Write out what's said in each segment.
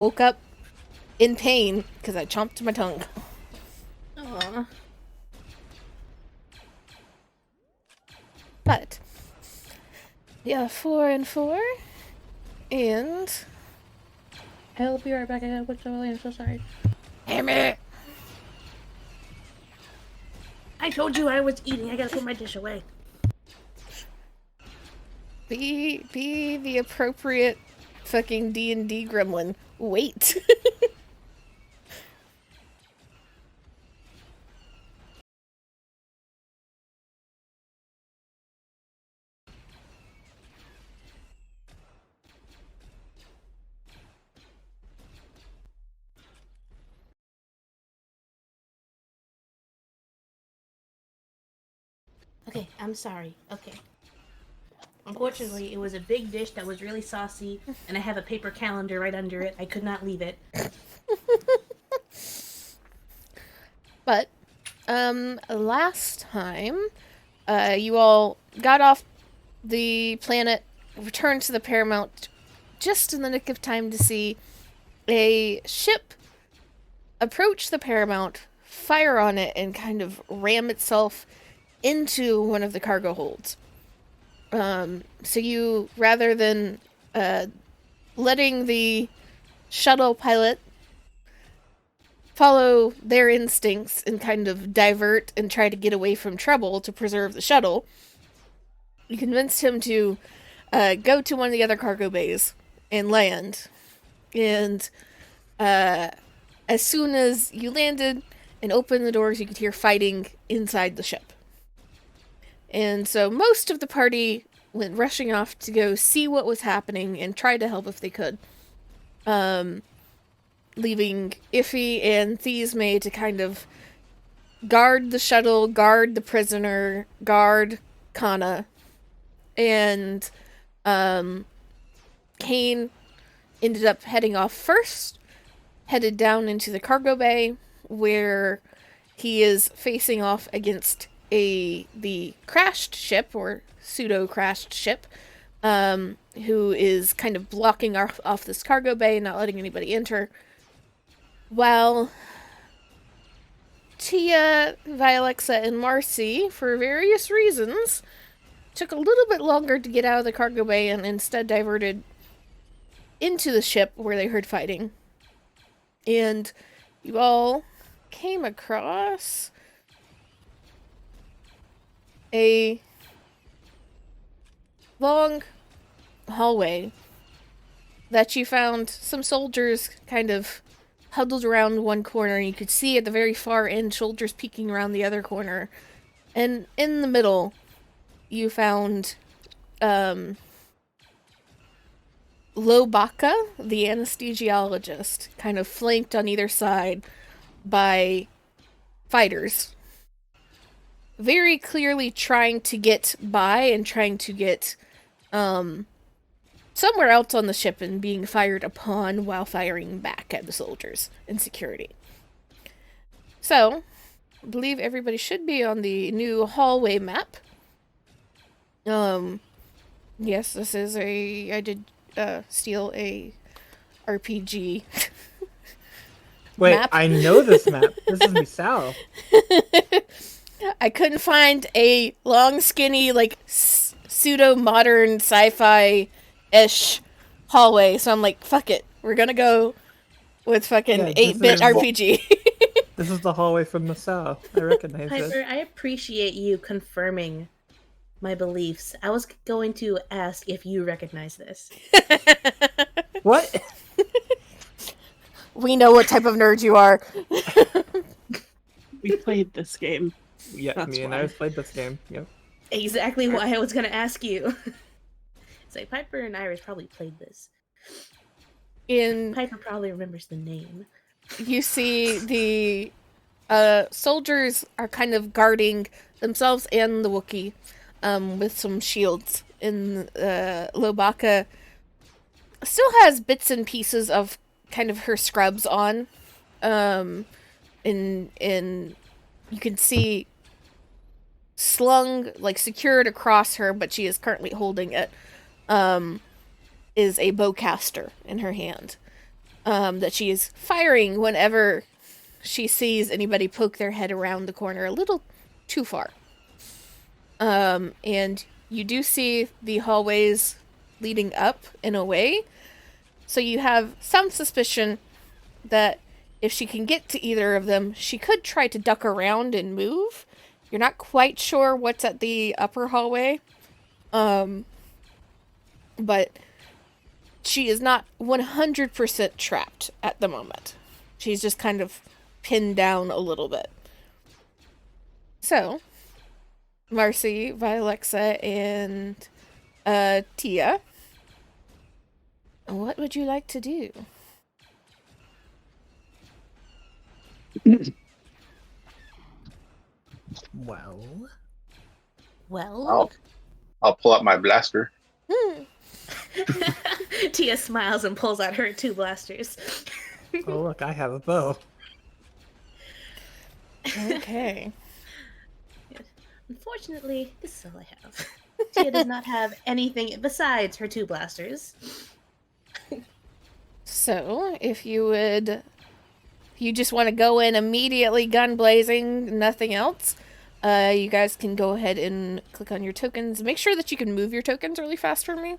woke up in pain because I chomped my tongue. Aww. But yeah, 4 and 4, and I'll be right back. I gotta put I'm so sorry. damn it! I told you I was eating. I gotta put my dish away. Be the appropriate fucking D&D gremlin. Wait. Okay, I'm sorry. Okay. Unfortunately, it was a big dish that was really saucy, and I have a paper calendar right under it. I could not leave it. But, last time, you all got off the planet, returned to the Paramount just in the nick of time to see a ship approach the Paramount, fire on it, and kind of ram itself into one of the cargo holds. So you, rather than letting the shuttle pilot follow their instincts and kind of divert and try to get away from trouble to preserve the shuttle, you convinced him to go to one of the other cargo bays and land. And as soon as you landed and opened the doors, you could hear fighting inside the ship. And so most of the party went rushing off to go see what was happening and try to help if they could. Leaving Iffy and Thesme to kind of guard the shuttle, guard the prisoner, guard Kana. And Kane ended up heading off first, headed down into the cargo bay, where he is facing off against the crashed ship, or pseudo-crashed ship, who is kind of blocking off this cargo bay and not letting anybody enter. While Tia, Vialexa, and Marcy, for various reasons, took a little bit longer to get out of the cargo bay and instead diverted into the ship where they heard fighting. And you all came across a long hallway that you found some soldiers kind of huddled around one corner. You could see at the very far end soldiers peeking around the other corner. And in the middle, you found Lobaka, the anesthesiologist, kind of flanked on either side by fighters. Very clearly trying to get by and trying to get somewhere else on the ship and being fired upon while firing back at the soldiers in security. So, I believe everybody should be on the new hallway map. Yes, this is I did steal a RPG Wait, map. I know this map. This is Misao. I couldn't find a long, skinny, like, pseudo-modern sci-fi-ish hallway, so I'm like, fuck it. We're gonna go with fucking 8-bit RPG. This is the hallway from Misao. I recognize Piper, it. I appreciate you confirming my beliefs. I was going to ask if you recognize this. What? We know what type of nerd you are. We played this game. Yeah, That's me and why. I played this game. Yep. Exactly why I was going to ask you. It's like Piper and Iris probably played this. Piper probably remembers the name. You see the soldiers are kind of guarding themselves and the Wookiee with some shields. And Lobaka still has bits and pieces of kind of her scrubs on. And you can see slung, like secured across her, but she is currently holding it, is a bowcaster in her hand. that she is firing whenever she sees anybody poke their head around the corner a little too far. And you do see the hallways leading up in a way, so you have some suspicion that if she can get to either of them, she could try to duck around and move. You're not quite sure what's at the upper hallway. But she is not 100% trapped at the moment. She's just kind of pinned down a little bit. So, Marcy, Vialexa, and Tia, what would you like to do? Well, Well, I'll pull out my blaster. Tia smiles and pulls out her 2 blasters. oh look, I have a bow. Okay. Unfortunately, this is all I have. Tia does not have anything besides her 2 blasters. So, if you just want to go in immediately gun blazing, nothing else, you guys can go ahead and click on your tokens. Make sure that you can move your tokens really fast for me.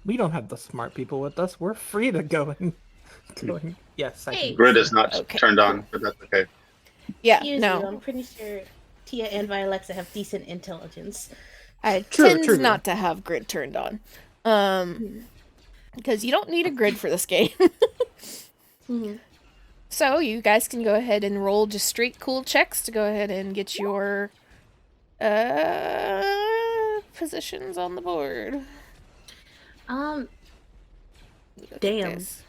We don't have the smart people with us. We're free to go and going. Yes, I Hey. can. Grid is not Okay. turned on, but that's okay. Yeah, Excuse no. you, I'm pretty sure Tia and Vialexa have decent intelligence. I True, tend true. not to have grid turned on. Because you don't need a grid for this game. Mhm. So you guys can go ahead and roll just straight cool checks to go ahead and get your positions on the board. Look at Damn. this.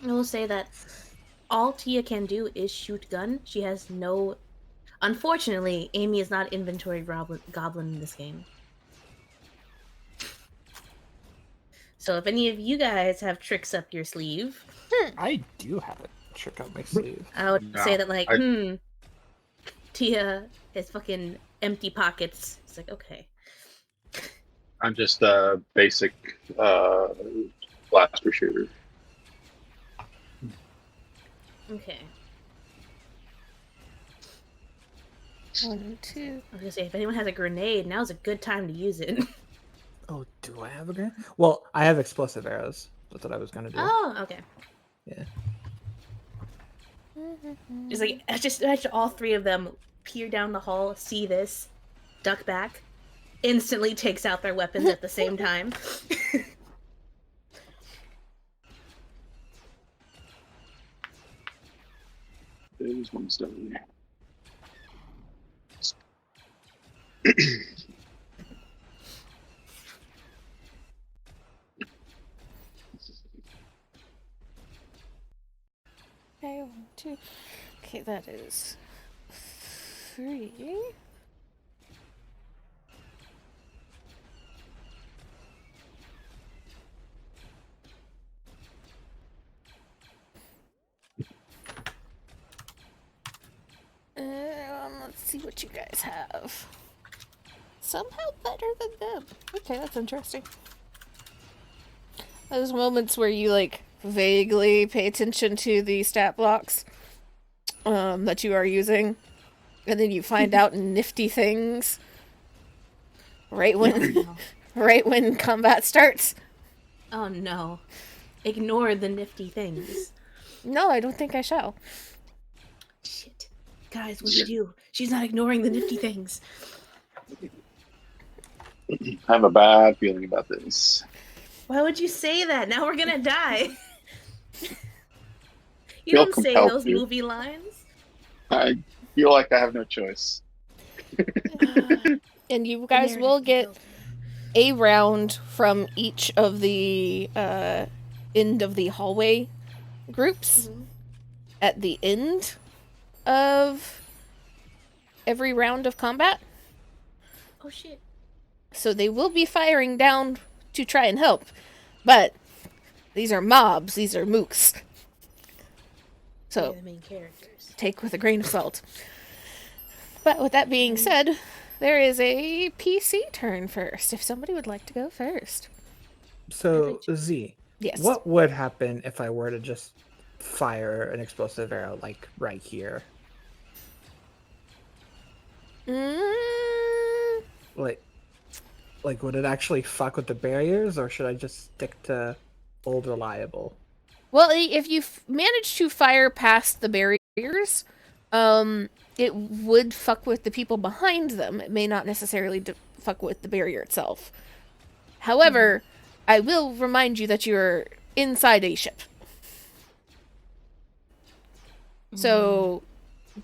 I will say that all Tia can do is shoot gun. She has no. Unfortunately, Amy is not inventory goblin in this game. So if any of you guys have tricks up your sleeve, I do have a trick up my sleeve. I would No, say that like, I- Tia has fucking empty pockets. It's like, okay. I'm just a basic blaster shooter. Okay. 1, 2. I was gonna say, if anyone has a grenade, now's a good time to use it. Oh, do I have a grenade? Well, I have explosive arrows. That's what I was gonna do. Oh, okay. Yeah. It's like, just imagine all 3 of them peer down the hall, see this, duck back, instantly takes out their weapons at the same time. There's one stone. Okay, 1, 2. Okay, that is 3. Let's see what you guys have. Somehow better than them. Okay, that's interesting. Those moments where you like vaguely pay attention to the stat blocks that you are using, and then you find out nifty things right when right when combat starts. Oh no. Ignore the nifty things. No, I don't think I shall. Shit. Guys, what do we do? She's not ignoring the nifty things. I have a bad feeling about this. Why would you say that? Now we're gonna die. You Feel don't say compelled those to. movie lines. I feel like I have no choice. And you guys will get a round from each of the end of the hallway groups at the end of every round of combat. Oh shit. So they will be firing down to try and help. But these are mobs, these are mooks. So the main characters. take with a grain of salt. But with that being said, there is a PC turn first, if somebody would like to go first. So, Z, Yes. what would happen if I were to just fire an explosive arrow, like, right here? Like, would it actually fuck with the barriers, or should I just stick to old reliable? Well, if you manage to fire past the barriers, it would fuck with the people behind them. It may not necessarily fuck with the barrier itself. However, I will remind you that you're inside a ship. So,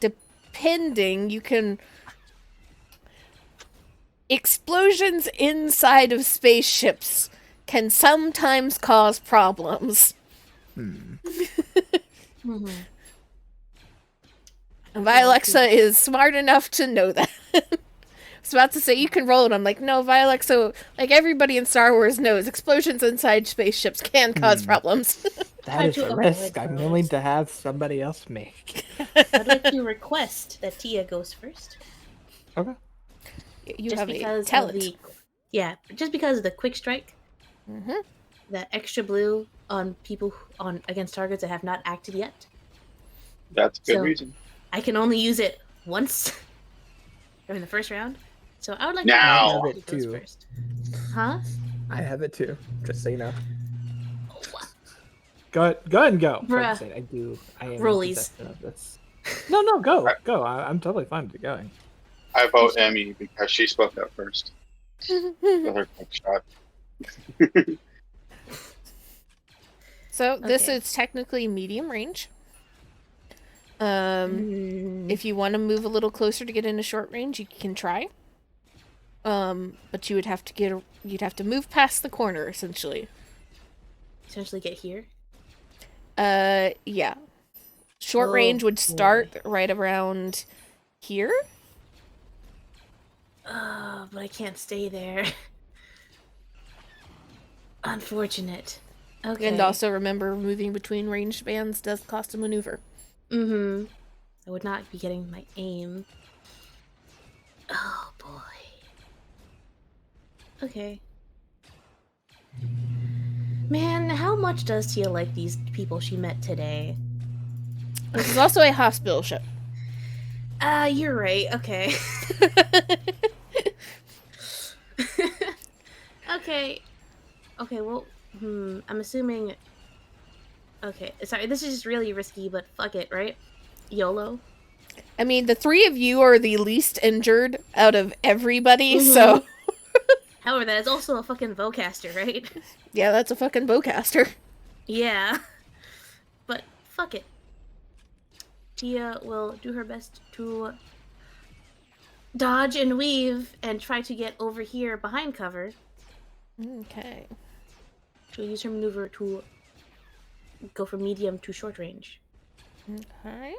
depending, you can... Explosions inside of spaceships can sometimes cause problems. And Vialexa is smart enough to know that. I was about to say you can roll it. I'm like, no, Vialexa, like everybody in Star Wars knows, explosions inside spaceships can cause problems. That is a risk I'm willing to have somebody else make. I'd like to request that Tia goes first. Okay. You Just have because a talent. of the, just because of the quick strike. That extra blue on people against targets that have not acted yet. That's a good So- reason. I can only use it once in the first round. So I would like Now. to I have it too. first. Huh? I have it too, just so you know. Go ahead and go. Bruh. I am Rollies. possessed of this. No, go. I'm totally fine with going. I vote Emmy because she spoke up first. With her quick shot. So this Okay. is technically medium range. If you want to move a little closer to get into short range, you can try. But you would have to you'd have to move past the corner essentially. Essentially get here. Yeah. Short Oh, range would boy. start right around here. But I can't stay there. Unfortunate. Okay. And also remember, moving between ranged bands does cost a maneuver. I would not be getting my aim. Oh boy. Okay. Man, how much does Tia like these people she met today? This is also a hospital ship. You're right. Okay. Okay. Okay, well, I'm assuming... Okay, sorry, this is just really risky, but fuck it, right? YOLO? I mean, the three of you are the least injured out of everybody, so... However, that is also a fucking bowcaster, right? Yeah, that's a fucking bowcaster. Yeah. But, fuck it. Tia will do her best to dodge and weave and try to get over here behind cover. Okay. She'll use her maneuver to go from medium to short range. Okay.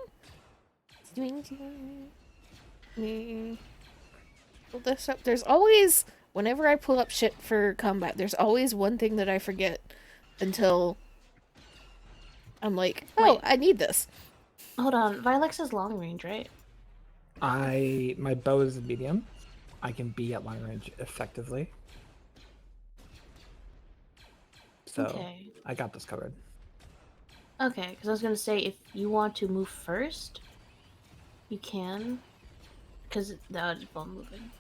Pull this up. There's always, whenever I pull up shit for combat, there's always one thing that I forget until I'm like, oh, Wait. I need this. Hold on, Violexa's long range, right? My bow is medium. I can be at long range effectively. So Okay. I got this covered. Okay, because I was gonna say if you want to move first, you can, because that would ball moving.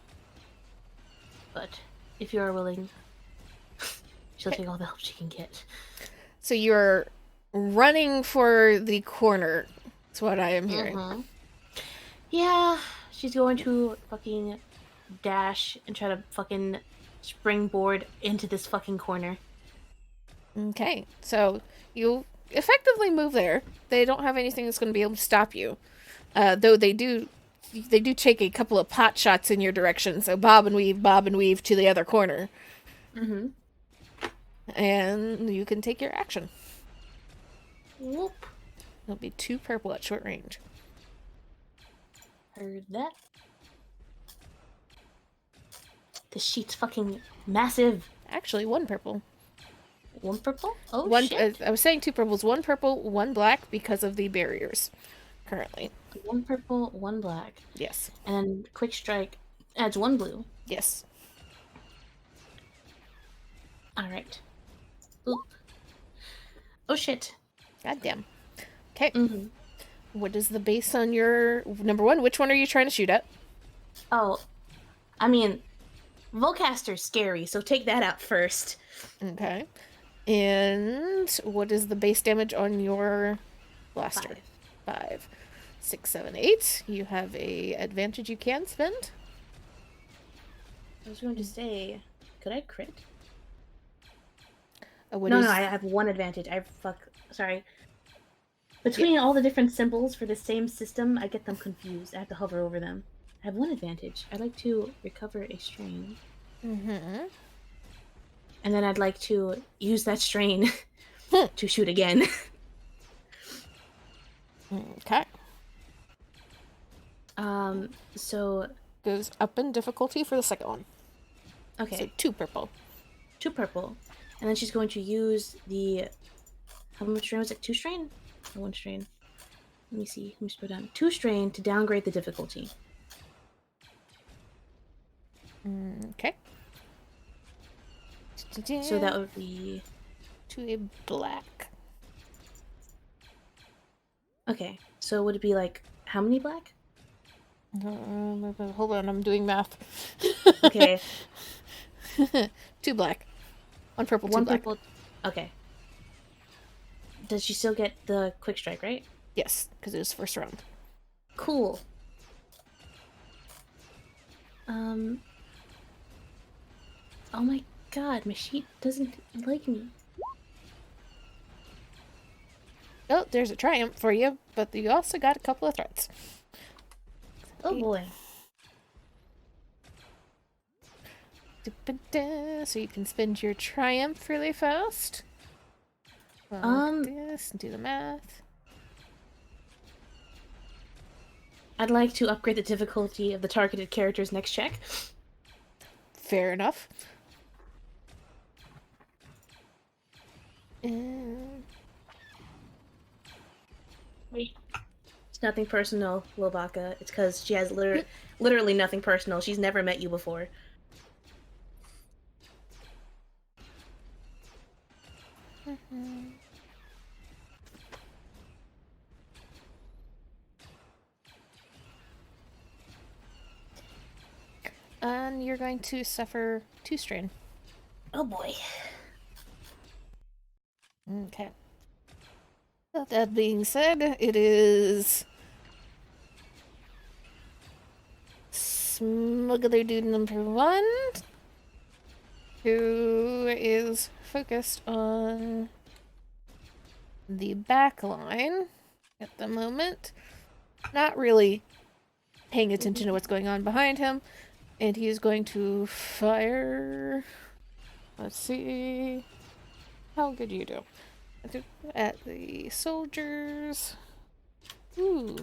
But if you are willing, she'll take all the help she can get. So you're running for the corner. That's what I am hearing. Yeah, she's going to fucking dash and try to fucking springboard into this fucking corner. Okay, so you effectively move there. They don't have anything that's going to be able to stop you. Though they do take a couple of pot shots in your direction, so bob and weave to the other corner. And you can take your action. Whoop. It'll be 2 purple at short range. Heard that. The sheet's fucking massive. Actually, 1 purple. One purple? Oh, One. shit. I was saying 2 purples, 1 purple, 1 black because of the barriers. Currently, 1 purple, 1 black. yes, And quick strike adds 1 blue. yes. Alright. Oop. Oh, shit. Goddamn. Okay. Mm-hmm. What is the base on your number 1? Which one are you trying to shoot at? Oh, I mean, Volcaster's scary, so take that out first. Okay. And what is the base damage on your blaster? 5. 5. 6, 7, 8. You have a advantage you can spend. I was going to say, could I crit? What No, is... I have 1 advantage. Sorry. Between all the different symbols for the same system, I get them confused. I have to hover over them. I have 1 advantage. I'd like to recover a strain. Mm-hmm. And then I'd like to use that strain to shoot again. Okay. So... Goes up in difficulty for the second one. Okay. So 2 purple. 2 purple. And then she's going to use the... How much strain was it? 2 strain? Or 1 strain? Let me see. Let me put down 2 strain to downgrade the difficulty. Okay. So that would be... To a black. Okay. So would it be like... How many black? Hold on, I'm doing math. Okay. 2 black. 1 purple, 2 1 black. purple... Okay. Does she still get the quick strike, right? Yes, because it was first round. Cool. Oh my god, my sheet doesn't like me. Oh, there's a triumph for you, but you also got a couple of threats. Oh boy. So you can spend your triumph really fast. Like this, and do the math. I'd like to upgrade the difficulty of the targeted character's next check. Fair enough. And... Wait. It's nothing personal, Lobaka. It's because she has literally nothing personal. She's never met you before. And you're going to suffer 2 strain. Oh boy. Okay. That being said, it is Smuggler Dude number 1, who is focused on the back line at the moment. Not really paying attention to what's going on behind him. And he is going to fire... Let's see... How good you do. At the soldiers. Ooh.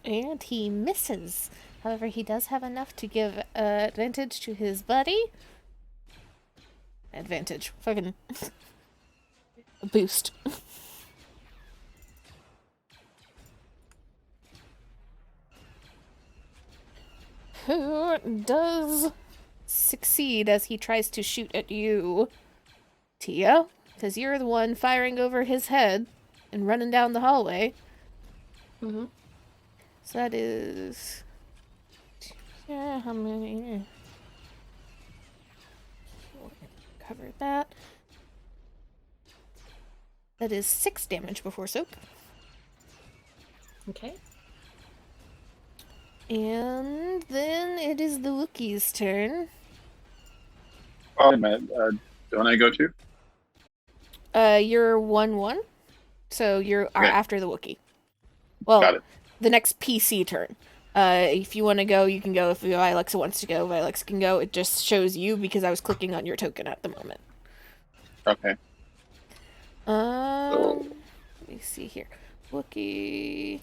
And he misses. However, he does have enough to give advantage to his buddy. Advantage. Fucking... a boost. Who does succeed as he tries to shoot at you, Tia? Because you're the one firing over his head and running down the hallway. Mm-hmm. So that is... Yeah, how many? Cover that. That is 6 damage before soak. Okay. And then it is the Wookiee's turn. Oh, wait a minute. Don't I go too? You're 1-1. So you're Okay. after the Wookiee. Well, Got it. the next PC turn. If you want to go, you can go. If Alexa wants to go, Alexa can go. It just shows you because I was clicking on your token at the moment. Okay. Let me see here. Wookiee.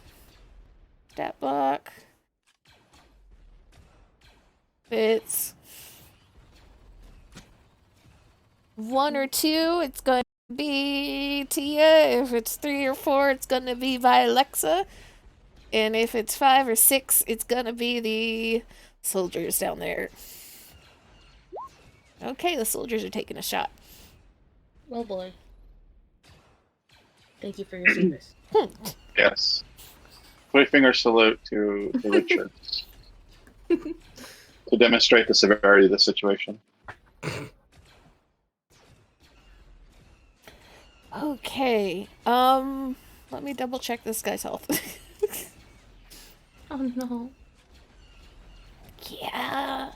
Stat block. It's 1 or 2, it's going to be Tia. If it's 3 or 4, it's going to be by Alexa. And if it's 5 or 6, it's going to be the soldiers down there. Okay, the soldiers are taking a shot. Oh boy. Thank you for your service. Yes. 3-finger salute to the Richards to demonstrate the severity of the situation. Okay. Let me double check this guy's health. Oh no. Yeah.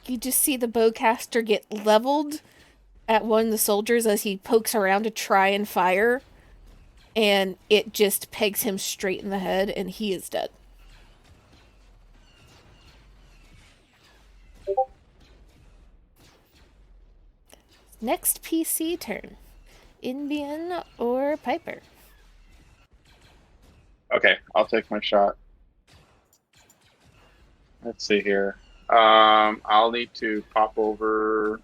You just see the bowcaster get leveled at one of the soldiers as he pokes around to try and fire, and it just pegs him straight in the head, and he is dead. Next PC turn. Indian or Piper? Okay, I'll take my shot. Let's see here. I'll need to pop over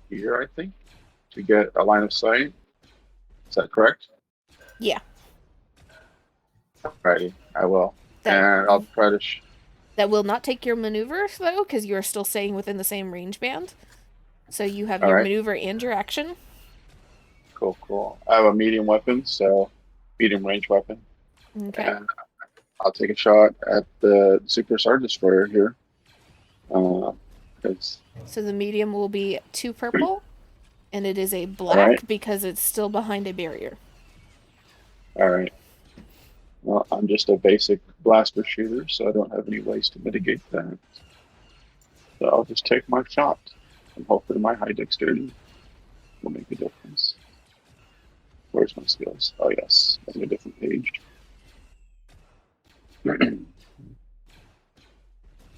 here, I think, to get a line of sight. Is that correct? Yeah. Alrighty, I will. That, And I'll try to. that will not take your maneuver, though, because you are still staying within the same range band. So you have All your right. maneuver and your action. Cool. I have a medium weapon, so medium range weapon. Okay. And I'll take a shot at the Super Star Destroyer here. It's So the medium will be 2 purple, and it is a black Alright. because it's still behind a barrier. all right. Well, I'm just a basic blaster shooter, so I don't have any ways to mitigate that. So I'll just take my shot, and hopefully my high dexterity will make a difference. Where's my skills? Oh yes, on a different page.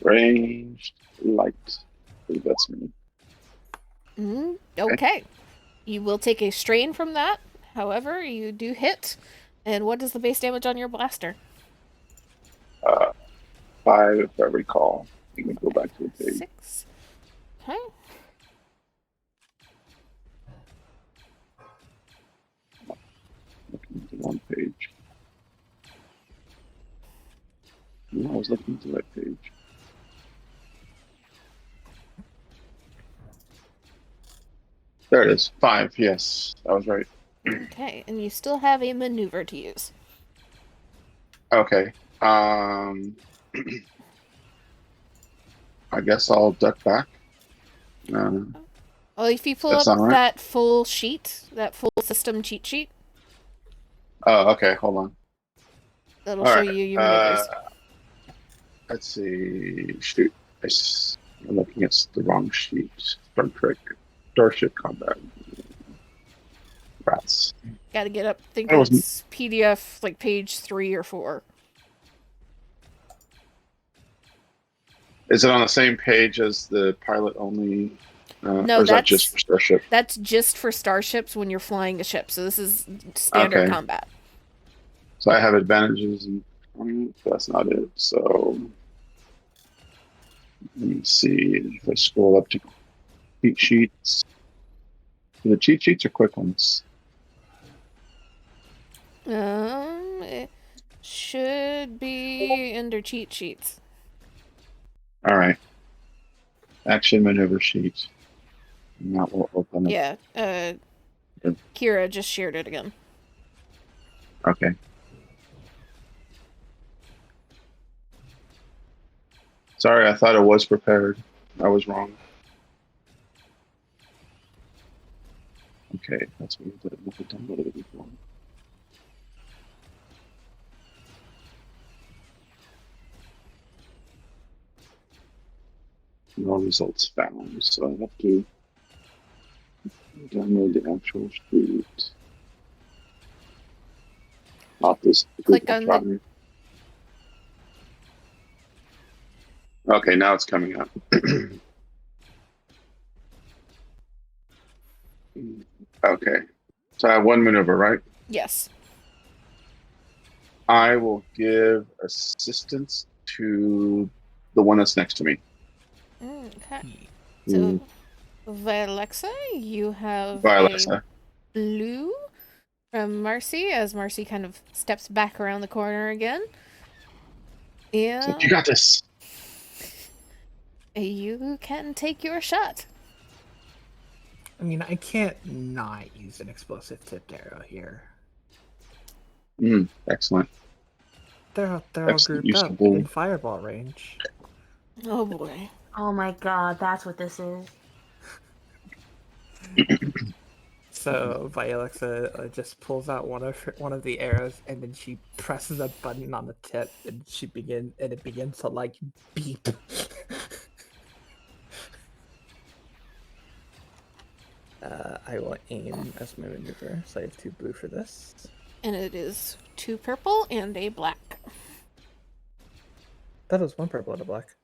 Ranged light. I think that's me. Okay. You will take a strain from that. However, you do hit. And what is the base damage on your blaster? 5, if I recall. Let me go back to the page. 6. Okay. Looking at the wrong page. No, I was looking at the right page. There it is. 5. Yes, I was right. Okay, and you still have a maneuver to use. Okay. I guess I'll duck back. Well, if you pull That's up all right. that full sheet, that full system cheat sheet, Oh, okay. Hold on. that'll All show right. you your maneuvers. Let's see. Shoot. I'm looking at the wrong sheet. Star Trek. Starship Combat. Rats. Gotta get up. I think That was- it's PDF, like page 3 or 4. Is it on the same page as the pilot only? No, or is that that's- just for Starship? That's just for starships when you're flying a ship. So this is standard Okay. combat. So I have advantages, and that's not it. So let me see if I scroll up to cheat sheets. The cheat sheets are quick ones. It should be under cheat sheets. All right. Action maneuver sheet. And that will open up. Yeah. Kira just shared it again. Okay. Sorry, I thought it was prepared. I was wrong. Okay, that's what I look at downloaded it before. No results found, so I have to download the actual sheet. Not this. Click on the- Okay, now it's coming up. Okay, so I have one maneuver, right? Yes. I will give assistance to the one that's next to me. Okay. Mm, So, Valexa, you have a Violetta. blue from Marcy as Marcy kind of steps back around the corner again. So And you got this. you can take your shot. I mean, I can't not use an explosive tipped arrow here. Excellent. They're all Excellent grouped use up of bull. in fireball range. Oh boy. Oh my god, that's what this is. So Vialexa just pulls out one of the arrows, and then she presses a button on the tip, and it begins to like beep. I will aim as my maneuver, so I have 2 blue for this. And it is 2 purple and a black. That was 1 purple and a black.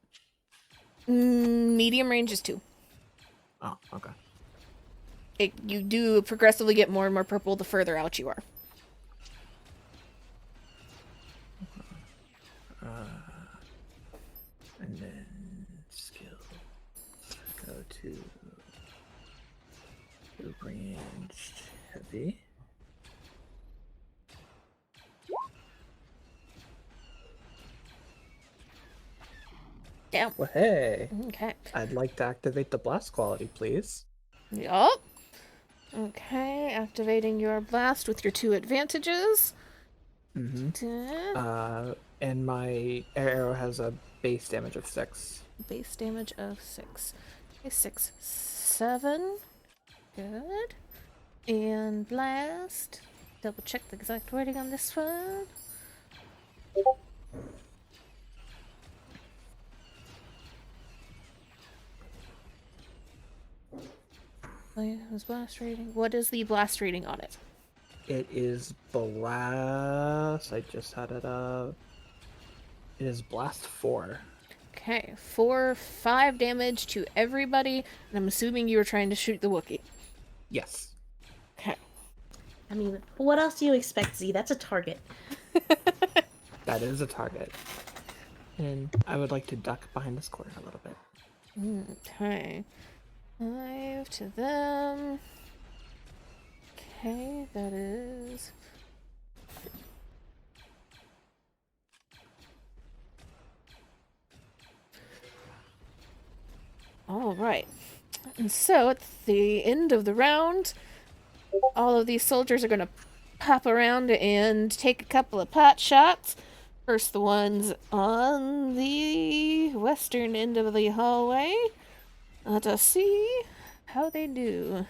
Medium range is 2. Oh, okay. You do progressively get more and more purple the further out you are. And then skill go to ranged heavy. Damn. Well, hey, Okay. I'd like to activate the blast quality, please. Yup. Okay, activating your blast with your 2 advantages. And my arrow has a base damage of 6. Base damage of 6. Okay, 6, 7. Good. And blast. Double check the exact wording on this one. Was blast rating? What is the blast rating on it? It is blast. I just had it up. It is blast 4. Okay, 5 damage to everybody, and I'm assuming you were trying to shoot the Wookiee. Yes. Okay. I mean, what else do you expect, Z? That's a target. That is a target. And I would like to duck behind this corner a little bit. Okay. 5 to them. Okay, that is... Alright. And so, at the end of the round, all of these soldiers are going to pop around and take a couple of pot shots. First, the ones on the western end of the hallway. Let us see how they do.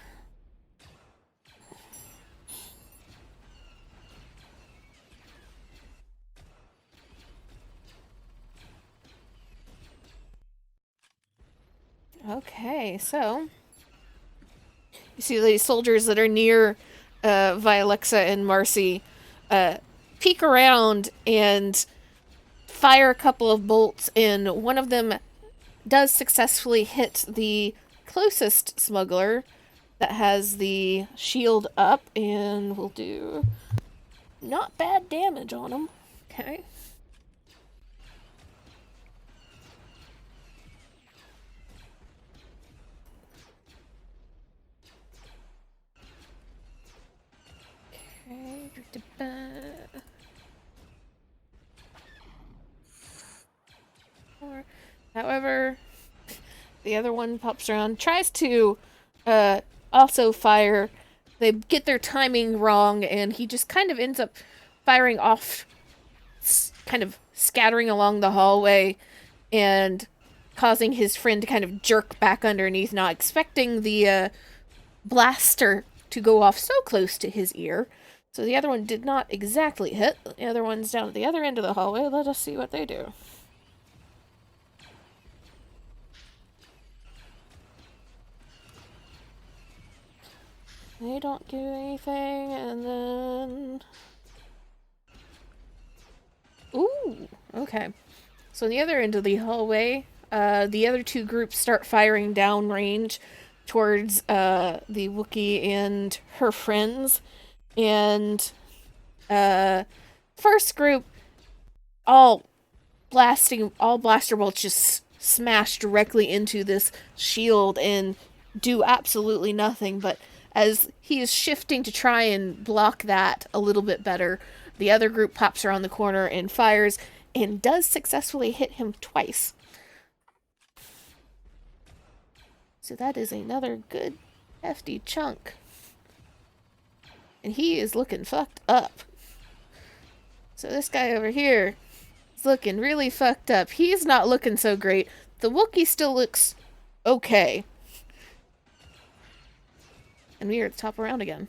Okay, so you see these soldiers that are near Vialexa and Marcy peek around and fire a couple of bolts, and one of them does successfully hit the closest smuggler that has the shield up, and will do not bad damage on him. Okay. However, the other one pops around, tries to also fire. They get their timing wrong, and he just kind of ends up firing off, kind of scattering along the hallway, and causing his friend to kind of jerk back underneath, not expecting the blaster to go off so close to his ear. So the other one did not exactly hit. The other one's down at the other end of the hallway. Let us see what they do. They don't do anything, and then... Ooh, okay. So on the other end of the hallway, the other 2 groups start firing downrange towards the Wookiee and her friends, and First group, all blaster bolts just smash directly into this shield and do absolutely nothing. But as he is shifting to try and block that a little bit better, the other group pops around the corner and fires and does successfully hit him twice. So that is another good hefty chunk. And he is looking fucked up. So this guy over here is looking really fucked up. He's not looking so great. The Wookiee still looks okay. And we are at the top round again.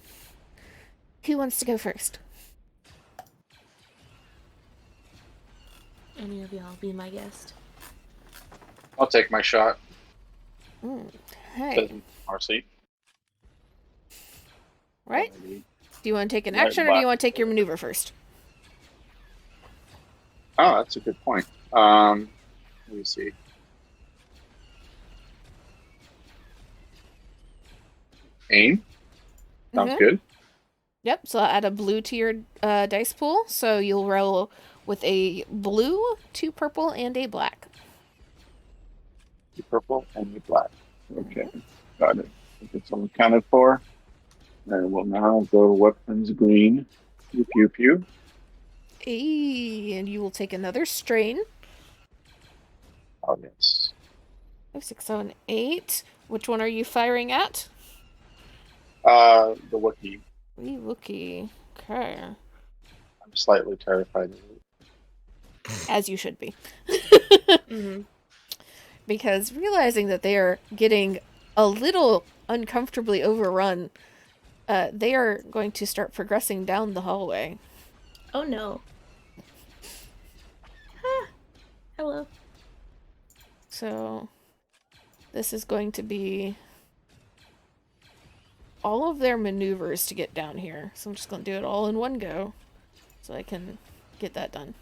Who wants to go first? Any of y'all be my guest. I'll take my shot. Hey. Doesn't Marcy? Right? Do you want to take an Right, action or do you want to take your maneuver first? Oh, that's a good point. Let me see. Aim. Sounds good. Yep, so I'll add a blue to your dice pool. So you'll roll with a blue, 2 purple, and a black. The purple and the black. Okay, got it. If it's all accounted for, then we'll now go weapons green. Pew pew pew. And you will take another strain. Oh yes. 5, 6, 7, 8. Which one are you firing at? The Wookiee. Wookiee. Okay. I'm slightly terrified of it. As you should be. Because realizing that they are getting a little uncomfortably overrun, they are going to start progressing down the hallway. Oh no. Ah, hello. So, this is going to be all of their maneuvers to get down here. So I'm just going to do it all in one go so I can get that done.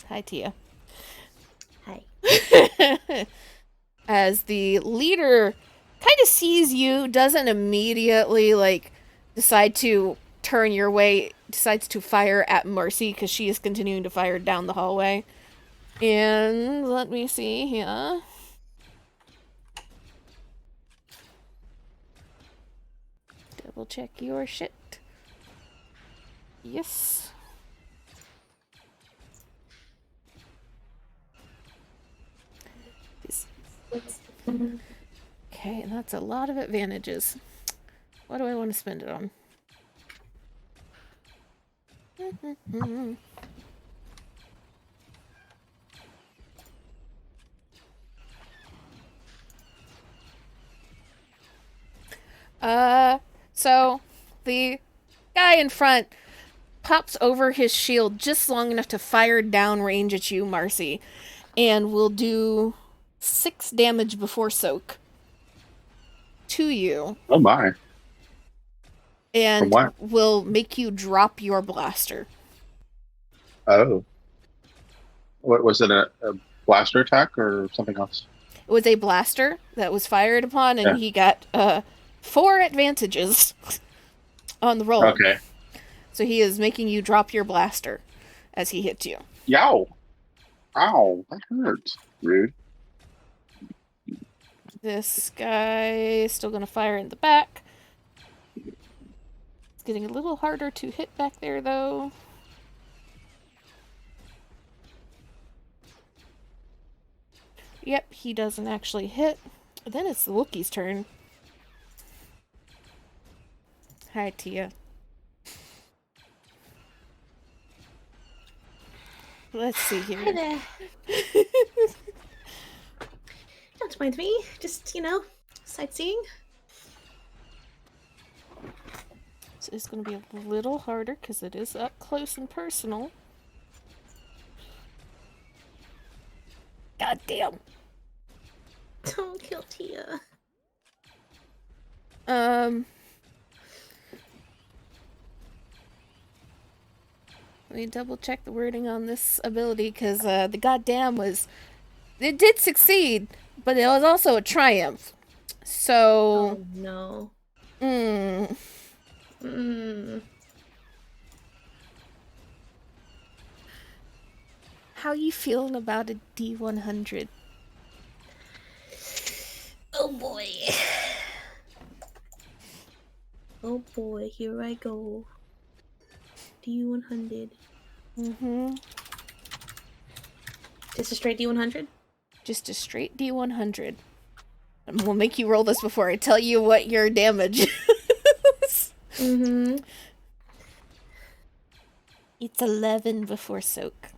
Hi, Tia. Hi. As the leader kind of sees you, doesn't immediately, like, decide to turn your way, decides to fire at Marcy because she is continuing to fire down the hallway. And let me see here. Double check your shit. Yes. Okay, and that's a lot of advantages. What do I want to spend it on? So the guy in front pops over his shield just long enough to fire downrange at you, Marcy, and will do 6 damage before soak to you. Oh my. And From what? will make you drop your blaster. Oh. What was it? A blaster attack or something else? It was a blaster that was fired upon, and Yeah. he got 4 advantages on the roll. Okay. So he is making you drop your blaster as he hits you. Yow. Ow. That hurts. Rude. This guy is still going to fire in the back. It's getting a little harder to hit back there, though. Yep, he doesn't actually hit. Then it's the Wookiee's turn. Hi, Tia. Let's see Hi here. there. Don't mind me. Just, sightseeing. So it's going to be a little harder because it is up close and personal. God damn. Don't kill Tia. Let me double check the wording on this ability because the goddamn was. It did succeed, but it was also a triumph. So. Oh no. How you feeling about a D100? Oh boy. Oh boy, here I go. D100. Mm-hmm. Just a straight D100? Just a straight D100. And we'll make you roll this before I tell you what your damage is. Mm-hmm. It's 11 before soak.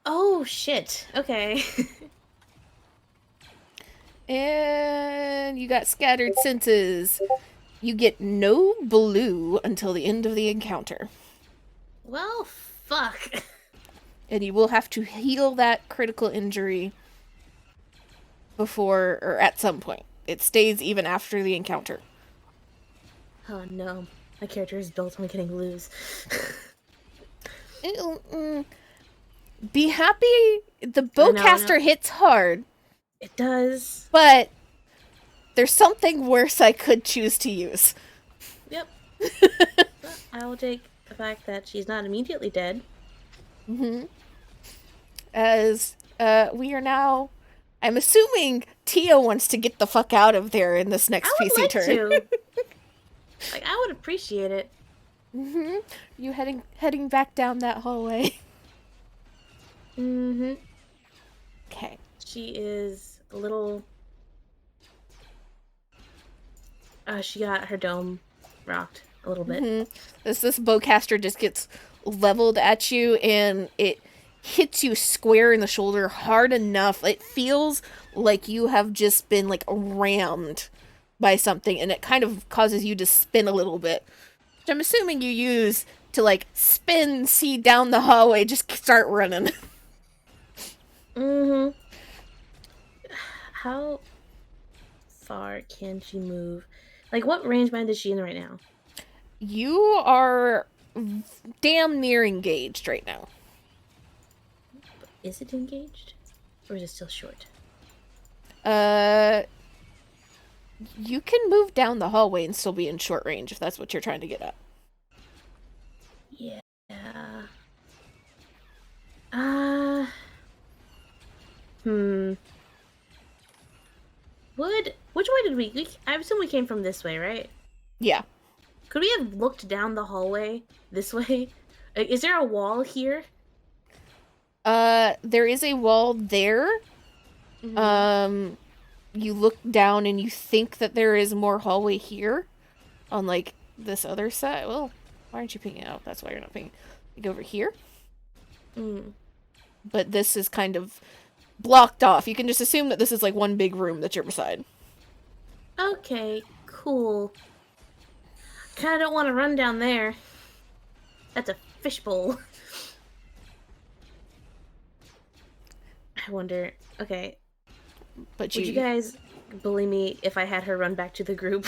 Oh shit. Okay. And you got scattered senses. You get no blue until the end of the encounter. Well, fuck. And you will have to heal that critical injury before, or at some point. It stays even after the encounter. Oh no. My character is built on getting blues. Be happy the bowcaster hits hard, It does. but there's something worse I could choose to use. Yep. I will take the fact that she's not immediately dead. Mm-hmm. As we are now, I'm assuming Tia wants to get the fuck out of there in this next I would PC like turn. to. Like, I would appreciate it. Mm-hmm. You heading back down that hallway. Mm-hmm. Okay. She is a little... she got her dome rocked a little bit. Mm-hmm. This bowcaster just gets leveled at you, and it hits you square in the shoulder hard enough. It feels like you have just been, like, rammed by something, and it kind of causes you to spin a little bit. Which I'm assuming you use to, like, spin, see down the hallway, just start running. Mm-hmm. How far can she move? Like, what range bind is she in right now? You are damn near engaged right now. Is it engaged? Or is it still short? You can move down the hallway and still be in short range if that's what you're trying to get at. Yeah. Which way did we I assume we came from this way, right? Yeah. Could we have looked down the hallway this way? Is there a wall here? There is a wall there. Mm-hmm. You look down and you think that there is more hallway here on, like, this other side. Well, why aren't you picking it out? That's why you're not picking. You go over here. Mm. But this is kind of blocked off. You can just assume that this is, like, one big room that you're beside. Okay, cool. Kinda don't want to run down there. That's a fishbowl. I wonder... Okay. But Would you guys bully me if I had her run back to the group?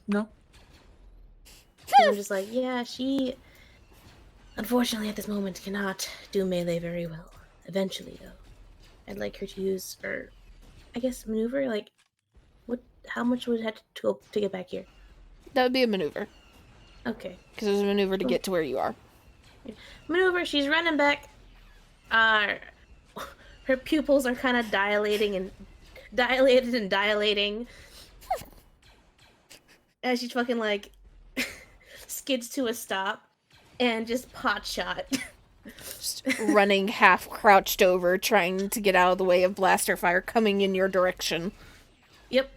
No. I'm just like, yeah, she... Unfortunately, at this moment, cannot do melee very well. Eventually, though. I'd like her to use her... I guess maneuver? Like, what? How much would it have to go to get back here? That would be a maneuver. Okay. Because there's a maneuver to get to where you are. Maneuver, she's running back. Her pupils are kind of dilated and dilating. As she fucking, like, skids to a stop and just pot shot. Just running half crouched over, trying to get out of the way of blaster fire coming in your direction. Yep.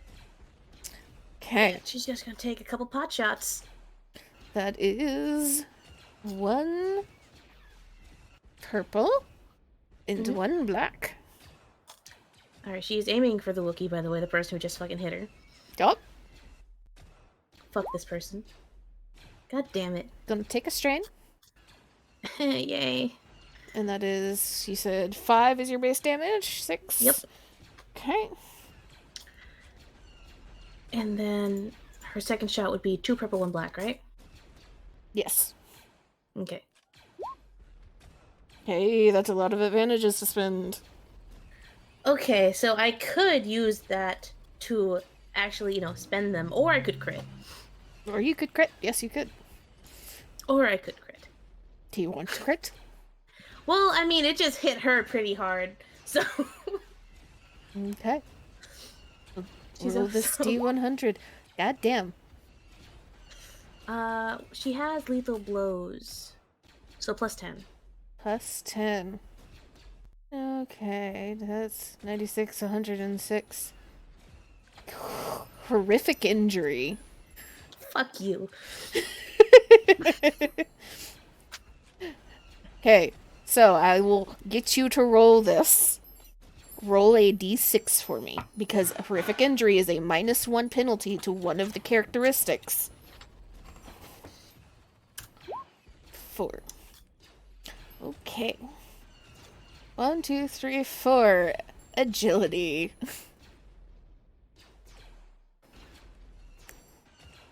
Okay. Yeah, she's just gonna take a couple pot shots. That is 1 purple and 1 black. Alright, she's aiming for the Wookiee, by the way, the person who just fucking hit her. Yup. Fuck this person. God damn it. Gonna take a strain. Yay. And that is, you said 5 is your base damage? 6? Yep. Okay. And then her second shot would be 2 purple, 1 black, right? Yes. Okay. Hey, that's a lot of advantages to spend. Okay, so I could use that to actually, spend them, or I could crit. Or you could crit. Yes, you could. Or I could crit. Do you want to crit? Well, I mean, it just hit her pretty hard. So Okay. she's Roll this also D100. God damn. she has lethal blows. So plus 10. Plus 10. Okay, that's 96, 106. Horrific injury. Fuck you. Okay, so I will get you to roll this. Roll a d6 for me, because a horrific injury is a -1 penalty to one of the characteristics. 4. Okay. 1, 2, 3, 4. Agility.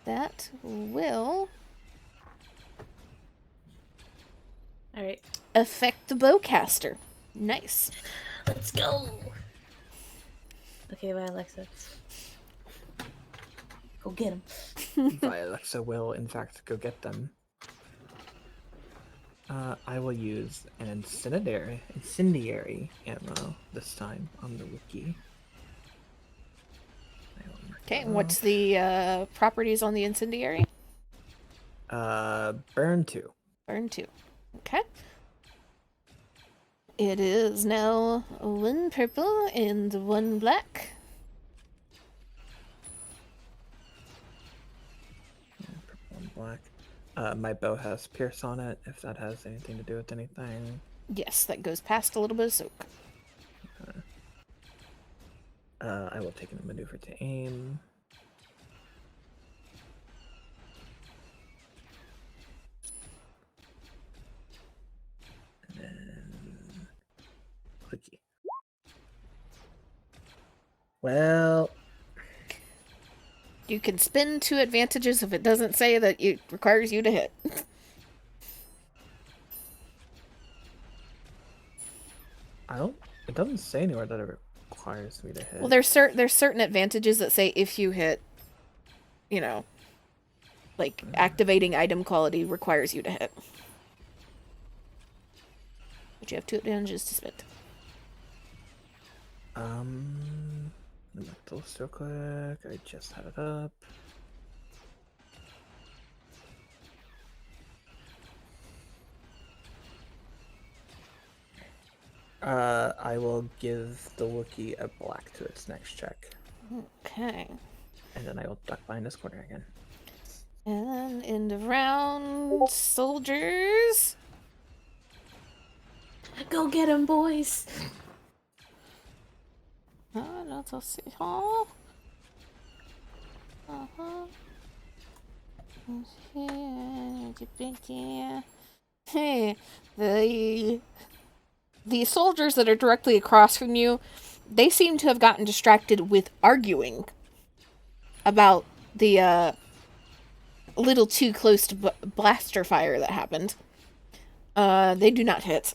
That will Alright. affect the bowcaster. Nice. Let's go. Okay, bye, Alexa. Go get him. Alexa will, in fact, go get them. I will use an incendiary ammo this time on the wiki. Okay, and what's the properties on the incendiary? Burn 2. Burn 2. Okay. It is now 1 purple and 1 black. Purple and black. My bow has pierce on it, if that has anything to do with anything. Yes, that goes past a little bit of soak. I will take a maneuver to aim. And then clicky. Well, You can spend 2 advantages if it doesn't say that it requires you to hit. it doesn't say anywhere that it requires me to hit. Well, there's certain advantages that say if you hit, you know, like activating item quality requires you to hit. But you have 2 advantages to spend. Let me look at this real quick. I just had it up. I will give the Wookiee a black to its next check. Okay. And then I will duck behind this corner again. And end of round, soldiers. Go get him, boys. Let's all see. Oh. Uh-huh. Hey, the soldiers that are directly across from you, they seem to have gotten distracted with arguing about the little too close to blaster fire that happened. They do not hit.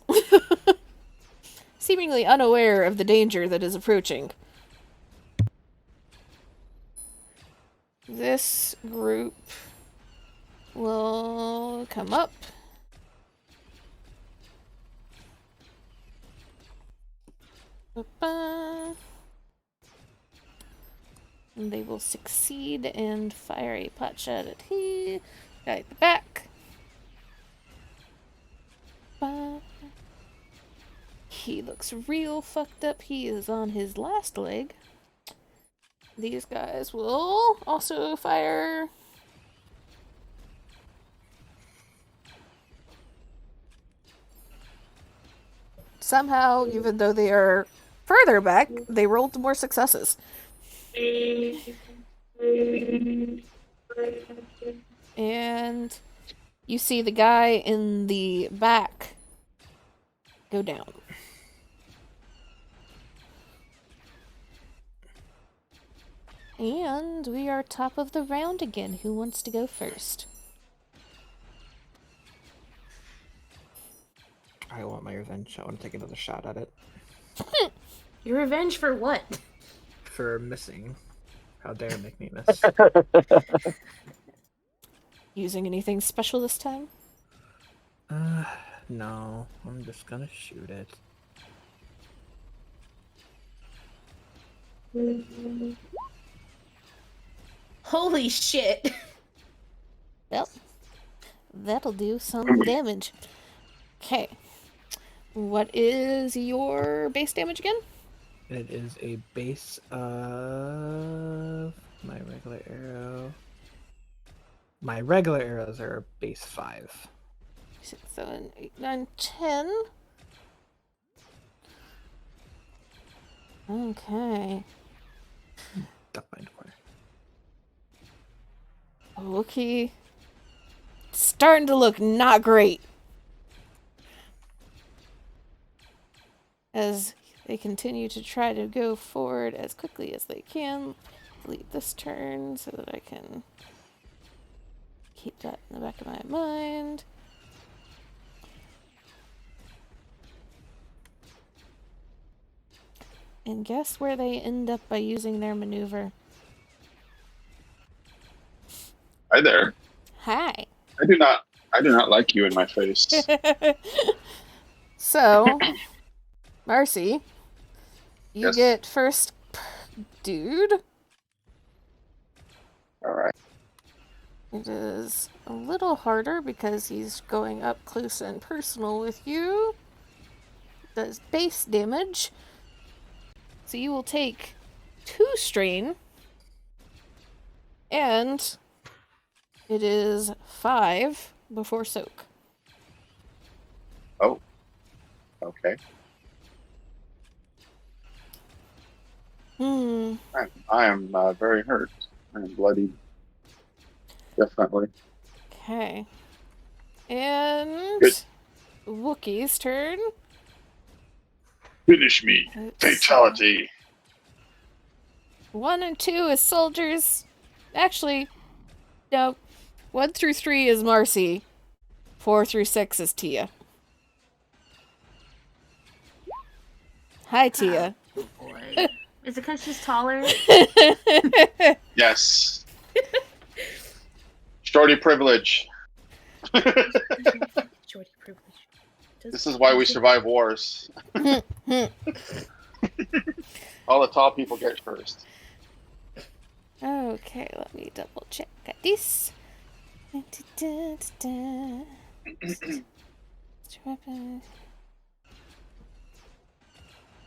Seemingly unaware of the danger that is approaching. This group will come up. And they will succeed and fire a pot shot at he. Guy at the back. He looks real fucked up. He is on his last leg. These guys will also fire. Somehow, even though they are further back, they rolled more successes. And you see the guy in the back go down. And we are top of the round again. Who wants to go first? I want my revenge. I want to take another shot at it. Your revenge for what? For missing. How dare it make me miss? Using anything special this time? No, I'm just gonna shoot it. Holy shit! Well, that'll do some damage. Okay. What is your base damage again? It is a base of my regular arrow. My regular arrows are base 5. 6, 7, 8, 9, 10. Okay. Duck behind the corner. Wookie. Starting to look not great. As they continue to try to go forward as quickly as they can. Delete this turn so that I can keep that in the back of my mind. And guess where they end up by using their maneuver? Hi there. Hi. I do not like you in my face. So, Marcy, you Yes. get first, dude. All right. It is a little harder because he's going up close and personal with you. Does base damage. So you will take 2 strain. And it is 5 before soak. Oh. Okay. I am very hurt. I am bloodied. Definitely. Okay. And Good. Wookiee's turn. Finish me. Let's Fatality. 1 and 2 is soldiers. Actually, no. 1 through 3 is Marcy. 4 through 6 is Tia. Hi, Tia. Boy. Is it because she's taller? Yes. Shorty privilege. Shorty privilege. This is why we survive wars. All the tall people get first. Okay, let me double check this.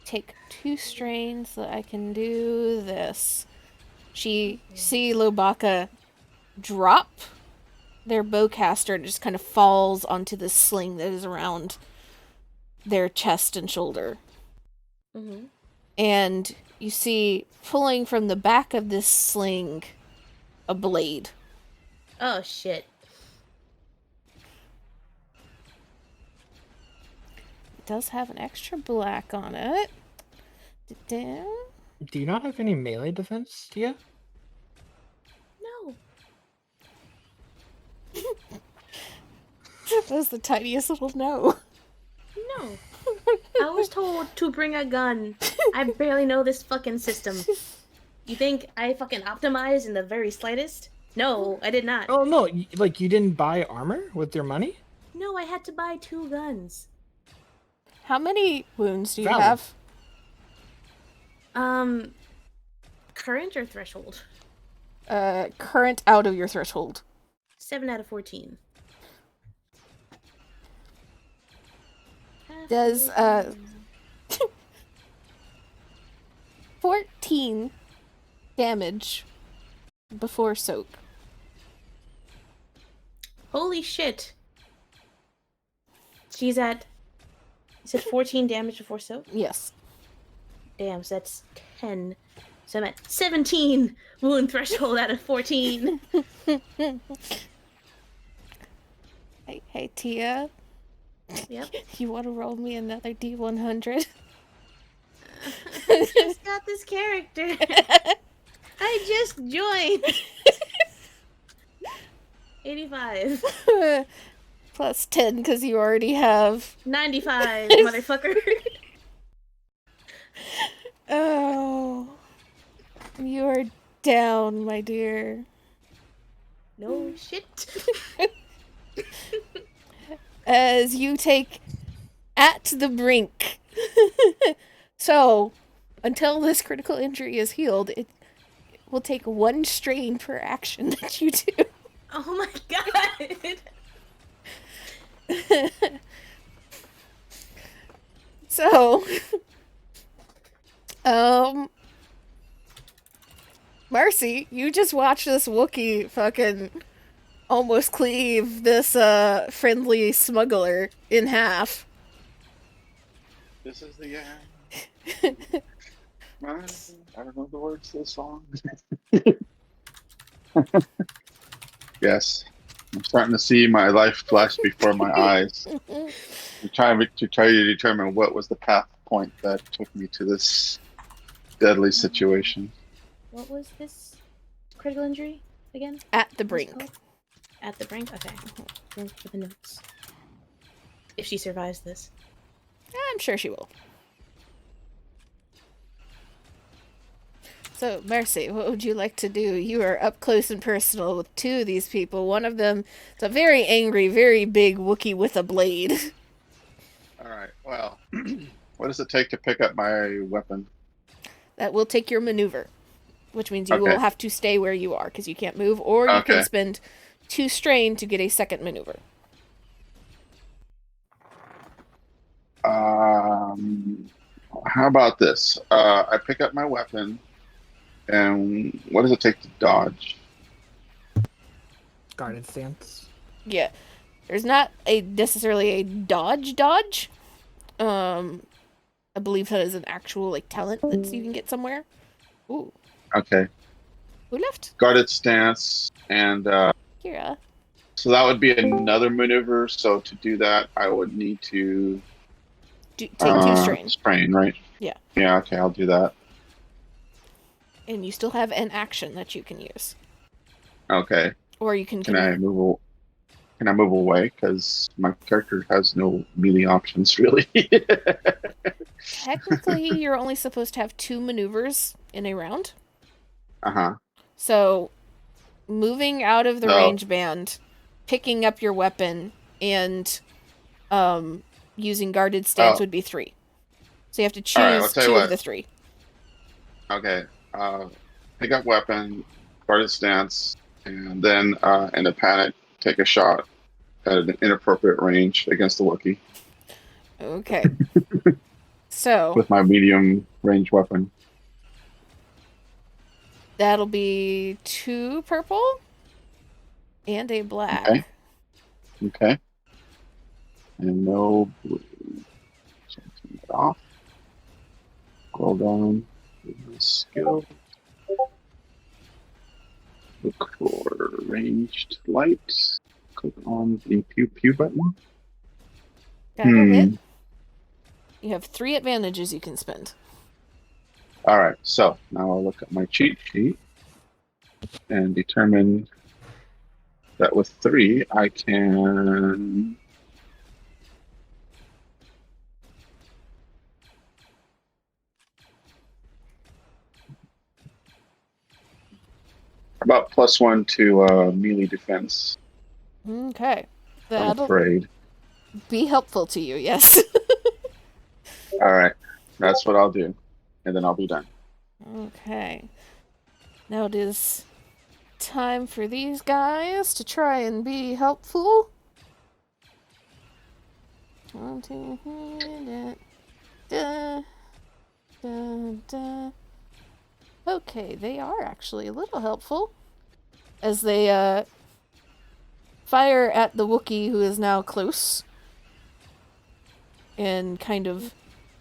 Take 2 strains so that I can do this. See Lobaka drop their bowcaster and it just kind of falls onto the sling that is around their chest and shoulder. Mm-hmm. And you see pulling from the back of this sling a blade. Oh shit. It does have an extra black on it. Do you not have any melee defense, Tia? No. That was the tiniest little no. No. I was told to bring a gun. I barely know this fucking system. You think I fucking optimized in the very slightest? No, I did not. Oh no, like you didn't buy armor with your money? No, I had to buy 2 guns. How many wounds do you Valid. have? Current or threshold? Current out of your threshold. 7 out of 14. Does 14 damage before soak. Holy shit. She's at... You said 14 damage before soak? Yes. Damn, so that's 10. So I'm at 17 wound threshold out of 14. Hey, Tia. Yep. You want to roll me another D100? I just got this character. I just joined. 85. Plus 10 because you already have. 95, motherfucker. Oh. You are down, my dear. No shit. as you take at the brink. So, until this critical injury is healed, it will take 1 strain per action that you do. Oh my god! So, Marcy, you just watch this Wookiee fucking almost cleave this friendly smuggler in half. This is the end. I don't know the words to the song. Yes, I'm starting to see my life flash before my eyes. I'm trying to determine what was the path point that took me to this deadly situation. What was this critical injury again? At the What's it brink. called? At the brink? Okay. Room for the notes. If she survives this. I'm sure she will. So, Mercy, what would you like to do? You are up close and personal with 2 of these people. One of them is a very angry, very big Wookiee with a blade. All right. Well, what does it take to pick up my weapon? That will take your maneuver, which means you Okay. will have to stay where you are because you can't move, or you can Okay. spend 2 strain to get a second maneuver. How about this? I pick up my weapon, and what does it take to dodge? Guarded stance. Yeah. There's not necessarily a dodge. I believe that is an actual like talent that you can get somewhere. Ooh. Okay. Who left? Guarded stance, and Kira. so that would be another maneuver. So to do that, I would need to Take 2 strain. strain, right? Yeah. Yeah. Okay, I'll do that. And you still have an action that you can use. Okay. Or you can Can I move? Can I move away? Because my character has no melee options, really. Technically, you're only supposed to have 2 maneuvers in a round. Uh-huh. So, moving out of the No. range band, picking up your weapon, and using guarded stance would be 3. So you have to choose All right, I'll tell you 2 of what. the 3. Okay. Pick up weapon, guarded stance, and then in a panic, take a shot at an inappropriate range against the Wookiee Okay. So, with my medium range weapon. that'll be 2 purple and a black. Okay. Okay. And no blue. So turn that off. Scroll down. Skill. Look for ranged light. Click on the pew pew button. That'll hit. You have 3 advantages you can spend. All right, so now I'll look at my cheat sheet and determine that with 3 I can about +1 to melee defense. Okay. I'm That'll afraid. be helpful to you, yes. All right, that's what I'll do, and then I'll be done. Okay. Now it is time for these guys to try and be helpful. 1, 2, 3, da, da, da. Okay, they are actually a little helpful. As they fire at the Wookiee who is now close. And kind of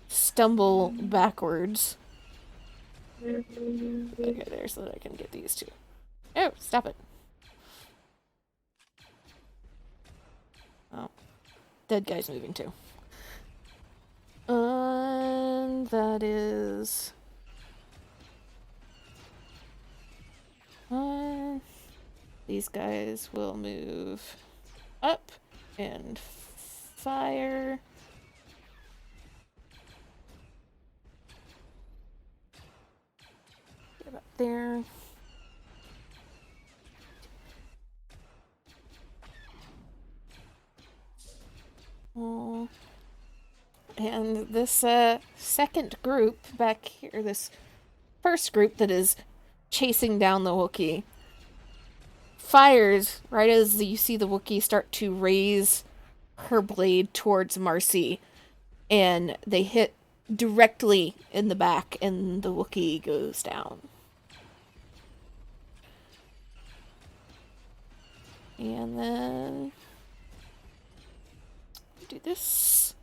stumble backwards. Okay, there, so that I can get these 2. Oh, stop it. Oh. Dead guy's moving too. And that is... these guys will move up and fire. Get about there. And this second group back here, this first group that is chasing down the Wookiee, fires right as you see the Wookiee start to raise her blade towards Marcy, and they hit directly in the back, and the Wookiee goes down. And then do this.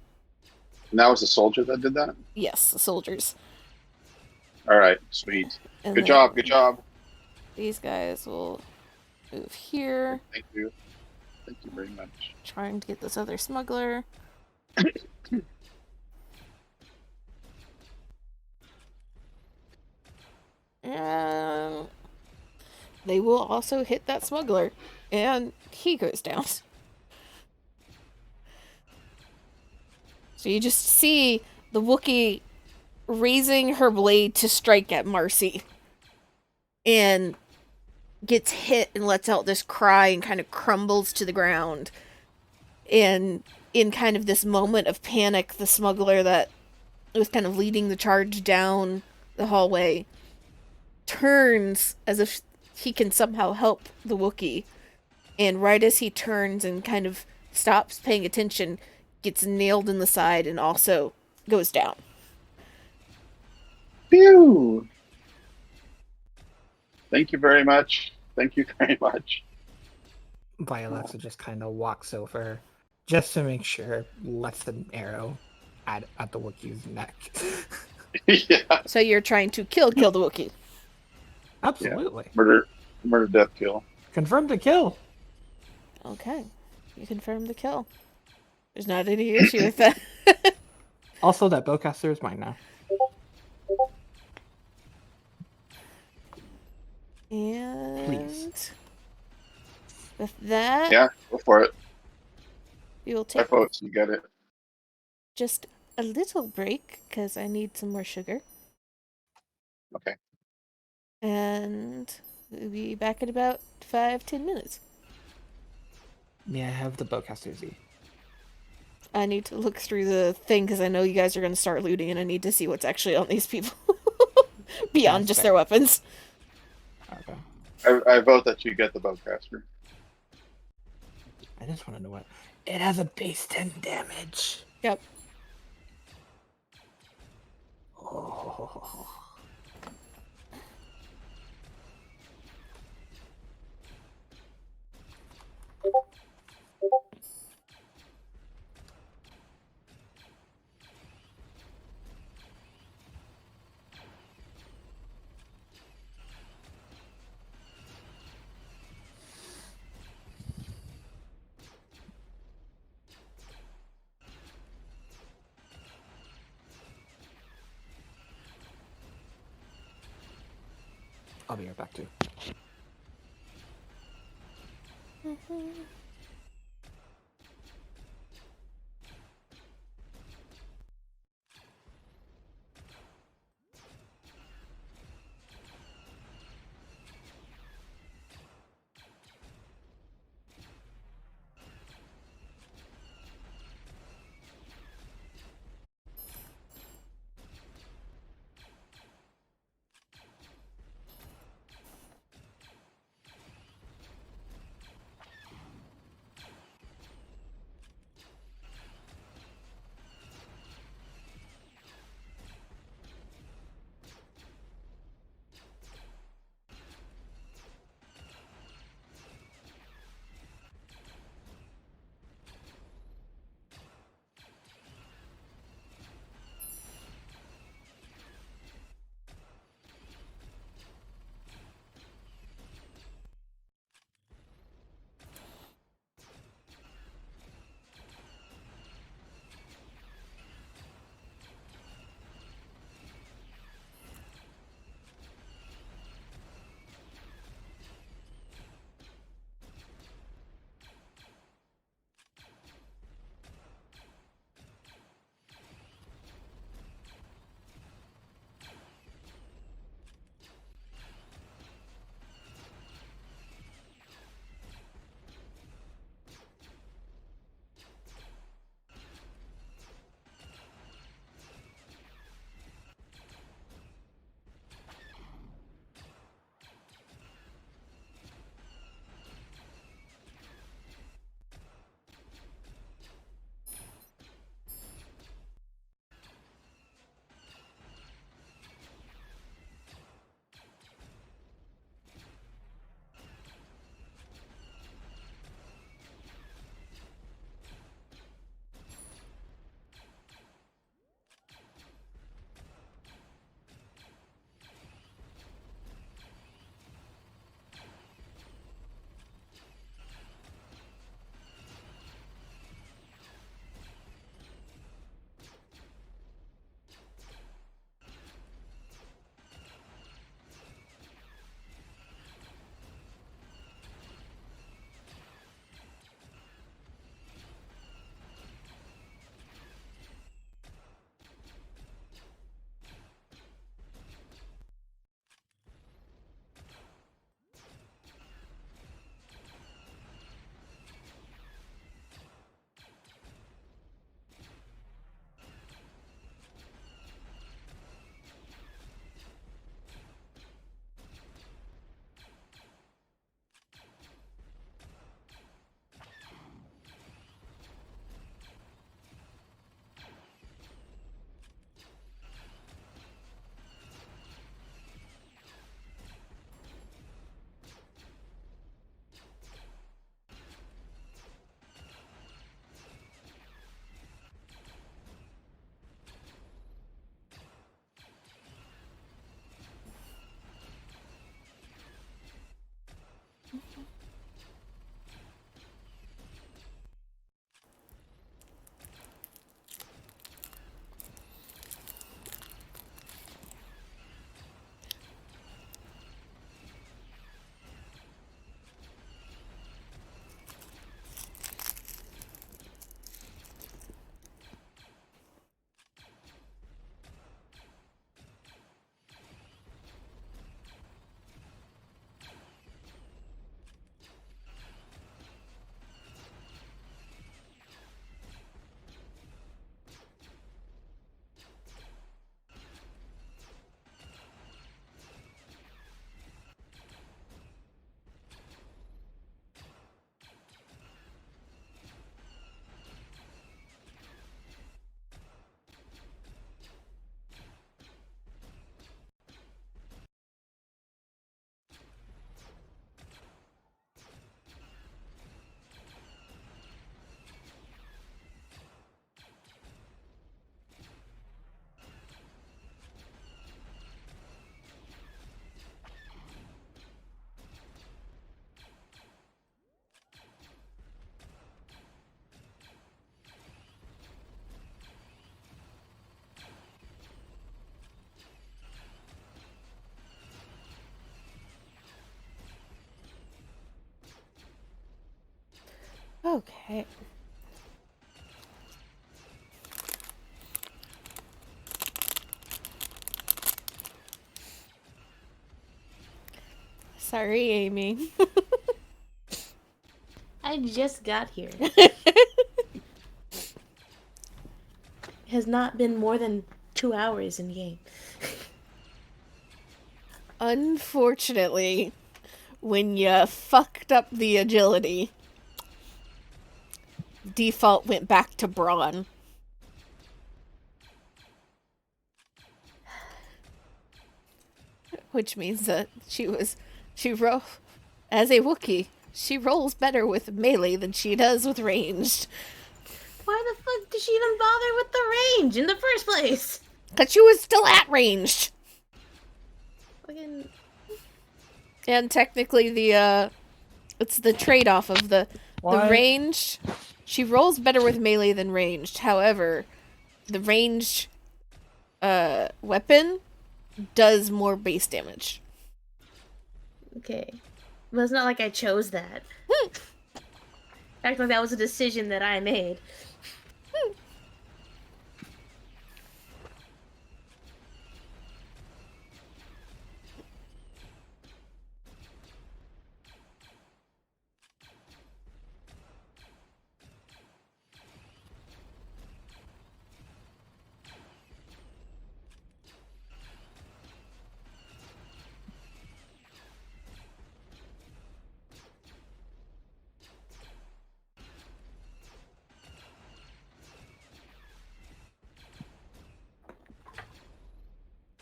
And that was the soldier that did that? Yes, the soldiers. All right, sweet. And Good then job, good job. These guys will move here, Thank you. Thank you very much. trying to get this other smuggler. And they will also hit that smuggler, and he goes down. So you just see the Wookiee raising her blade to strike at Marcy, and gets hit and lets out this cry and kind of crumbles to the ground. And in kind of this moment of panic, the smuggler that was kind of leading the charge down the hallway turns as if he can somehow help the Wookiee. And right as he turns and kind of stops paying attention, gets nailed in the side and also goes down. Phew! Thank you very much. Thank you very much. Violexa just kind of walks over, just to make sure, lets an arrow at the Wookiee's neck. Yeah. So you're trying to kill the Wookiee. Absolutely. Murder, death, kill. Confirm the kill. Okay. You confirm the kill. There's not any issue with that. Also, that bowcaster is mine now. And Please. with that, Yeah, go for it. we will I take vote. You get it. just a little break because I need some more sugar. Okay. And we'll be back in about 5-10 minutes. May I have the bowcaster Z? I need to look through the thing because I know you guys are going to start looting and I need to see what's actually on these people. Beyond That's just fair. their weapons. Okay. I vote that you get the bowcaster. I just want to know what. It has a base 10 damage. Yep. Oh. I'll be right back too. Okay. Sorry, Amy. I just got here. It has not been more than 2 hours in game. Unfortunately, when you fucked up the agility, default went back to brawn. Which means that as a Wookiee, she rolls better with melee than she does with ranged. Why the fuck did she even bother with the range in the first place? Because she was still at ranged. Fucking... And technically it's the trade-off of the range. She rolls better with melee than ranged. However, the ranged weapon does more base damage. Okay. But it's not like I chose that. Act like that was a decision that I made.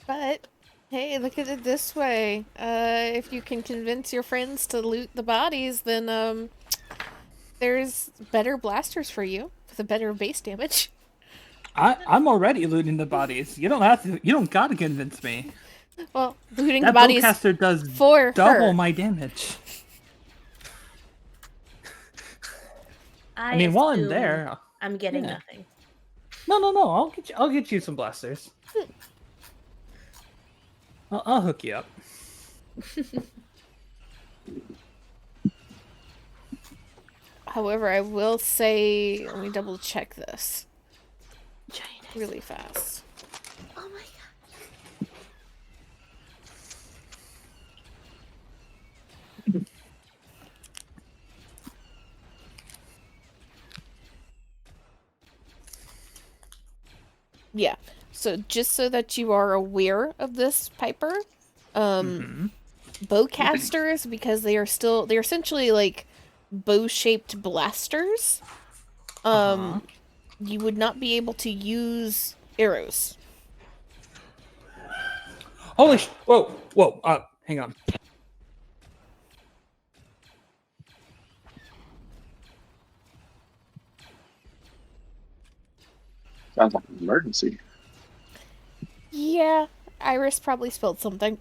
But hey, look at it this way. If you can convince your friends to loot the bodies, then there's better blasters for you with a better base damage. I'm already looting the bodies. You don't have to. You don't gotta convince me. Well, looting That the bodies bowcaster does for double her. my damage. I I mean, while I'm assume there, I'm getting yeah. nothing. No. I'll get you some blasters. I'll hook you up. However, I will say, let me double check this Giant ass. really fast. Oh my god. Yeah. So just so that you are aware of this, Piper, bowcasters, because they're essentially like bow-shaped blasters. You would not be able to use arrows. Holy whoa! Hang on. Sounds like an emergency. Yeah, Iris probably spilled something.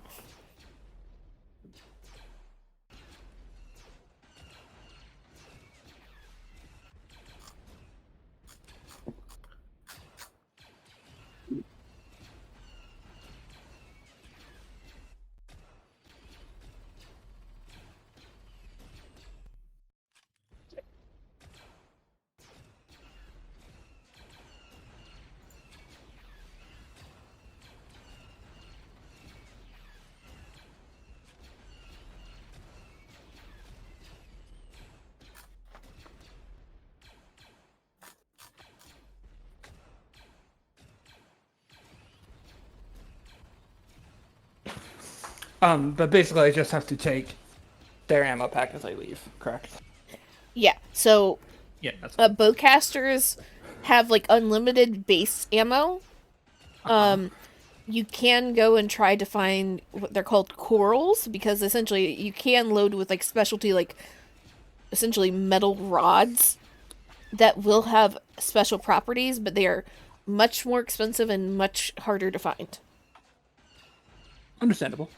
But basically, I just have to take their ammo pack as I leave. Correct? Yeah, so Yeah, that's bowcasters have like unlimited base ammo. You can go and try to find what they're called corals, because essentially you can load with like specialty, like essentially metal rods that will have special properties, but they are much more expensive and much harder to find. understandable.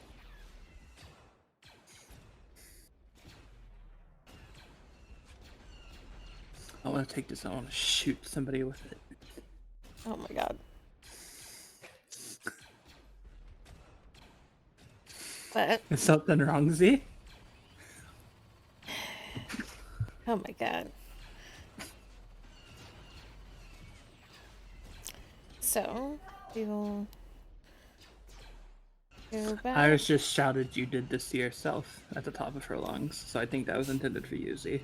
I want to take this. I want to shoot somebody with it. Oh my god. But Is something wrong, Z? oh my god. So, we will go back. Iris just shouted you did this to yourself at the top of her lungs, so I think that was intended for you, Z.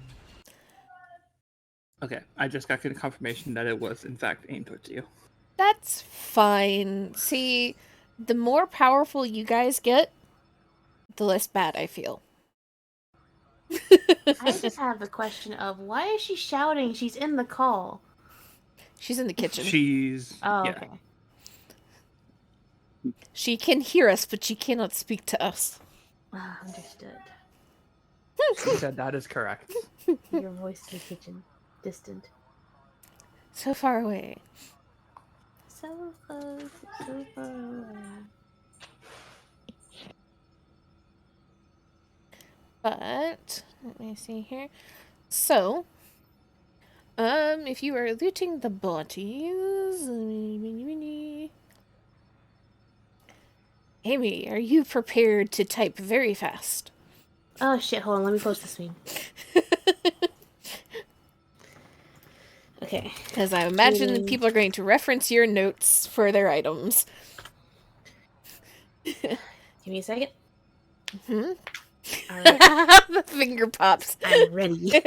Okay, I just got confirmation that it was, in fact, aimed towards you. That's fine. See, the more powerful you guys get, the less bad I feel. I just have the question of why is she shouting? She's in the call. She's in the kitchen. She's... Oh, yeah. okay. She can hear us, but she cannot speak to us. Ah, understood. She said that is correct. Your voice in the kitchen. Distant. So far away. So close, so far away. But, let me see here. So, if you are looting the bodies... Amy, are you prepared to type very fast? Oh shit, hold on, let me post this meme. Okay. Because I imagine that people are going to reference your notes for their items. Give me a second. Hmm? Alright, The finger pops. I'm ready.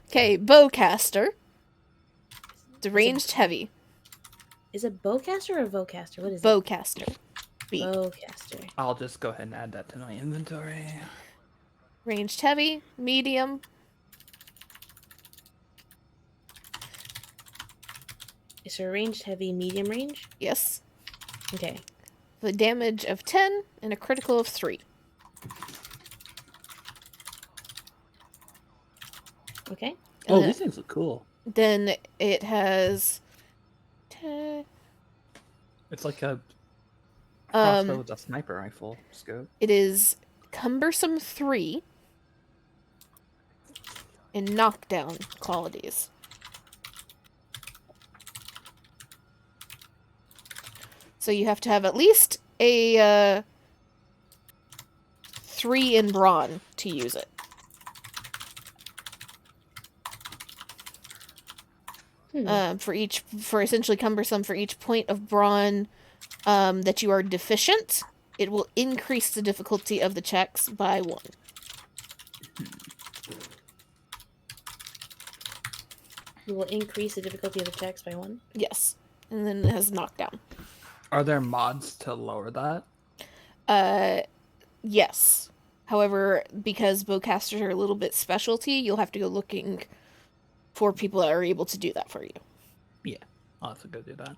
Okay, bowcaster. The ranged heavy. Is it bowcaster or vocaster? What is Bowcaster. B. it? Bowcaster. I'll just go ahead and add that to my inventory. Ranged heavy, medium. Is her ranged heavy, medium range? Yes. Okay. The damage of 10 and a critical of 3. Okay. Oh, And these things look cool. then it has... 10, It's like a crossbow um, with a sniper rifle scope. it is cumbersome 3 and knockdown qualities. So you have to have at least a 3 in brawn to use it. For essentially cumbersome, for each point of brawn that you are deficient, it will increase the difficulty of the checks by 1. You will increase the difficulty of the checks by 1. Yes. And then it has knockdown. Are there mods to lower that? Yes. However, because bowcasters are a little bit specialty, you'll have to go looking for people that are able to do that for you. Yeah, I'll have to go do that.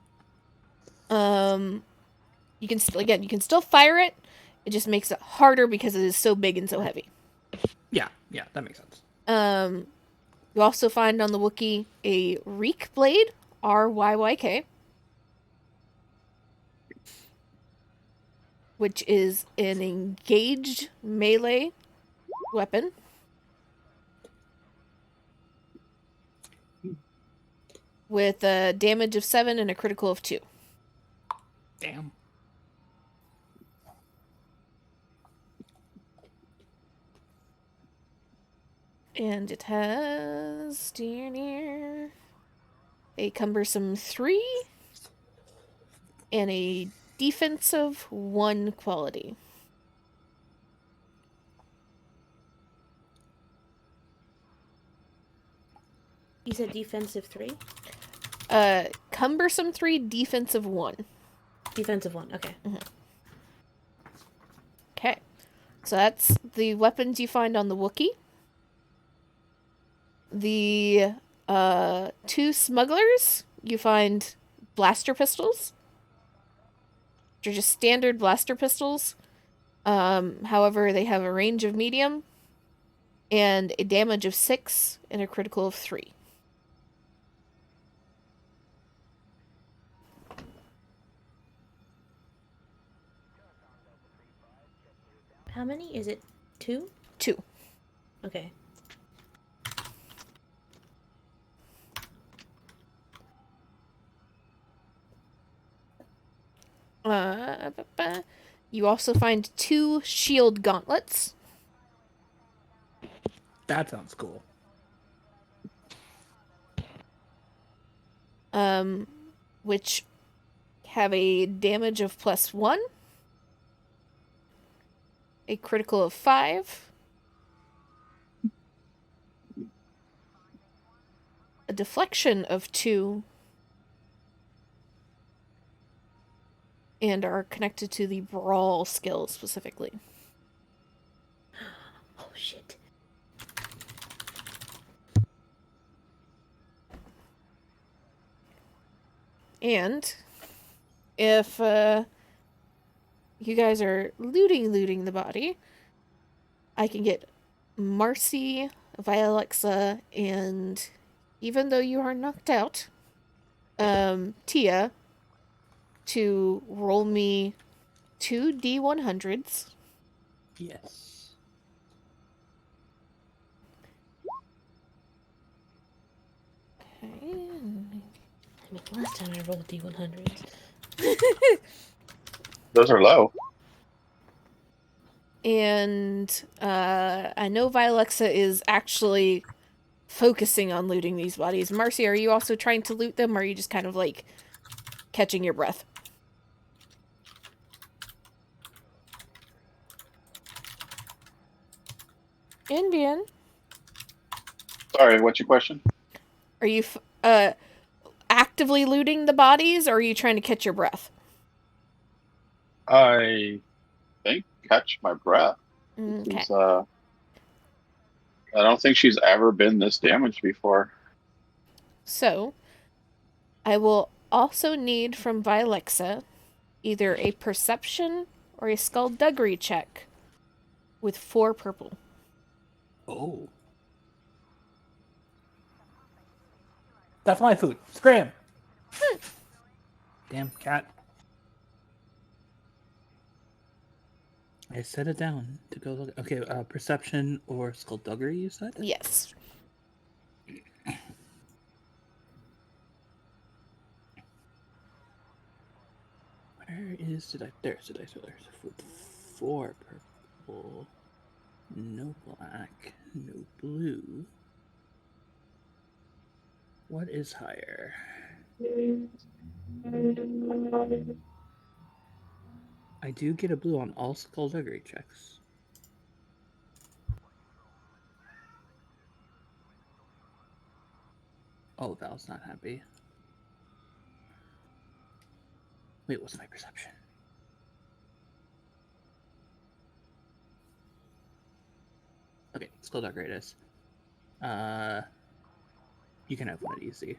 You can you can still fire it. It just makes it harder because it is so big and so heavy. Yeah, that makes sense. You also find on the Wookiee a Reek Blade, RYYK, which is an engaged melee weapon. With a damage of 7 and a critical of 2. Damn. And it has a cumbersome 3 and a defensive 1 quality. You said defensive 3? Cumbersome 3, defensive 1. Defensive 1, okay. Okay. So that's the weapons you find on the Wookiee. The 2 smugglers, you find blaster pistols. They're just standard blaster pistols. However, they have a range of medium and a damage of 6 and a critical of 3. How many? Is it 2? 2. Okay. You also find 2 shield gauntlets. That sounds cool. Which have a damage of +1, a critical of 5, a deflection of 2, and are connected to the brawl skill specifically. Oh shit. And if you guys are looting the body, I can get Marcy, Vialexa, and even though you are knocked out, Tia, to roll me 2 D100s. Yes. Okay. I mean, last time I rolled D100s. Those are low. And I know Vialexa is actually focusing on looting these bodies. Marcy, are you also trying to loot them, or are you just kind of like catching your breath? Indian, Sorry, what's your question? are you actively looting the bodies, or are you trying to catch your breath? I think catch my breath. Okay. Is, I don't think she's ever been this damaged before. So, I will also need from Vialexa either a perception or a skullduggery check with 4 purple. Oh. That's my food. Scram! Damn cat. I set it down to go look. Okay, perception or skullduggery, you said? Yes. Where is did I? There's the dice roller. With 4 purple, no black, no blue. What is higher? I do get a blue on all skullduggery checks. Oh, Val's not happy. Wait, what's my perception? Okay, skullduggery it is. You can have one at easy.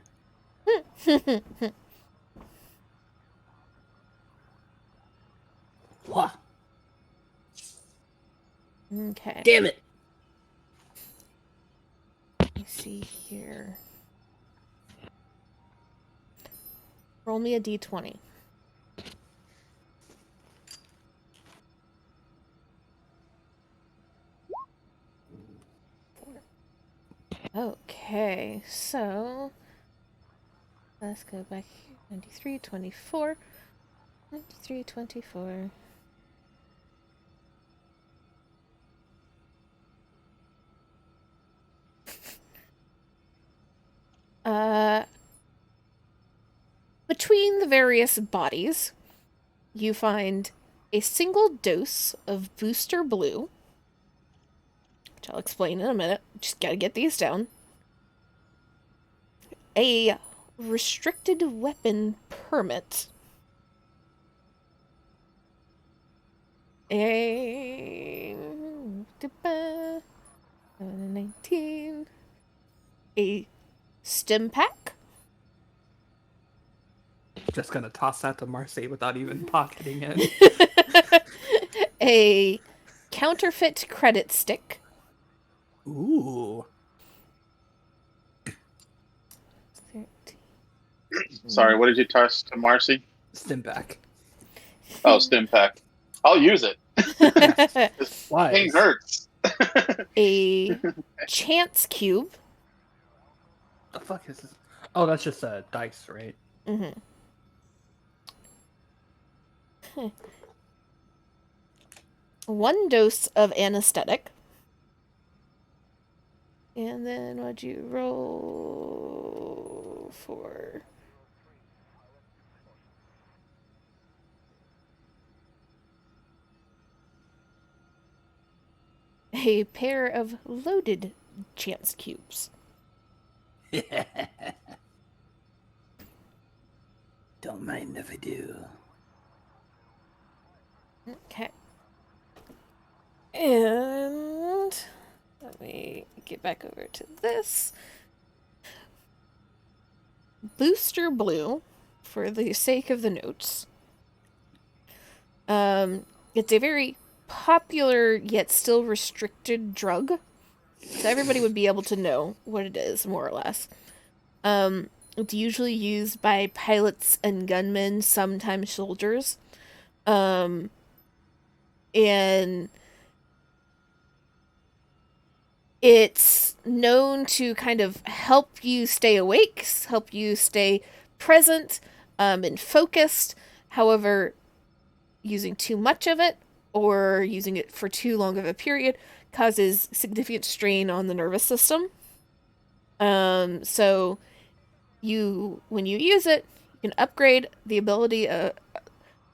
Wah! Okay. Damn it! Let me see here. Roll me a d20. Okay, so let's go back here. 93, 24. 93, 24. Between the various bodies, you find a single dose of booster blue, which I'll explain in a minute. Just gotta get these down. A restricted weapon permit. A 19. A stim pack. Just gonna toss that to Marseille without even pocketing it. A counterfeit credit stick. Ooh. 13. Sorry, what did you toss to Marcy? Stim back. Oh, stim pack. I'll use it. This thing Wise. hurts. A chance cube. The fuck is this? Oh, that's just a dice, right? Mm-hmm. 1 dose of anesthetic. And then what'd you roll for? a pair of loaded chance cubes. Don't mind if I do. Okay. And let me get back over to this. Booster Blue, for the sake of the notes. It's a very popular yet still restricted drug. So everybody would be able to know what it is, more or less. It's usually used by pilots and gunmen, sometimes soldiers. And it's known to kind of help you stay awake, help you stay present, and focused. However, using too much of it or using it for too long of a period causes significant strain on the nervous system. So when you use it, you can upgrade the ability,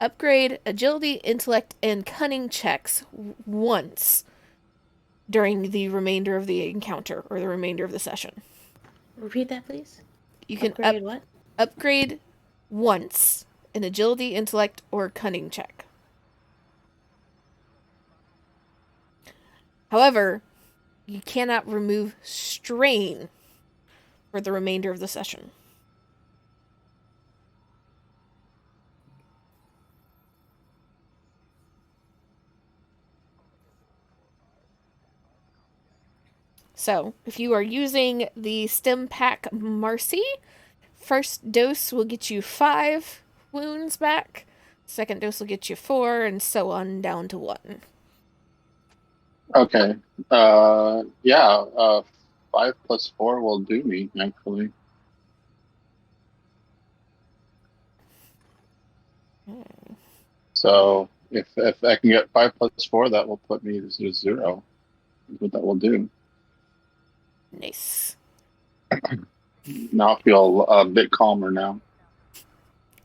upgrade agility, intellect, and cunning checks once during the remainder of the encounter or the remainder of the session. Repeat that, please. You can Upgrade what? upgrade once an agility, intellect, or cunning check. However, you cannot remove strain for the remainder of the session. So, if you are using the Stim Pack Marcy, first dose will get you 5 wounds back, second dose will get you 4, and so on down to 1. Okay. Yeah. 5 plus 4 will do me, actually. So if I can get 5 plus 4, that will put me to 0. That's what that will do. Nice. Now I feel a bit calmer now.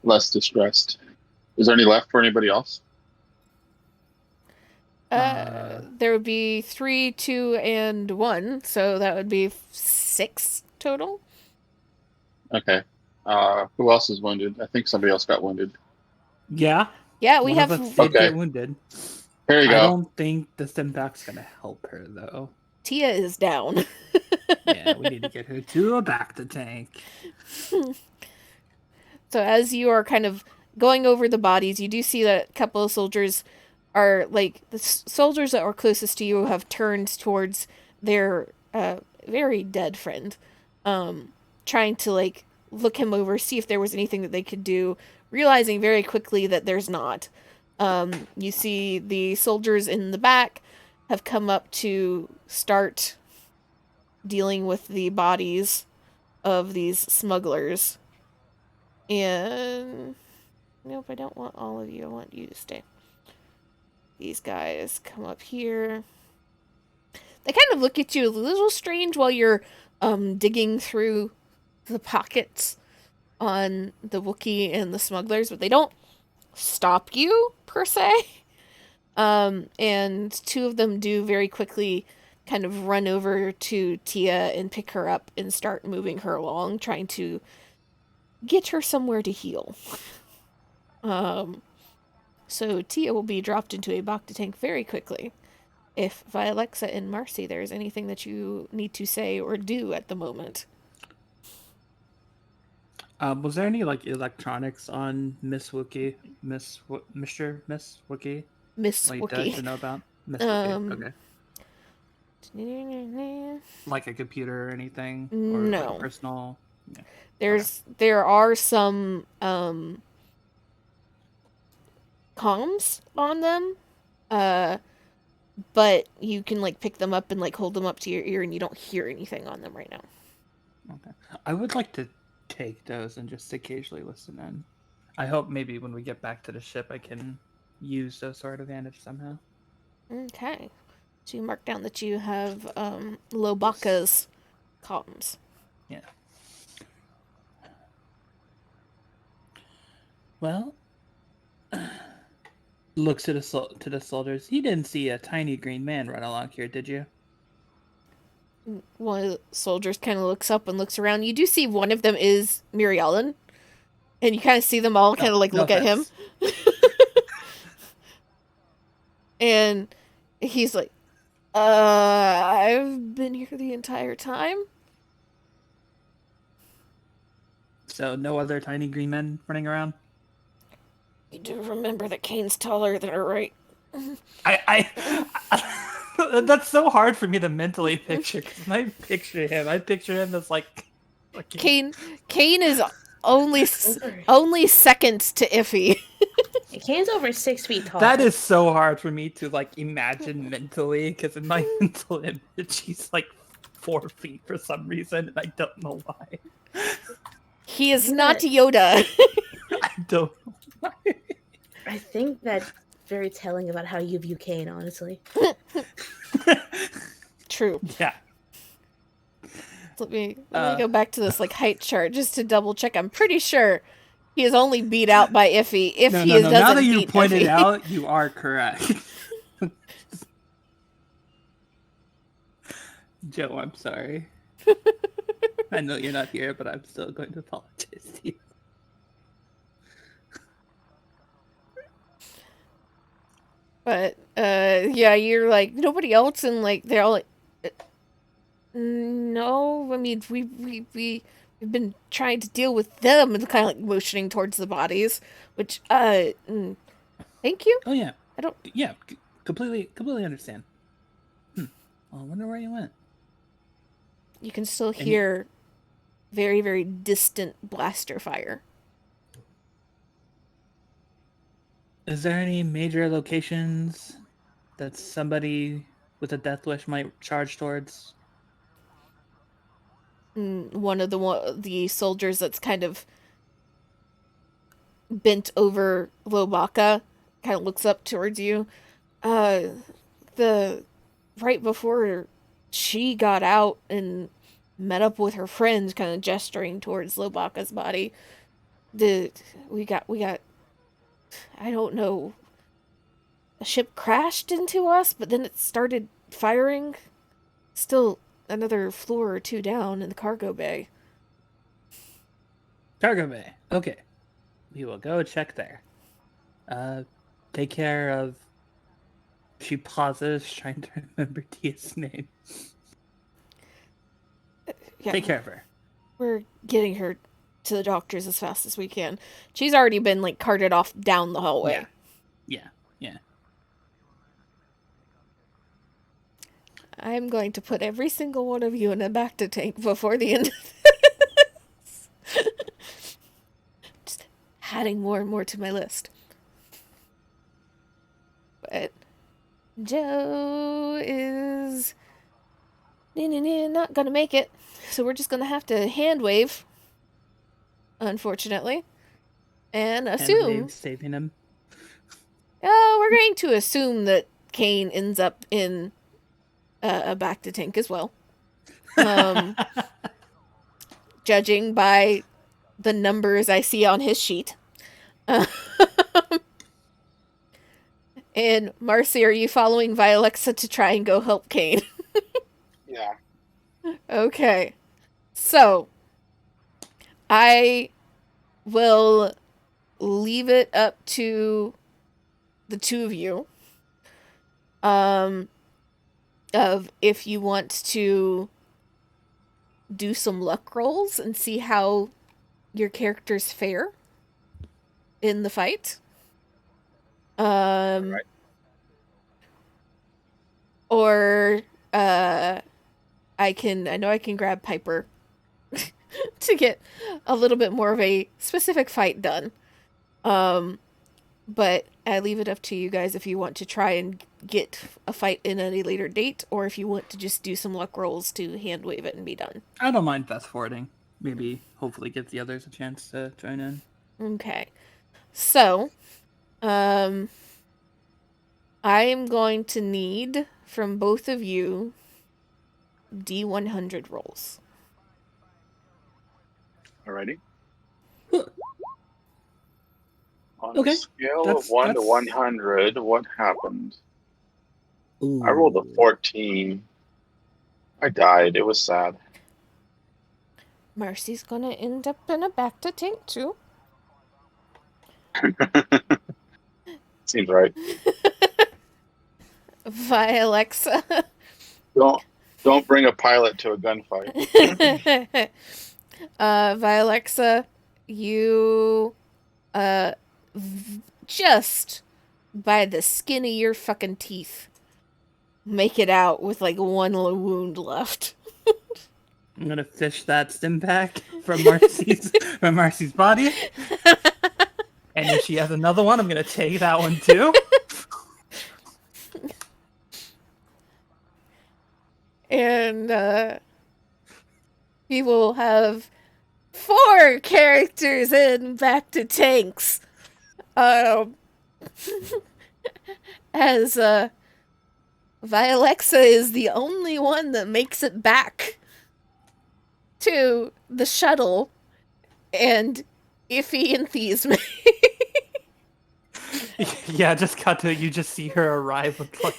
Less distressed. Is there any left for anybody else? There would be 3, 2, and 1, so that would be 6 total. Okay. Who else is wounded? I think somebody else got wounded. Yeah. Yeah, we One have. of us did Okay. get wounded. Here you I go. don't think the stim pack's gonna help her though. Tia is down. Yeah, we need to get her to a back to tank. So as you are kind of going over the bodies, you do see that a couple of soldiers are like the soldiers that are closest to you have turned towards their very dead friend, trying to like look him over, see if there was anything that they could do, realizing very quickly that there's not. You see the soldiers in the back have come up to start dealing with the bodies of these smugglers. And nope, I don't want all of you. I want you to stay. These guys come up here. They kind of look at you a little strange while you're digging through the pockets on the Wookiee and the smugglers, but they don't stop you per se. And 2 of them do very quickly kind of run over to Tia and pick her up and start moving her along, trying to get her somewhere to heal. So Tia will be dropped into a Bacta tank very quickly. If Vialexa and Marcy, there is anything that you need to say or do at the moment. Was there any like electronics on Miss Wookie? Miss Wookie? Miss Like that I Wookie. should know about? Miss Wookie. Okay. No. Like a computer or anything? Or like personal? Yeah. There are some comms on them. But you can like pick them up and like hold them up to your ear and you don't hear anything on them right now. Okay. I would like to take those and just occasionally listen in. I hope maybe when we get back to the ship I can use those to our advantage somehow. Okay. So you mark down that you have Lobaka's comms. Yeah. Well, looks to the soldiers. You didn't see a tiny green man run along here, did you? One of the soldiers kind of looks up and looks around. You do see one of them is Miriellen, and you kind of see them all kind of like No look at him. offense. And he's like, I've been here the entire time. So no other tiny green men running around? You do remember that Kane's taller than her, right? I that's so hard for me to mentally picture, because when I picture him as like Kane is only Over. only second to Iffy. Kane's over 6 feet tall. that is so hard for me to like imagine mentally, because in my mental image he's like 4 feet for some reason, and I don't know why. He is Yeah. not Yoda. I don't know why. I think that's very telling about how you view Kane, honestly. True. Yeah. Let me go back to this like height chart just to double check. I'm pretty sure he is only beat out by Iffy if No. doesn't Now that you beat pointed Iffy. out, you are correct. Joe, I'm sorry. I know you're not here, but I'm still going to apologize to you. But yeah, you're like nobody else, and like they're all like, no. I mean, we've been trying to deal with them, and kind of like motioning towards the bodies. Which thank you. Oh yeah, I don't. yeah, completely understand. Well, I wonder where you went. You can still Any- hear very very distant blaster fire. Is there any major locations that somebody with a death wish might charge towards? One of the soldiers that's kind of bent over Lobaka kind of looks up towards you. The right before she got out and met up with her friends, kind of gesturing towards Lobaka's body. We got I don't know. A ship crashed into us, but then it started firing. Still another floor or two down in the cargo bay. Cargo bay. Okay, we will go check there. Take care of. She pauses, trying to remember Tia's name. Yeah, Take care of her. we're getting her to the doctors as fast as we can. She's already been like carted off down the hallway. Yeah. I'm going to put every single one of you in a back to tank before the end of this. Just adding more and more to my list. But Joe is not gonna make it, so we're just gonna have to hand wave, unfortunately, and assume. And saving him. Oh, we're going to assume that Kane ends up in a back to tank as well. Judging by the numbers I see on his sheet. And Marcy, are you following Vialexa to try and go help Kane? Yeah. Okay. So, I will leave it up to the two of you. Of if you want to do some luck rolls and see how your characters fare in the fight. Right. Or I know I can grab Piper to get a little bit more of a specific fight done. But I leave it up to you guys if you want to try and get a fight in at a later date, or if you want to just do some luck rolls to hand wave it and be done. I don't mind fast forwarding. Maybe, hopefully, give the others a chance to join in. Okay. So, I am going to need from both of you D100 rolls. Alrighty. On Okay, a scale of that's 1 to that's. 100, what happened? I rolled a Ooh. 14. I died. It was sad. Marcy's gonna end up in a back to tank too. Seems right. Via Alexa. Don't don't bring a pilot to a gunfight. Via Alexa, you just by the skin of your fucking teeth make it out with like one wound left. I'm gonna fish that stim pack from Marcy's body, and if she has another one, I'm gonna take that one too. And we will have 4 characters in back to tanks. Um as Vialexa is the only one that makes it back to the shuttle, and Iffy and Thiesme. Yeah, just cut to you. Just see her arrive with like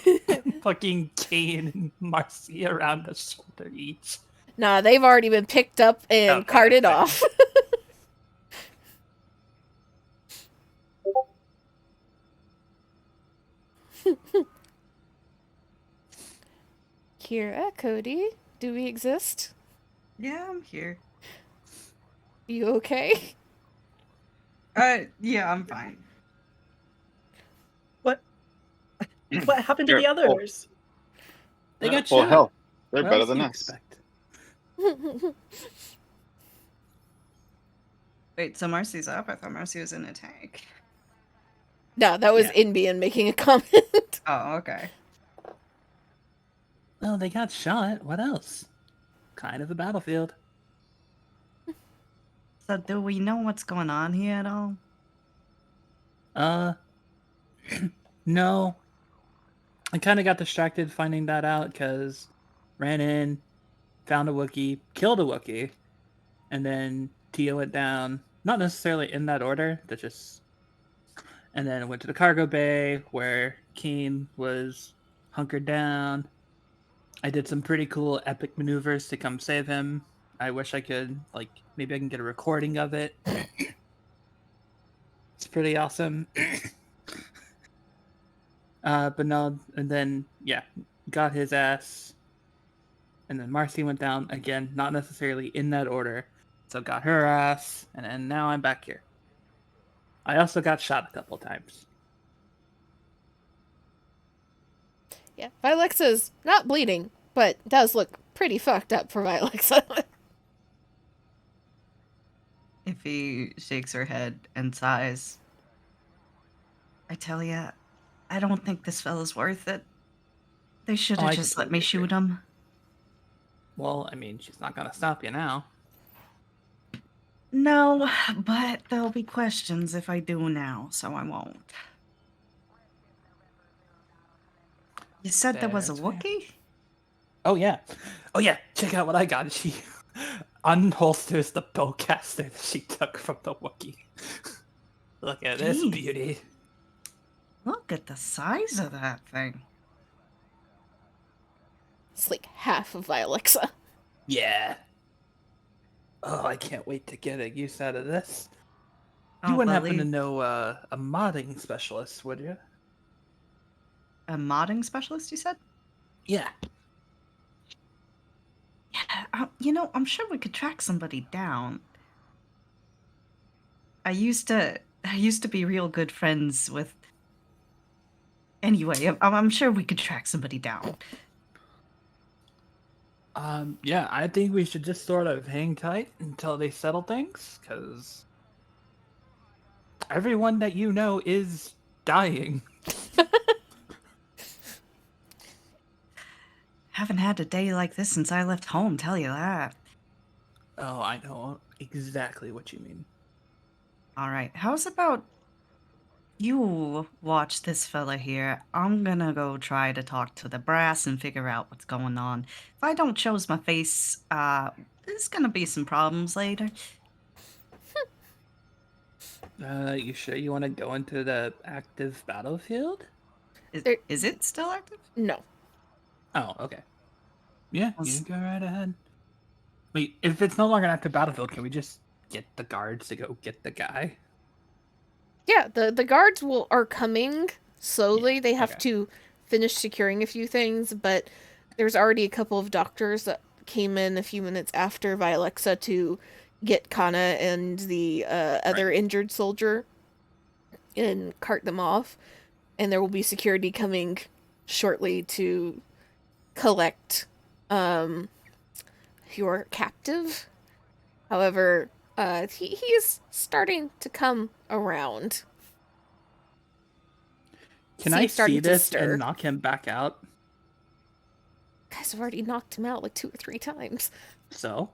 fucking Kane and Marcy around the shoulder each. Nah, they've already been picked up and Okay, carted fair. off. Kira, Cody, do we exist? Yeah, I'm here. You okay? Yeah, I'm fine. What happened to Sure. the others? They got Well, shot. hell, they're What better else than do you us. expect? Wait, so Marcy's up? I thought Marcy was in a tank. No, that was Yeah. Inbian making a comment. Oh, okay. Well, they got shot. What else? Kind of a battlefield. So do we know what's going on here at all? No. I kind of got distracted finding that out because ran in, found a Wookiee, killed a Wookiee, and then Tia went down. Not necessarily in that order, that just. And then went to the cargo bay where Keen was hunkered down. I did some pretty cool epic maneuvers to come save him. I wish I could, like, maybe I can get a recording of it. It's pretty awesome. But no, and then, yeah, got his ass. And then Marcy went down again, not necessarily in that order. So got her ass, and now I'm back here. I also got shot a couple times. Yeah, Vilexa's not bleeding, but does look pretty fucked up for Vilexa. If he shakes her head and sighs, I tell ya, I don't think this fella's worth it. They should have I just let me completely shoot agree. him. Well, I mean, she's not gonna stop you now. No, but there'll be questions if I do now, so I won't. You said there was a That's fair. Wookiee? Oh yeah. Oh yeah, check out what I got. She unholsters the bowcaster that she took from the Wookiee. Look at this Jeez. beauty. Look at the size of that thing. It's like half of Vilexa. Yeah. Oh, I can't wait to get a use out of this. You Oh, wouldn't happen to believe- know a modding specialist, would you? A modding specialist, you said? Yeah. Yeah, I'm sure we could track somebody down. I used to be real good friends with. Anyway, I'm sure we could track somebody down. Yeah, I think we should just sort of hang tight until they settle things, because everyone that you know is dying. Haven't had a day like this since I left home, tell you that. Oh, I know exactly what you mean. Alright, how's about you watch this fella here? I'm gonna go try to talk to the brass and figure out what's going on. If I don't shows my face, there's gonna be some problems later. You sure you want to go into the active battlefield? There- Is it still active? No. Oh, okay. Yeah, you Let's- go right ahead. Wait, if it's no longer an active battlefield, can we just get the guards to go get the guy? Yeah, the guards are coming slowly. Yeah, They have okay. to finish securing a few things, but there's already a couple of doctors that came in a few minutes after Vialexa to get Kana and the other injured soldier and cart them off. And there will be security coming shortly to collect your captive. However, he is starting to come around. Can I Seems starting see to this stir. and knock him back out? Guys have already knocked him out like 2 or 3 times. So?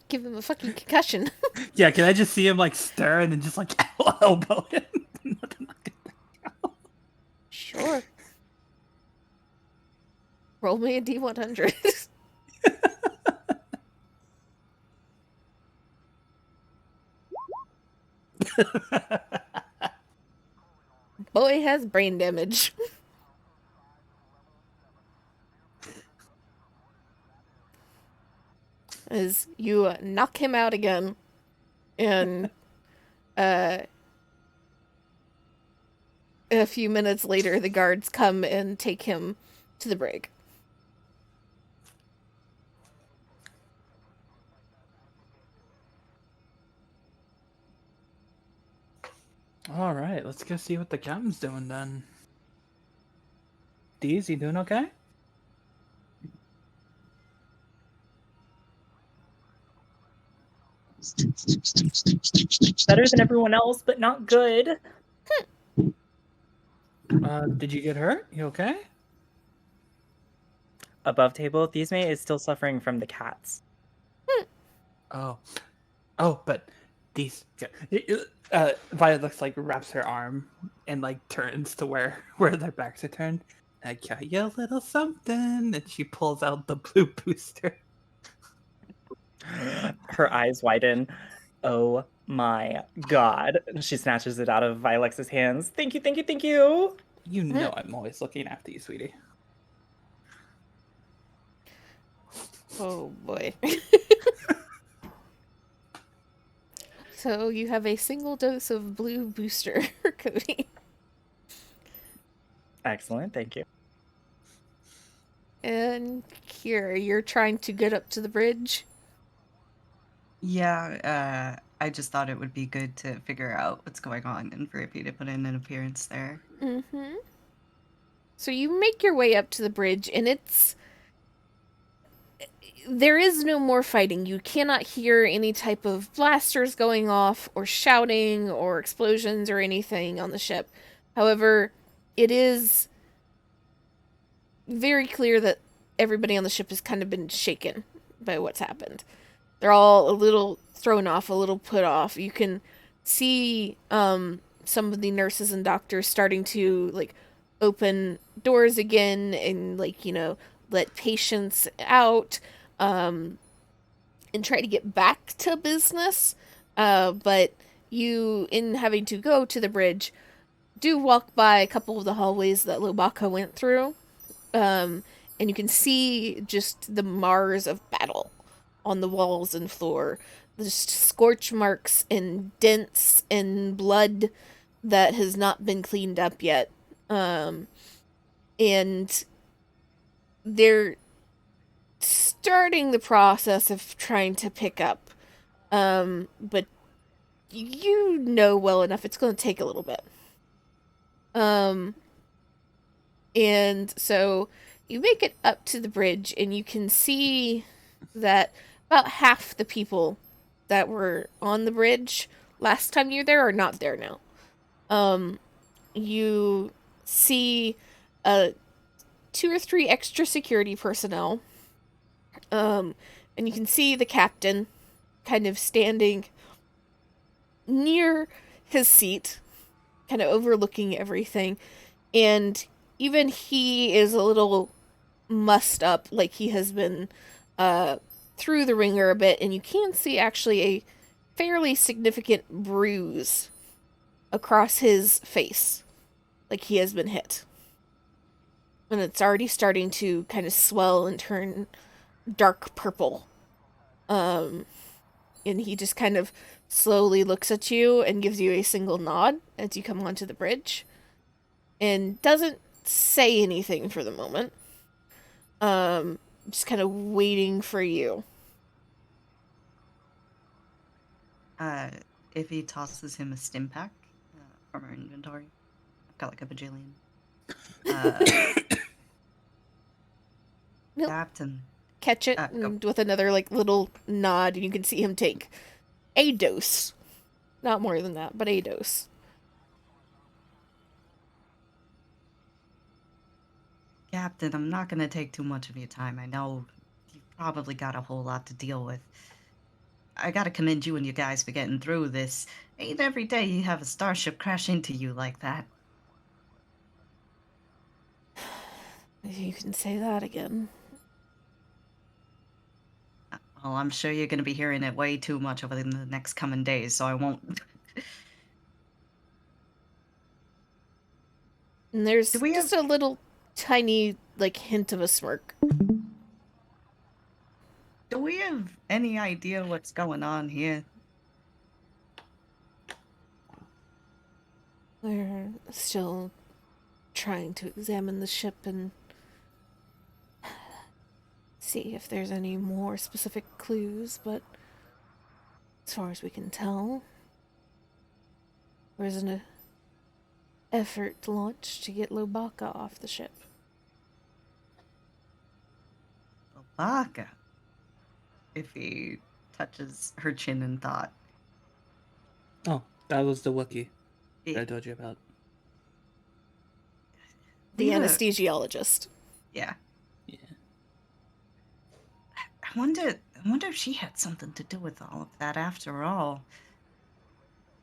Give him a fucking concussion. Yeah, can I just see him like stir and then just like elbow him? Sure. Roll me a D100. Boy has brain damage. As you knock him out again, and a few minutes later, the guards come and take him to the brig. All right, let's go see what the captain's doing then. Deez, you doing okay? Better than everyone else, but not good. Did you get hurt? You okay? Above table, Thisme is still suffering from the cats. Oh, but these. Violet looks like wraps her arm and like turns to where their backs are turned. I got you a little something, and she pulls out the blue booster. Her eyes widen. Oh my god. She snatches it out of Violex's hands. Thank you, thank you, thank you. You know I'm always looking after you, sweetie. Oh boy. So you have a single dose of blue booster, Cody. Excellent, thank you. And Kira, you're trying to get up to the bridge. Yeah, I just thought it would be good to figure out what's going on and for Ippy to put in an appearance there. Mm-hmm. So you make your way up to the bridge, and there is no more fighting. You cannot hear any type of blasters going off, or shouting, or explosions, or anything on the ship. However, it is very clear that everybody on the ship has kind of been shaken by what's happened. They're all a little thrown off, a little put off. You can see some of the nurses and doctors starting to like open doors again and like, let patients out and try to get back to business. But you, in having to go to the bridge, do walk by a couple of the hallways that Lobaka went through. And you can see just the mars of battle on the walls and floor. Just scorch marks and dents and blood that has not been cleaned up yet. And they're starting the process of trying to pick up. But you know well enough it's going to take a little bit. And so you make it up to the bridge, and you can see that about half the people that were on the bridge last time you were there are not there now. You see 2 or 3 extra security personnel. And you can see the captain kind of standing near his seat, kind of overlooking everything. And even he is a little mussed up, like he has been through the ringer a bit, and you can see actually a fairly significant bruise across his face, like he has been hit. And it's already starting to kind of swell and turn dark purple. And he just kind of slowly looks at you and gives you a single nod as you come onto the bridge. And doesn't say anything for the moment. Just kind of waiting for you. If he tosses him a stim pack from our inventory, I've got like a bajillion. He'll Captain. catch it and with another like little nod, and you can see him take a dose. Not more than that, but a dose. Captain, I'm not going to take too much of your time. I know you've probably got a whole lot to deal with. I gotta commend you and you guys for getting through this. Ain't every day you have a starship crash into you like that. You can say that again. Well, I'm sure you're gonna be hearing it way too much over the next coming days, so I won't. And there's Do we just have- a little tiny like hint of a smirk. Do we have any idea what's going on here? We're still trying to examine the ship and see if there's any more specific clues, but as far as we can tell, there isn't an effort launched to get Lobaka off the ship. Lobaka. If he touches her chin in thought. Oh, that was the Wookiee It- that I told you about. The Yeah. anesthesiologist. Yeah. Yeah. I wonder if she had something to do with all of that after all.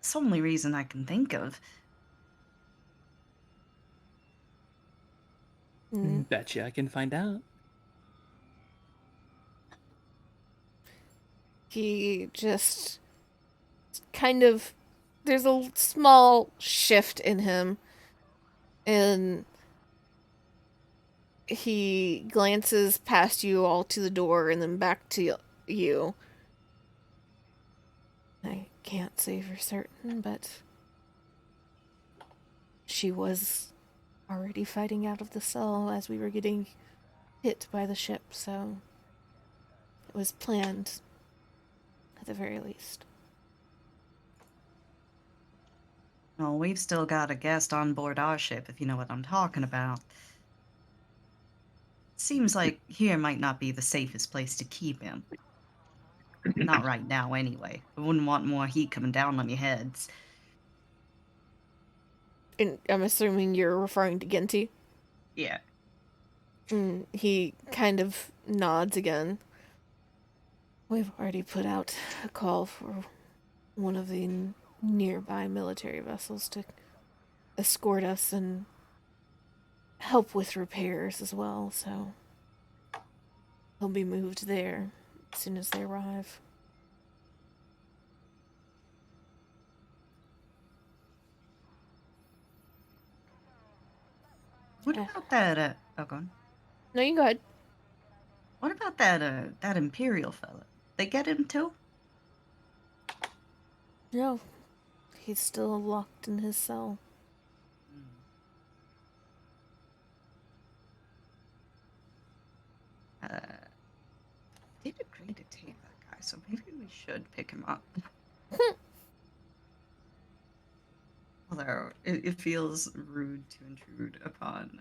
It's the only reason I can think of. Bet you I can find out. He just kind of, there's a small shift in him, and he glances past you all to the door and then back to you. I can't say for certain, but she was already fighting out of the cell as we were getting hit by the ship, so it was planned at the very least. Well, we've still got a guest on board our ship, if you know what I'm talking about. Seems like here might not be the safest place to keep him. Not right now, anyway. I wouldn't want more heat coming down on your heads. And I'm assuming you're referring to Genty? Yeah. He kind of nods again. We've already put out a call for one of the nearby military vessels to escort us and help with repairs as well, so he'll be moved there as soon as they arrive. What about that, oh, go on. No, you go ahead. What about that Imperial fella? They get him too? No, he's still locked in his cell. Did agree to take that guy, so maybe we should pick him up. Although it feels rude to intrude upon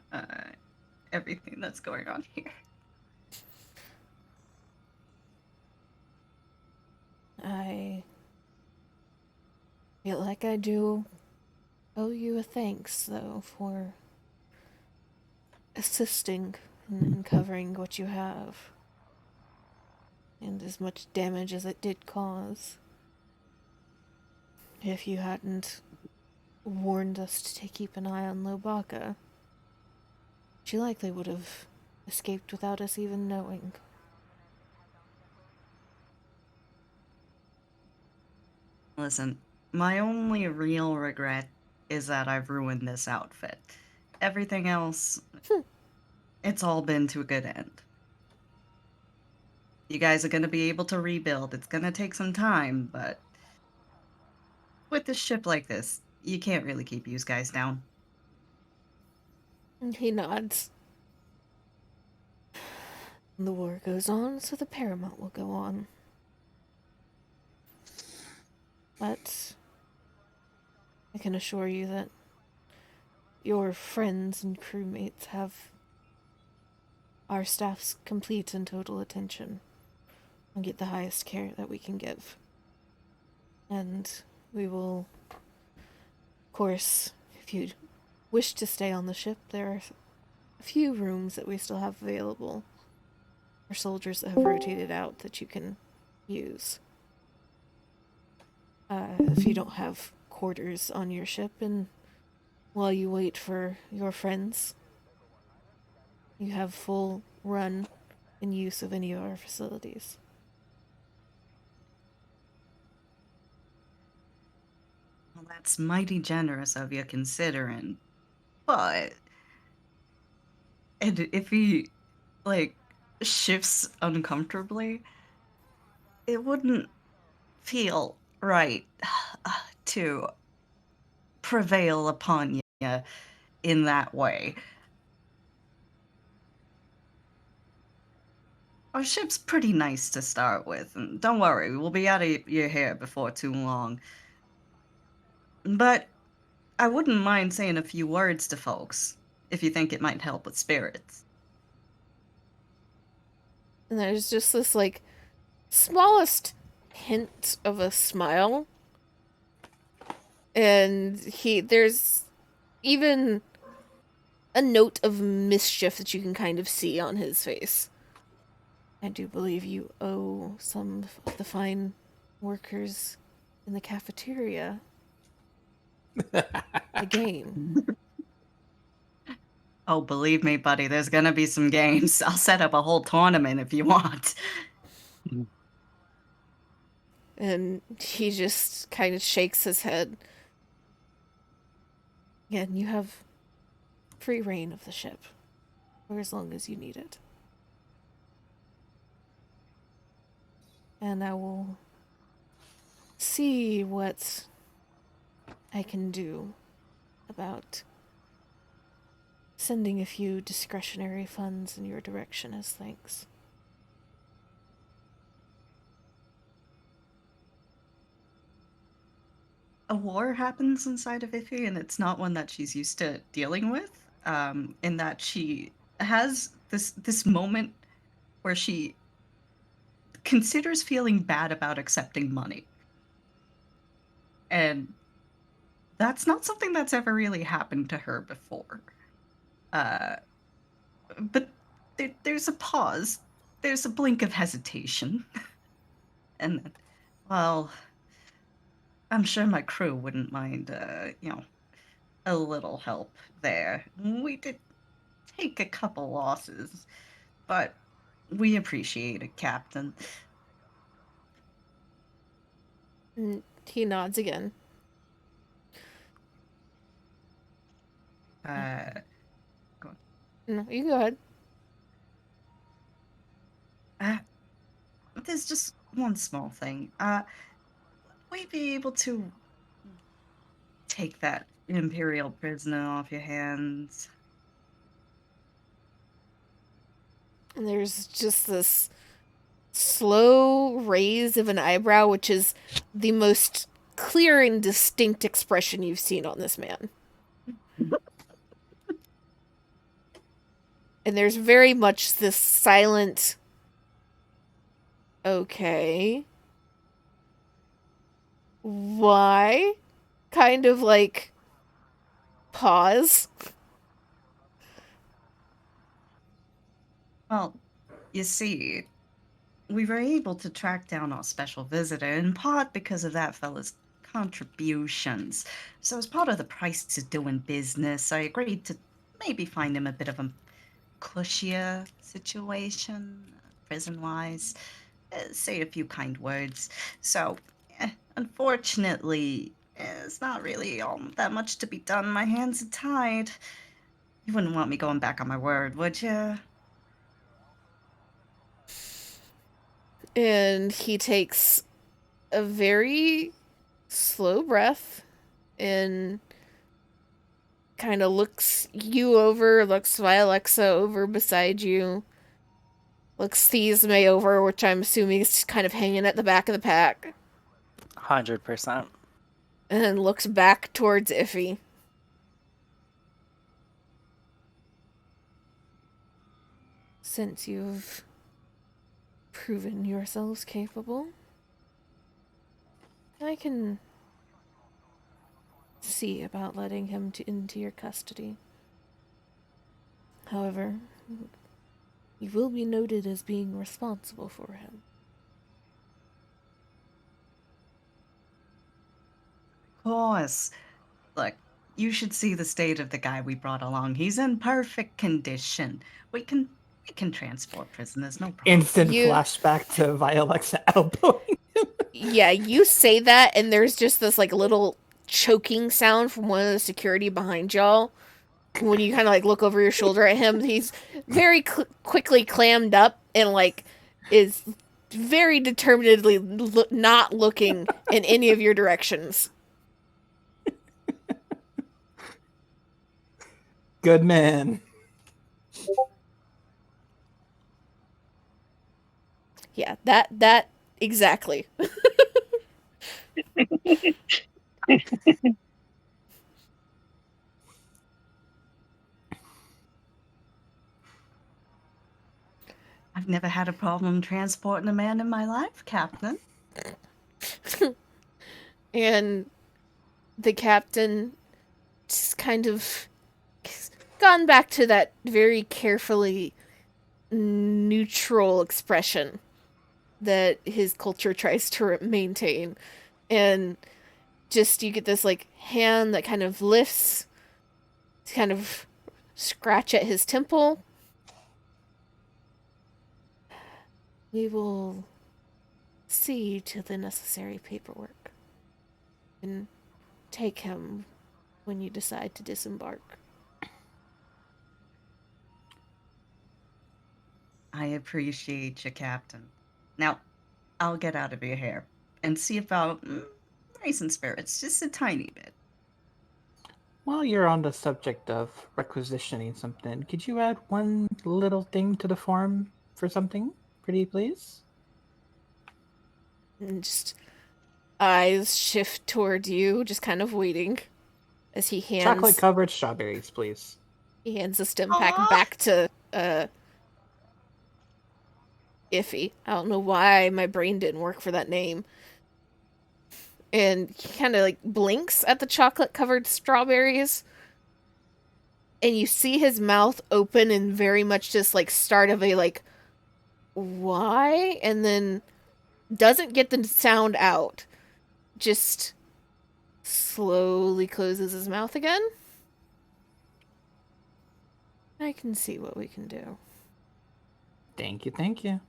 everything that's going on here. I feel like I do owe you a thanks, though, for assisting in covering what you have. And as much damage as it did cause. If you hadn't warned us to keep an eye on Lobaka, she likely would have escaped without us even knowing. Listen, my only real regret is that I've ruined this outfit. Everything else, it's all been to a good end. You guys are gonna be able to rebuild. It's gonna take some time, but with a ship like this, you can't really keep you guys down. And he nods. The war goes on, so the Paramount will go on. But I can assure you that your friends and crewmates have our staff's complete and total attention and get the highest care that we can give. And we will, of course, if you wish to stay on the ship, there are a few rooms that we still have available for soldiers that have rotated out that you can use. If you don't have quarters on your ship, and while you wait for your friends, you have full run and use of any of our facilities. Well, that's mighty generous of you considering. But and if he like shifts uncomfortably, it wouldn't feel right to prevail upon you in that way. Our ship's pretty nice to start with, and don't worry, we'll be out of your hair before too long. But I wouldn't mind saying a few words to folks, if you think it might help with spirits. And there's just this, like, smallest hint of a smile. And there's even a note of mischief that you can kind of see on his face. I do believe you owe some of the fine workers in the cafeteria a game. Oh, believe me, buddy, there's gonna be some games. I'll set up a whole tournament if you want. And he just kind of shakes his head. Again, you have free reign of the ship for as long as you need it. And I will see what I can do about sending a few discretionary funds in your direction as thanks. A war happens inside of Iffy, and it's not one that she's used to dealing with. In that she has this moment where she considers feeling bad about accepting money, and that's not something that's ever really happened to her before. But there's a pause, there's a blink of hesitation, and then, well, I'm sure my crew wouldn't mind, a little help there. We did take a couple losses, but we appreciate it, Captain. And he nods again. Go on. No, you go ahead. There's just one small thing. We'd be able to take that Imperial prisoner off your hands. And there's just this slow raise of an eyebrow, which is the most clear and distinct expression you've seen on this man. And there's very much this silent, okay, why? Kind of like pause. Well, you see, we were able to track down our special visitor in part because of that fella's contributions. So, as part of the price of doing business, I agreed to maybe find him a bit of a cushier situation, prison wise. Say a few kind words. So, Unfortunately, it's not really that much to be done. My hands are tied. You wouldn't want me going back on my word, would you? And he takes a very slow breath and kind of looks you over, looks Vialexa over beside you, looks Thesme over, which I'm assuming is kind of hanging at the back of the pack, 100%. and then looks back towards Iffy. Since you've proven yourselves capable, I can see about letting him into your custody. However, you will be noted as being responsible for him. Of course. Look, you should see the state of the guy we brought along. He's in perfect condition. We can transport prisoners, no problem. Instant You- flashback to Vialexa elbowing. Yeah, you say that, and there's just this like little choking sound from one of the security behind y'all. When you kind of like look over your shoulder at him, he's very quickly clammed up and like is very determinedly not looking in any of your directions. Good man. Yeah, that exactly. I've never had a problem transporting a man in my life, Captain. And the captain just kind of gone back to that very carefully neutral expression that his culture tries to maintain. And just you get this like hand that kind of lifts to kind of scratch at his temple. We will see to the necessary paperwork and take him when you decide to disembark. I appreciate you, Captain. Now, I'll get out of your hair and see about raising spirits just a tiny bit. While you're on the subject of requisitioning something, could you add one little thing to the form for something, pretty please? And just eyes shift towards you, just kind of waiting as he Chocolate covered strawberries, please. hands the stim pack Aw. back to Iffy. I don't know why my brain didn't work for that name. And he kind of like blinks at the chocolate covered strawberries. And you see his mouth open and very much just like start of a like, why? And then doesn't get the sound out. Just slowly closes his mouth again. I can see what we can do. Thank you, thank you.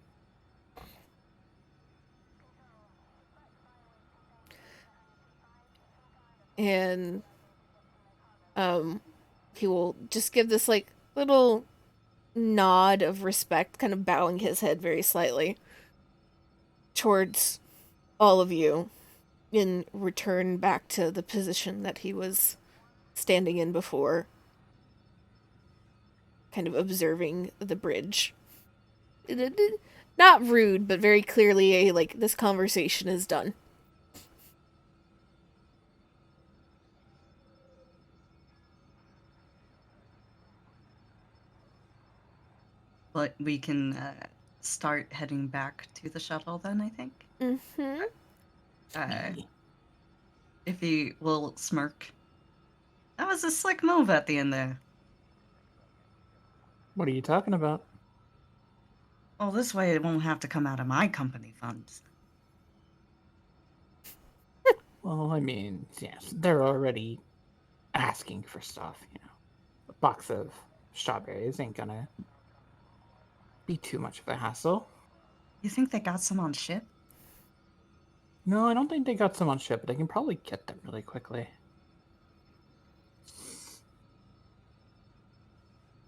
And he will just give this like little nod of respect, kind of bowing his head very slightly towards all of you, and return back to the position that he was standing in before, kind of observing the bridge. Not rude, but very clearly a like, this conversation is done. But we can start heading back to the shuttle then, I think. Mm-hmm. If he will smirk. That was a slick move at the end there. What are you talking about? Well, this way it won't have to come out of my company funds. Well, I mean, yes, they're already asking for stuff, you know. A box of strawberries ain't gonna be too much of a hassle. You think they got some on ship? No, I don't think they got some on ship, but I can probably get them really quickly.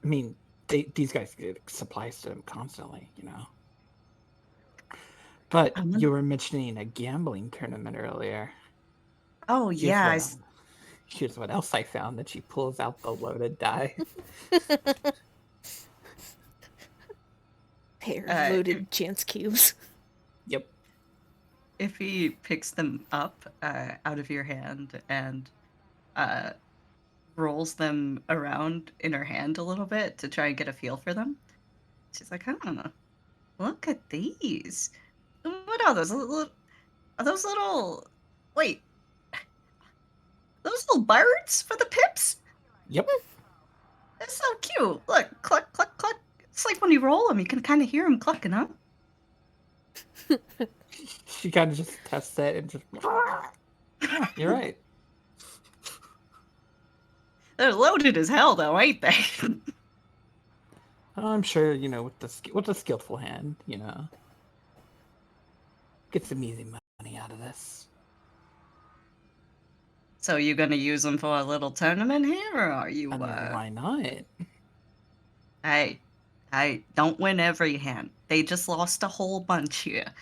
I mean, these guys get supplies to them constantly, you know. But I'm you were mentioning a gambling tournament earlier. Oh Here's yeah, what here's what else I found. That she pulls out the loaded die. Pair of loaded chance cubes. Yep. if he picks them up out of your hand and uh, rolls them around in her hand a little bit to try and get a feel for them, she's like, "Huh, look at these. What are those? Are those little? Wait, those little birds for the pips? Yep. They're so cute. Look, cluck, cluck, cluck. It's like when you roll them, you can kind of hear them clucking, huh? She kind of just tests it and just. Yeah, you're right. They're loaded as hell, though, ain't they? I'm sure with the skillful hand, get some easy money out of this. So you gonna use them for a little tournament here, or are you? I mean, why not? Hey, don't win every hand. They just lost a whole bunch here.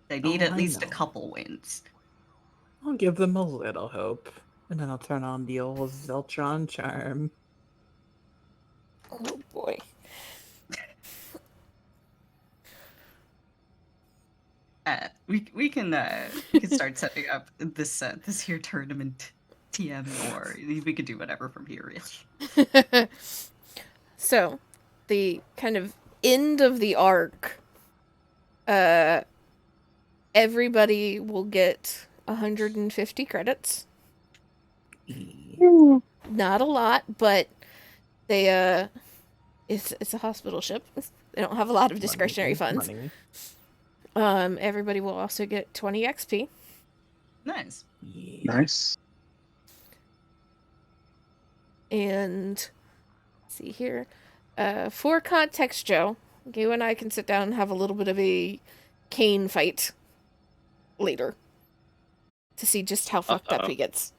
They need at I least a know. couple wins. I'll give them a little hope, and then I'll turn on the old Zeltron charm. Oh boy. We can start setting up this here tournament TM, or we could do whatever from here, really. So, the kind of end of the arc, everybody will get 150 credits. Not a lot, but they it's a hospital ship. They don't have a lot of discretionary funds. Money. Everybody will also get 20 XP. Nice. Yeah. Nice. And let's see here. For context, Joe, you and I can sit down and have a little bit of a cane fight later to see just how fucked up he gets.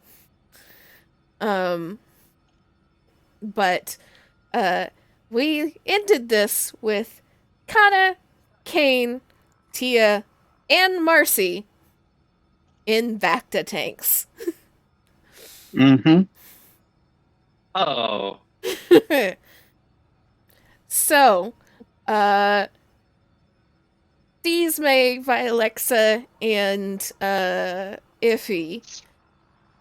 But we ended this with Kana, Kane, Tia, and Marcy in Bacta tanks. Mm-hmm. Oh, So, these may Vialexa and Iffy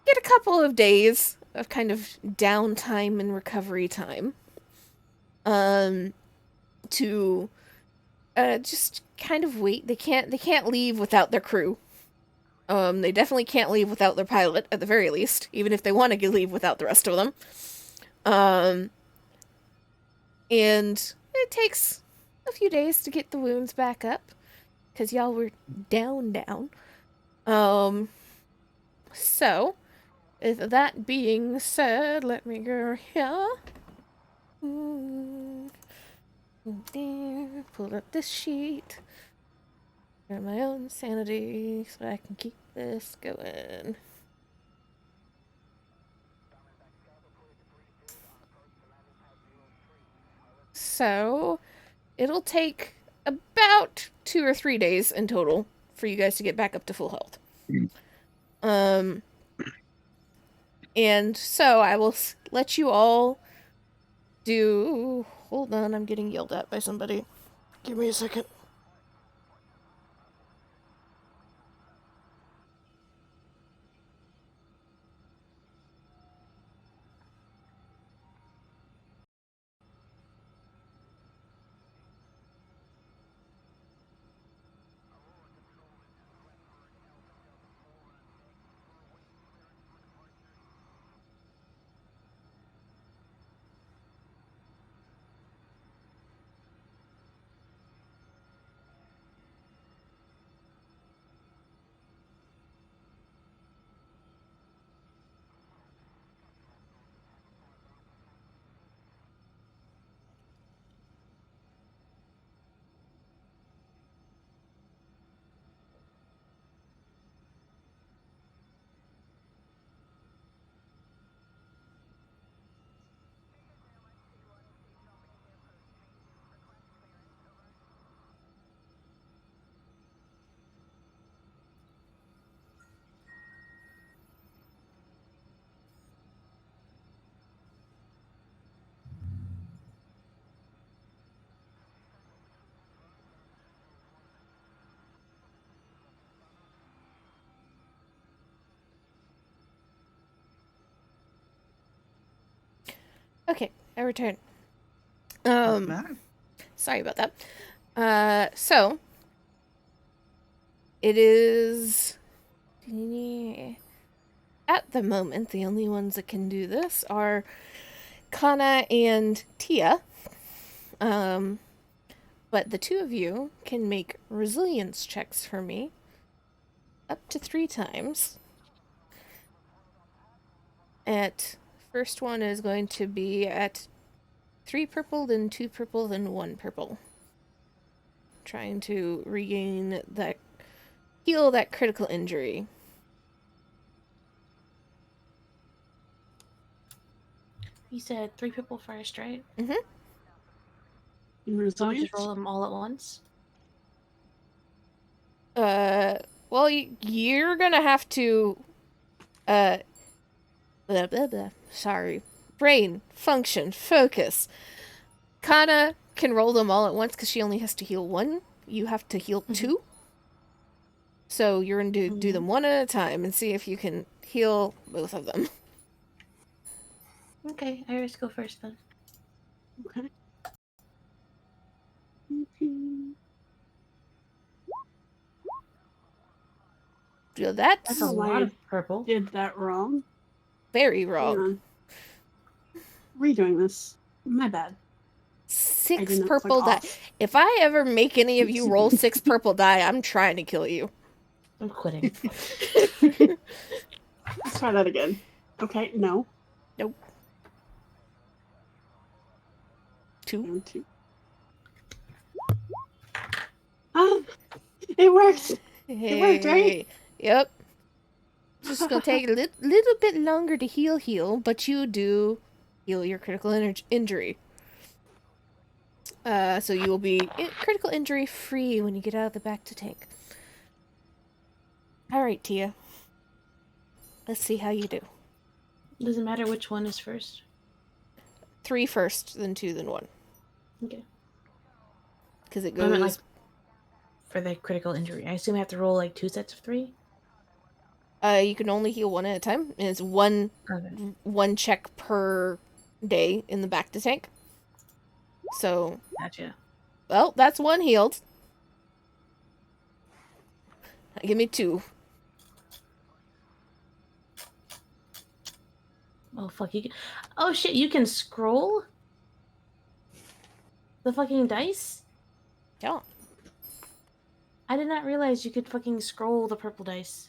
get a couple of days of kind of downtime and recovery time. To just kind of wait. They can't leave without their crew. They definitely can't leave without their pilot, at the very least, even if they want to leave without the rest of them. And it takes a few days to get the wounds back up, because y'all were down. So, with that being said, let me go here. There, pull up this sheet. Got my own sanity, so I can keep this going. So, it'll take about 2 or 3 days in total for you guys to get back up to full health. And so I will let you all do... Hold on, I'm getting yelled at by somebody. Give me a second. Okay, I return. Ah, Sorry about that. So it is at the moment the only ones that can do this are Kana and Tia. But the two of you can make resilience checks for me up to 3 times. At first one is going to be at 3 purple, then 2 purple, then 1 purple. Trying to heal that critical injury. You said 3 people first, right? In So we resilience? just roll them all at once. Well, you're gonna have to, blah, blah, blah. Sorry. Brain, function, focus. Kana can roll them all at once because she only has to heal 1. You have to heal 2. So you're going to do them one at a time and see if you can heal both of them. Okay, Iris, go first then. Okay. So That's that's a Oh, lot I of purple. did that wrong. very Hang wrong. on. Redoing this. My bad. I 6 did not click purple die. off. If I ever make any of you roll 6 purple die, I'm trying to kill you. I'm quitting. Let's try that again. Okay, no. Nope. 2. Down 2. Ah, it worked. It worked, right? Yep. Just gonna take a little bit longer to heal, but you do heal your critical injury. So you will be critical injury free when you get out of the back to tank. Alright, Tia. Let's see how you do. Doesn't matter which one is first. 3 first, then 2, then 1. Okay. Because it I meant, goes... like, for the critical injury. I assume I have to roll like 2 sets of 3? You can only heal 1 at a time. And it's one check per day in the back to tank. So, Gotcha. well, that's 1 healed. Give me 2. Oh, fuck. Oh, shit, you can scroll? The fucking dice? Yeah. I did not realize you could fucking scroll the purple dice.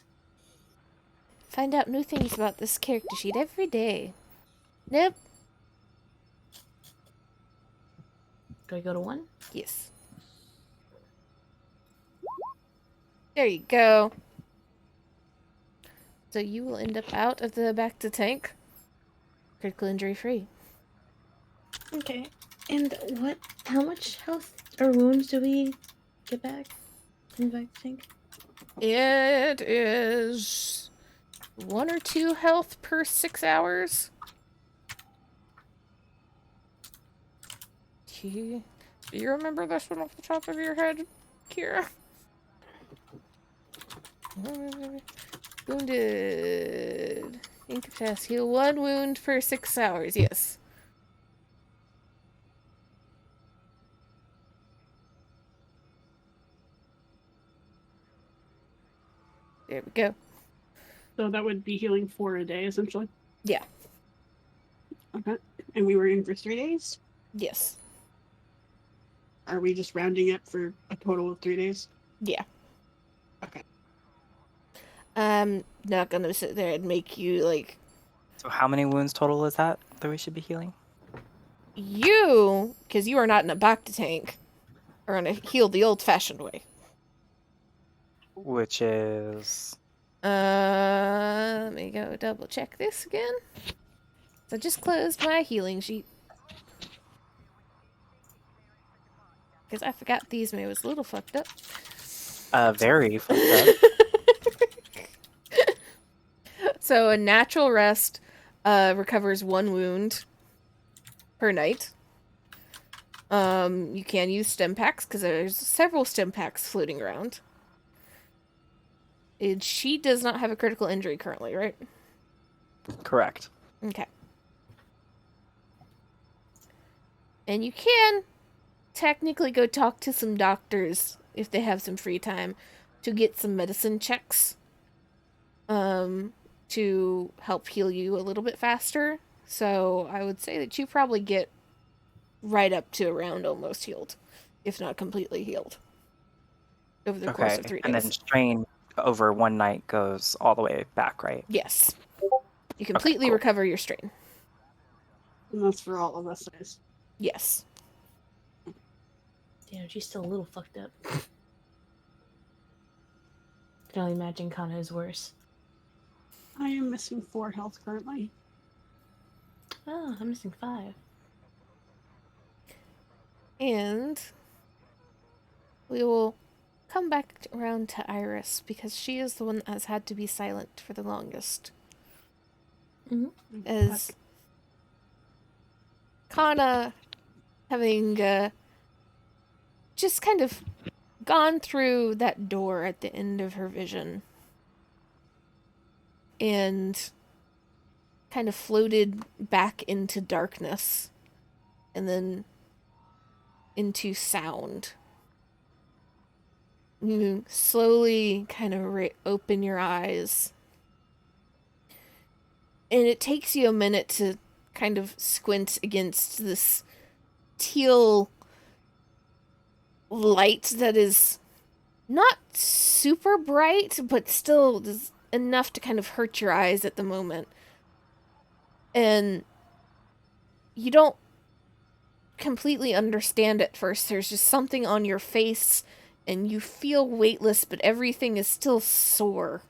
Find out new things about this character sheet every day. Nope. Do I go to 1? Yes. There you go. So you will end up out of the back to tank. Critical injury free. Okay. And how much health or wounds do we get back in the back tank? It is 1 or 2 health per 6 hours. Do you remember this one off the top of your head, Kira? Wounded. Incapacitate. Heal 1 wound per 6 hours. Yes. There we go. So that would be healing 4 a day, essentially. Yeah. Okay. And we were in for 3 days? Yes. Are we just rounding up for a total of 3 days? Yeah. Okay. I'm not gonna sit there and make you, like... So how many wounds total is that we should be healing? You, because you are not in a back to tank, are gonna heal the old-fashioned way. Which is... Let me go double check this again. So I just closed my healing sheet. Because I forgot these me was a little fucked up. very fucked up. So a natural rest recovers 1 wound per night. You can use stim packs because there's several stim packs floating around. And she does not have a critical injury currently, right? Correct. Okay. And you can technically go talk to some doctors if they have some free time to get some medicine checks to help heal you a little bit faster. So I would say that you probably get right up to around almost healed, if not completely healed, over the course Okay. of 3 And then days. strain over one night goes all the way back, right? Yes. You Okay, completely cool. recover your strain. And that's for all of us. Guys. Yes. Damn, she's still a little fucked up. Can only imagine Kana is worse. I am missing 4 health currently. Oh, I'm missing 5. And we will come back around to Iris because she is the one that has had to be silent for the longest. As Kana, having just kind of gone through that door at the end of her vision and kind of floated back into darkness and then into sound. You slowly kind of open your eyes. And it takes you a minute to kind of squint against this teal light that is not super bright, but still is enough to kind of hurt your eyes at the moment. And you don't completely understand at first. There's just something on your face, and you feel weightless, but everything is still sore.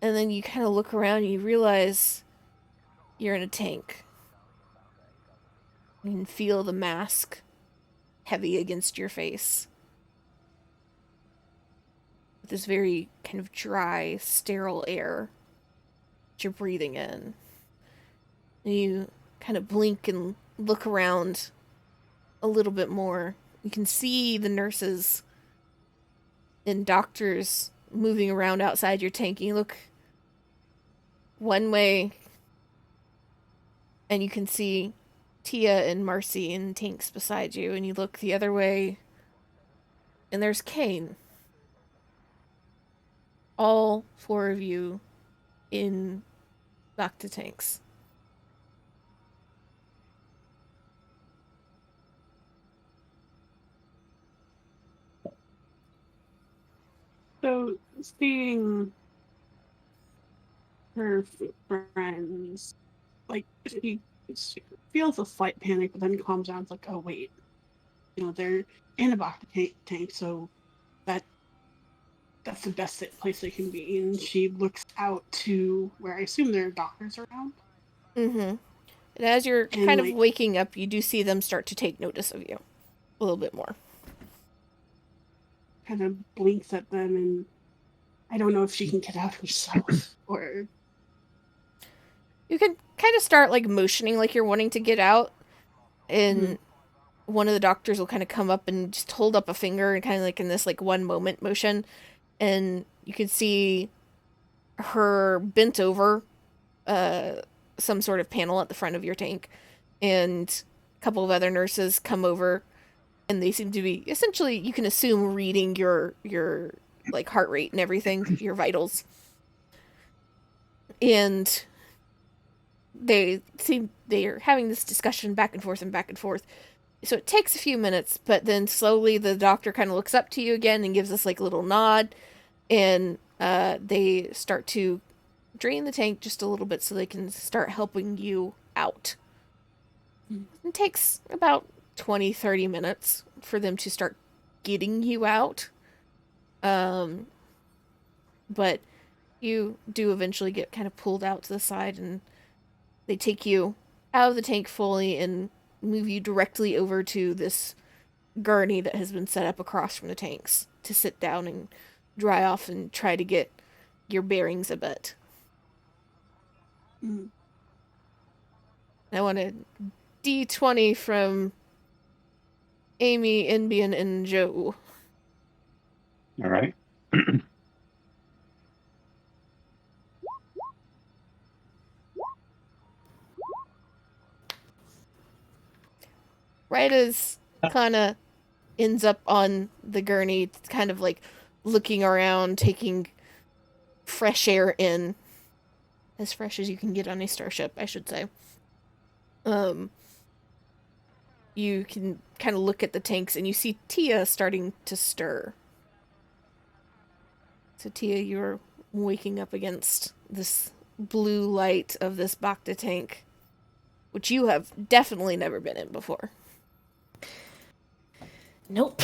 And then you kind of look around and you realize you're in a tank. You can feel the mask heavy against your face. With this very kind of dry, sterile air that you're breathing in. And you kind of blink and look around a little bit more. You can see the nurses and doctors moving around outside your tank. You look one way and you can see Tia and Marcy in tanks beside you, and you look the other way and there's Kane. All 4 of you in Bacta tanks. So seeing her friends, like she feels a slight panic, but then calms down. It's like, oh wait, they're in a tank, so that's the best place they can be. And she looks out to where I assume there are doctors around. Mm-hmm. And as you're And kind of waking up, you do see them start to take notice of you a little bit more. Kind of blinks at them, and I don't know if she can get out herself or. You can kind of start like motioning like you're wanting to get out, and one of the doctors will kind of come up and just hold up a finger and kind of like in this like one moment motion, and you can see her bent over some sort of panel at the front of your tank, and a couple of other nurses come over, and they seem to be essentially, you can assume, reading your like heart rate and everything, your vitals. And they're having this discussion back and forth and back and forth. So it takes a few minutes, but then slowly the doctor kind of looks up to you again and gives us like a little nod, and they start to drain the tank just a little bit so they can start helping you out. It takes about 20-30 minutes for them to start getting you out. But you do eventually get kind of pulled out to the side, and they take you out of the tank fully and move you directly over to this gurney that has been set up across from the tanks to sit down and dry off and try to get your bearings a bit. I want a D20 from Amy, Indian, and Joe. All right. right as Kana ends up on the gurney, kind of like looking around, taking fresh air in, as fresh as you can get on a starship, I should say. You can kind of look at the tanks and you see Tia starting to stir. So Tia, you're waking up against this blue light of this Bacta tank, which you have definitely never been in before. Nope.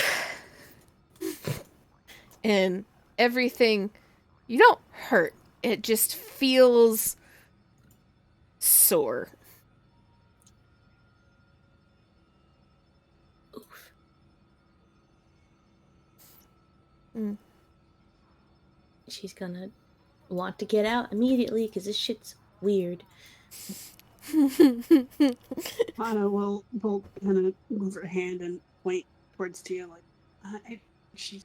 And everything, you don't hurt. It just feels sore. She's gonna want to get out immediately because this shit's weird. Anna will kind of move her hand and point towards Tia, like, she's.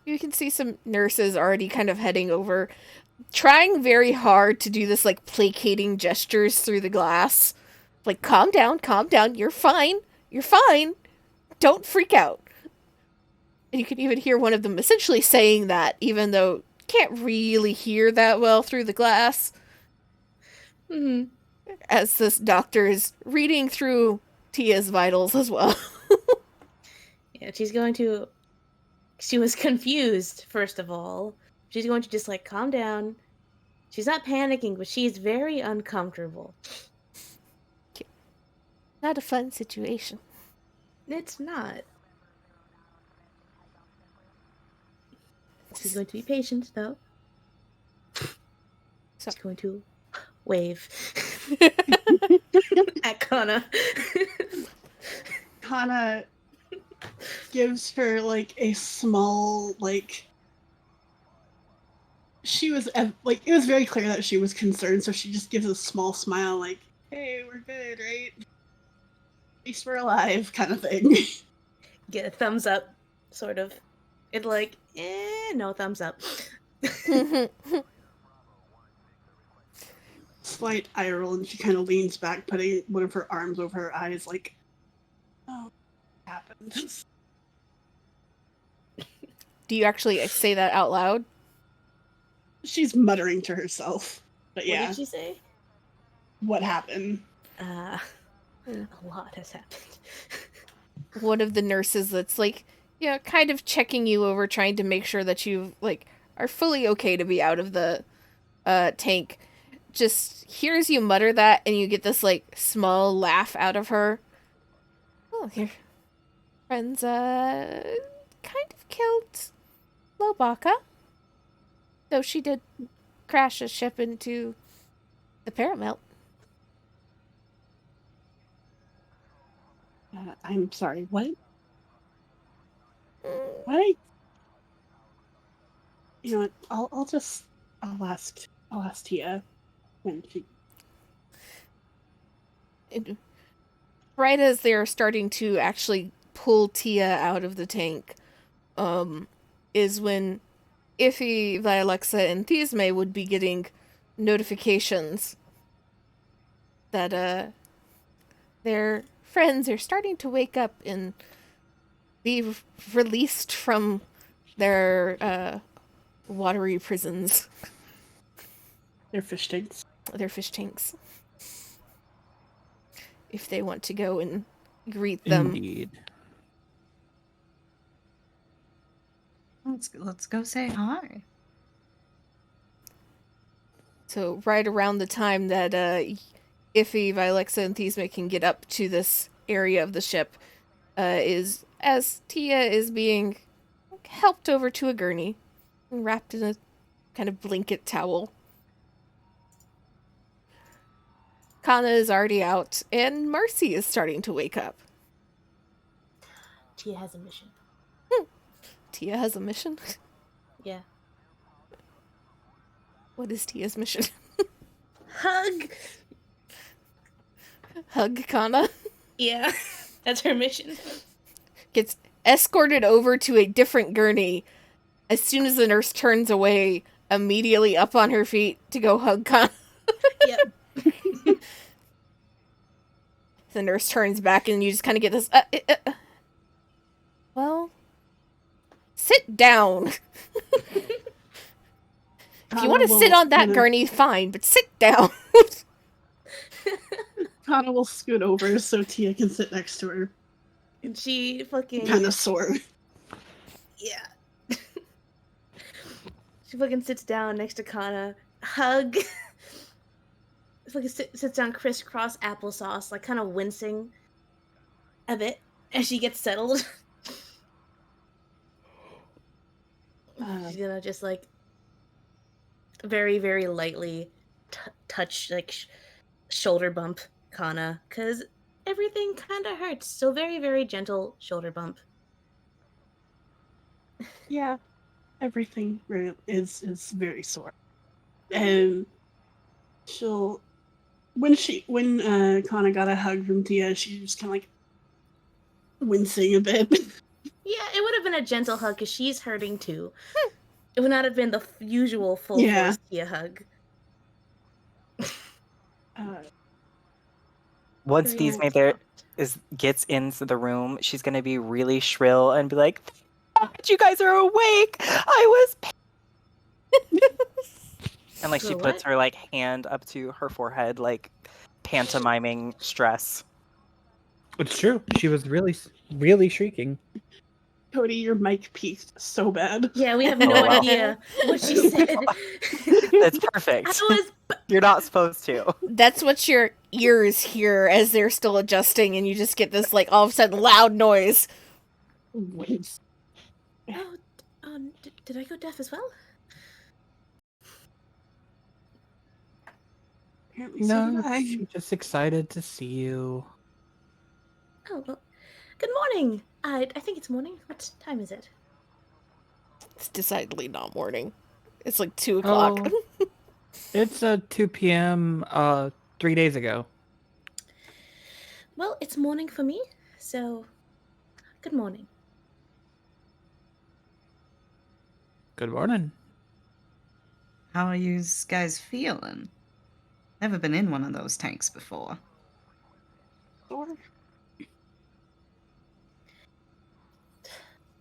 You can see some nurses already kind of heading over, trying very hard to do this, like, placating gestures through the glass. Like, calm down, you're fine, don't freak out. And you can even hear one of them essentially saying that, even though you can't really hear that well through the glass. Mm-hmm. As this doctor is reading through Tia's vitals as well. Yeah, she was confused, first of all. She's going to just, like, calm down. She's not panicking, but she's very uncomfortable. Not a fun situation. It's not. She's going to be patient, though. She's going to wave at Kana. Kana gives her, like, a small, like... She was, like, it was very clear that she was concerned, so she just gives a small smile, like, hey, we're good, right? At least we're alive, kind of thing. Get a thumbs up, sort of. It's like, no thumbs up. Slight eye roll, and she kind of leans back, putting one of her arms over her eyes, like, oh, what happened? Do you actually say that out loud? She's muttering to herself. But yeah. What did she say? What happened? A lot has happened. One of the nurses that's like, yeah, kind of checking you over, trying to make sure that you, like, are fully okay to be out of the tank, just hears you mutter that, and you get this, like, small laugh out of her. Oh, your friends, kind of killed Lobaka. Though she did crash a ship into the Paramount. I'm sorry, what? What? You know what? I'll ask Tia when she. Right as they're starting to actually pull Tia out of the tank, is when Iffy, Vialexa, and Thisme would be getting notifications that their friends are starting to wake up and be released from their watery prisons. Their fish tanks. Their fish tanks. If they want to go and greet them. Indeed. Let's go say hi. So right around the time that Iffy, Vialexa, and Thisme can get up to this area of the ship, is as Tia is being helped over to a gurney, wrapped in a kind of blanket towel. Kana is already out, and Marcy is starting to wake up. Tia has a mission. Tia has a mission? Yeah. What is Tia's mission? Hug! Hug Kana? Yeah, that's her mission. Gets escorted over to a different gurney. As soon as the nurse turns away, immediately up on her feet to go hug Kana. Yep. The nurse turns back and you just kind of get this, well, sit down. If you want to sit on that gurney, fine, but sit down. Kana will scoot over so Tia can sit next to her. And she fucking Kind of sore. Yeah. She fucking sits down next to Kana, hug. Fucking sits down crisscross applesauce, like kind of wincing a bit as she gets settled. She's gonna just like very, very lightly touch, like shoulder bump Kana, because everything kind of hurts. So very, very gentle shoulder bump. Yeah, everything is very sore, and she'll when Kana got a hug from Tia, she just kind of like wincing a bit. Yeah, it would have been a gentle hug because she's hurting too. It would not have been the usual full force Tia hug. Once Dismay gets into the room, she's gonna be really shrill and be like, "You guys are awake! I was." And like she puts her like hand up to her forehead, like pantomiming stress. It's true. She was really, really shrieking. Cody, your mic peaked so bad. Yeah, we have no idea what she said. That's perfect. You're not supposed to. That's what your ears hear as they're still adjusting, and you just get this, like, all of a sudden loud noise. Did I go deaf as well? No, I'm just excited to see you. Oh, well, good morning. I think it's morning. What time is it? It's decidedly not morning. It's like 2 o'clock. Oh, it's 2 p.m. 3 days ago. Well, it's morning for me, so good morning. Good morning. How are you guys feeling? Never been in one of those tanks before.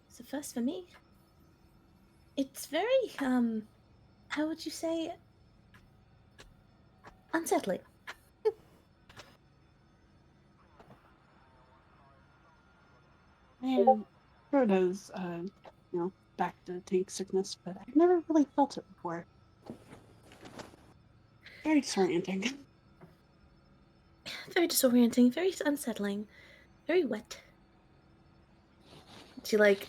It's a first for me. It's very, how would you say, unsettling. And Rhoda's, back to tank sickness, but I've never really felt it before. Very disorienting. Very disorienting, very unsettling, very wet. She, like,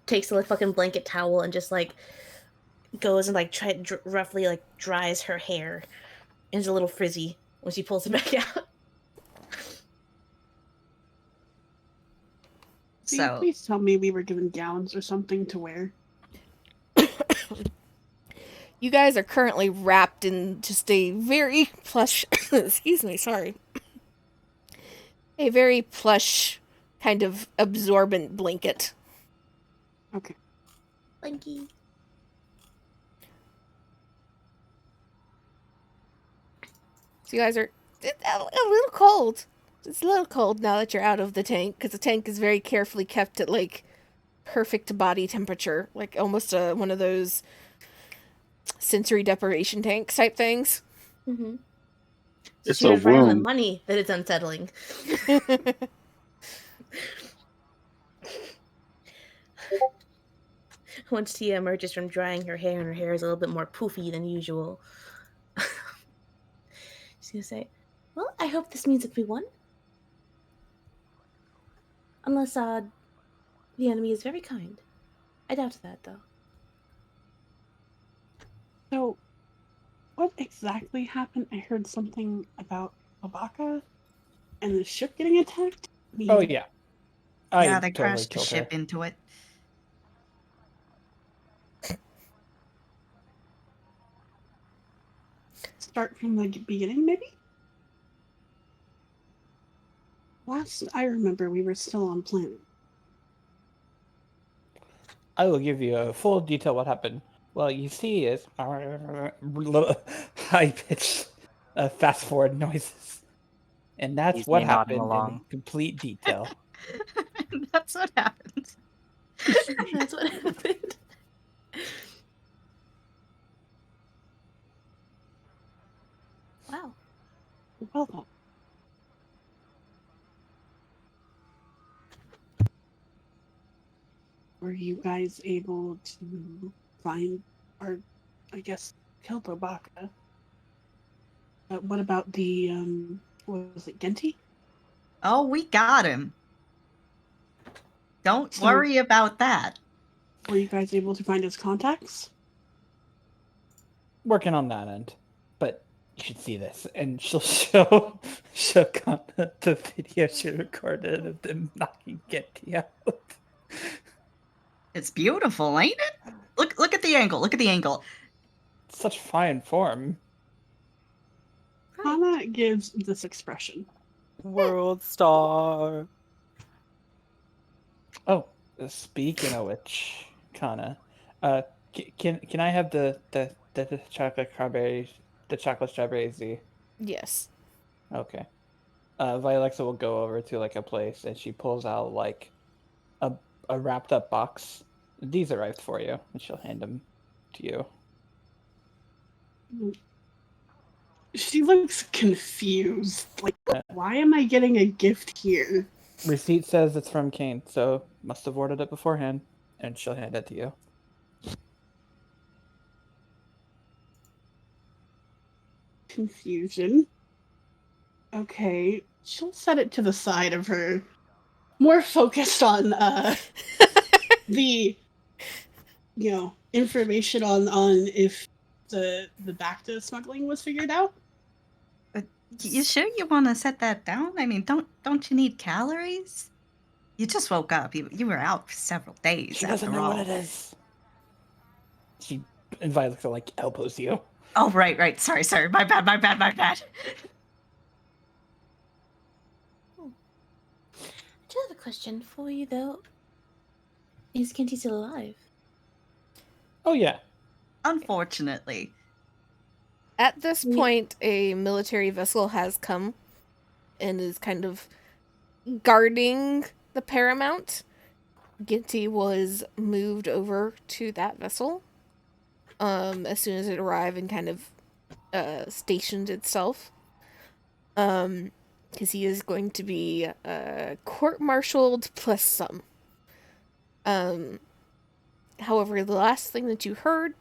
takes a fucking blanket towel and just, like, goes and, like, roughly, like, dries her hair. And it's a little frizzy when she pulls it back out. So, please tell me we were given gowns or something to wear. You guys are currently wrapped in just a very plush, excuse me, sorry. A very plush, kind of absorbent blanket. Okay. Blanky. So you guys are a little cold. It's a little cold now that you're out of the tank, because the tank is very carefully kept at, like, perfect body temperature. Like, almost one of those sensory deprivation tanks type things. Mm-hmm. It's she a was right on the womb. money that it's unsettling. Once Tia emerges from drying her hair and her hair is a little bit more poofy than usual, she's gonna say, well, I hope this means that we won. Unless, the enemy is very kind. I doubt that, though. So, what exactly happened? I heard something about Obaka and the ship getting attacked. Oh, yeah. Yeah, they crashed the ship into it. Start from the beginning, maybe? Last I remember, we were still on planet. I will give you a full detail what happened. Well, you see is little high-pitched fast-forward noises. And that's He's what me nodding happened in along. complete detail. That's what happened. That's what happened. Wow. Well then. Were you guys able to find, or I guess, kill Tobaka? What about the, what was it, Genti? Oh, we got him. Don't So- worry about that. Were you guys able to find his contacts? Working on that end. But you should see this. And she'll show Kana the video she recorded of them knocking Getty out. It's beautiful, ain't it? Look at the angle. Look at the angle. Such fine form. Hana gives this expression. World star. Oh, speaking of which, Kana, can I have the chocolate strawberry Z? Yes. Okay. Vialexa will go over to like a place and she pulls out like a wrapped up box. These arrived for you, and she'll hand them to you. She looks confused. Like, why am I getting a gift here? Receipt says it's from Kane, so must have ordered it beforehand, and she'll hand it to you. Confusion. Okay, she'll set it to the side of her. More focused on the information on if the Bacta smuggling was figured out. You sure you want to set that down? I mean, don't you need calories? You just woke up. You were out for several days. She doesn't after know all. what it is. She and Vialexa like elbows you. Oh, right. Sorry. My bad. I do have a question for you, though. Is Kenty still alive? Oh yeah. Unfortunately. At this point, a military vessel has come and is kind of guarding the Paramount. Ginty was moved over to that vessel as soon as it arrived and kind of stationed itself. Because he is going to be court-martialed plus some. However, the last thing that you heard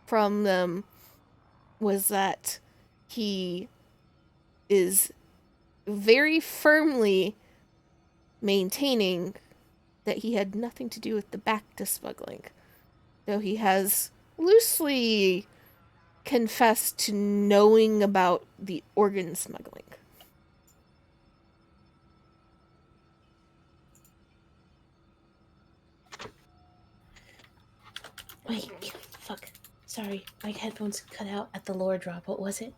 from them was that he is very firmly maintaining that he had nothing to do with the Bacta smuggling, though he has loosely confessed to knowing about the organ smuggling. Wait, fuck. Sorry, my headphones cut out at the lower drop. What was it?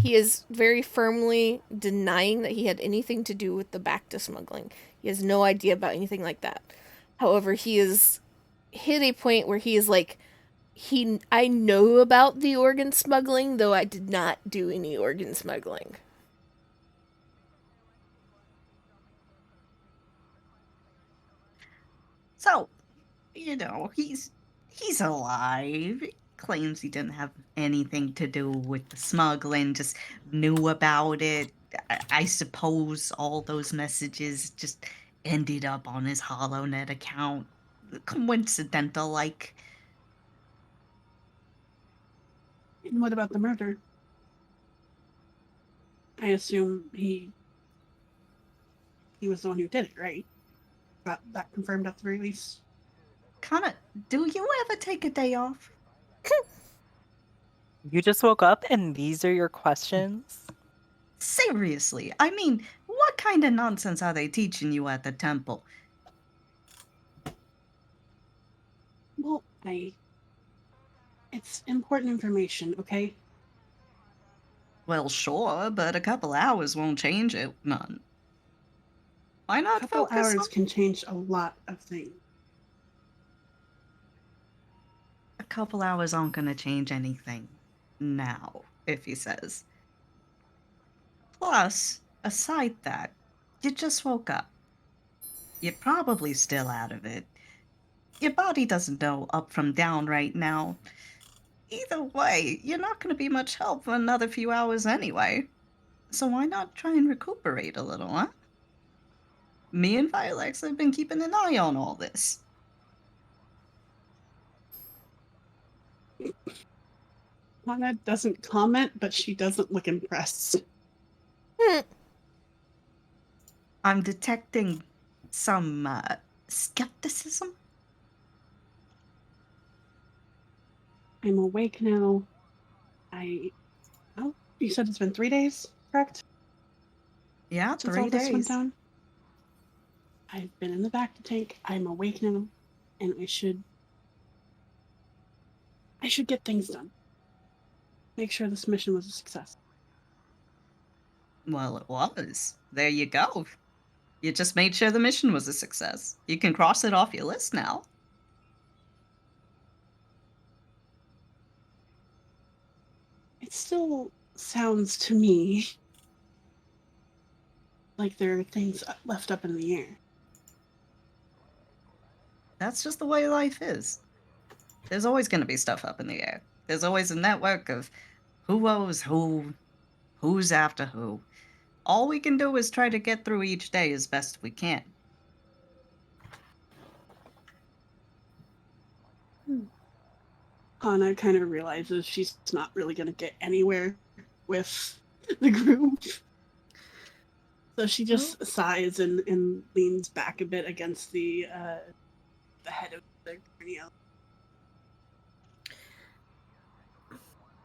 He is very firmly denying that he had anything to do with the Bacta smuggling. He has no idea about anything like that. However, he has hit a point where he is like, I know about the organ smuggling, though I did not do any organ smuggling. So, he's alive. He claims he didn't have anything to do with the smuggling, just knew about it. I suppose all those messages just ended up on his HoloNet account. Coincidental, like. And what about the murder? I assume he was the one who did it, right? Got that confirmed at the very least. Kinda, do you ever take a day off? You just woke up and these are your questions? Seriously, I mean, what kind of nonsense are they teaching you at the temple? Well, it's important information, okay? Well, sure, but a couple hours won't change it none. Why A not couple focus hours on... can change a lot of things. A couple hours aren't gonna change anything now, if he says. Plus, aside that, you just woke up. You're probably still out of it. Your body doesn't know up from down right now. Either way, you're not going to be much help for another few hours anyway. So why not try and recuperate a little, huh? Me and Violex have been keeping an eye on all this. Hana doesn't comment, but she doesn't look impressed. I'm detecting some skepticism. I'm awake now. Oh, you said it's been 3 days, correct? Yeah, Since 3 all this went days. down. I've been in the back to tank. I'm awake now, and I should get things done. Make sure this mission was a success. Well, it was. There you go. You just made sure the mission was a success. You can cross it off your list now. It still sounds to me like there are things left up in the air. That's just the way life is. There's always going to be stuff up in the air. There's always a network of who owes who, who's after who. All we can do is try to get through each day as best we can. Hana kind of realizes she's not really going to get anywhere with the group. So she just sighs and leans back a bit against the head of the cranial.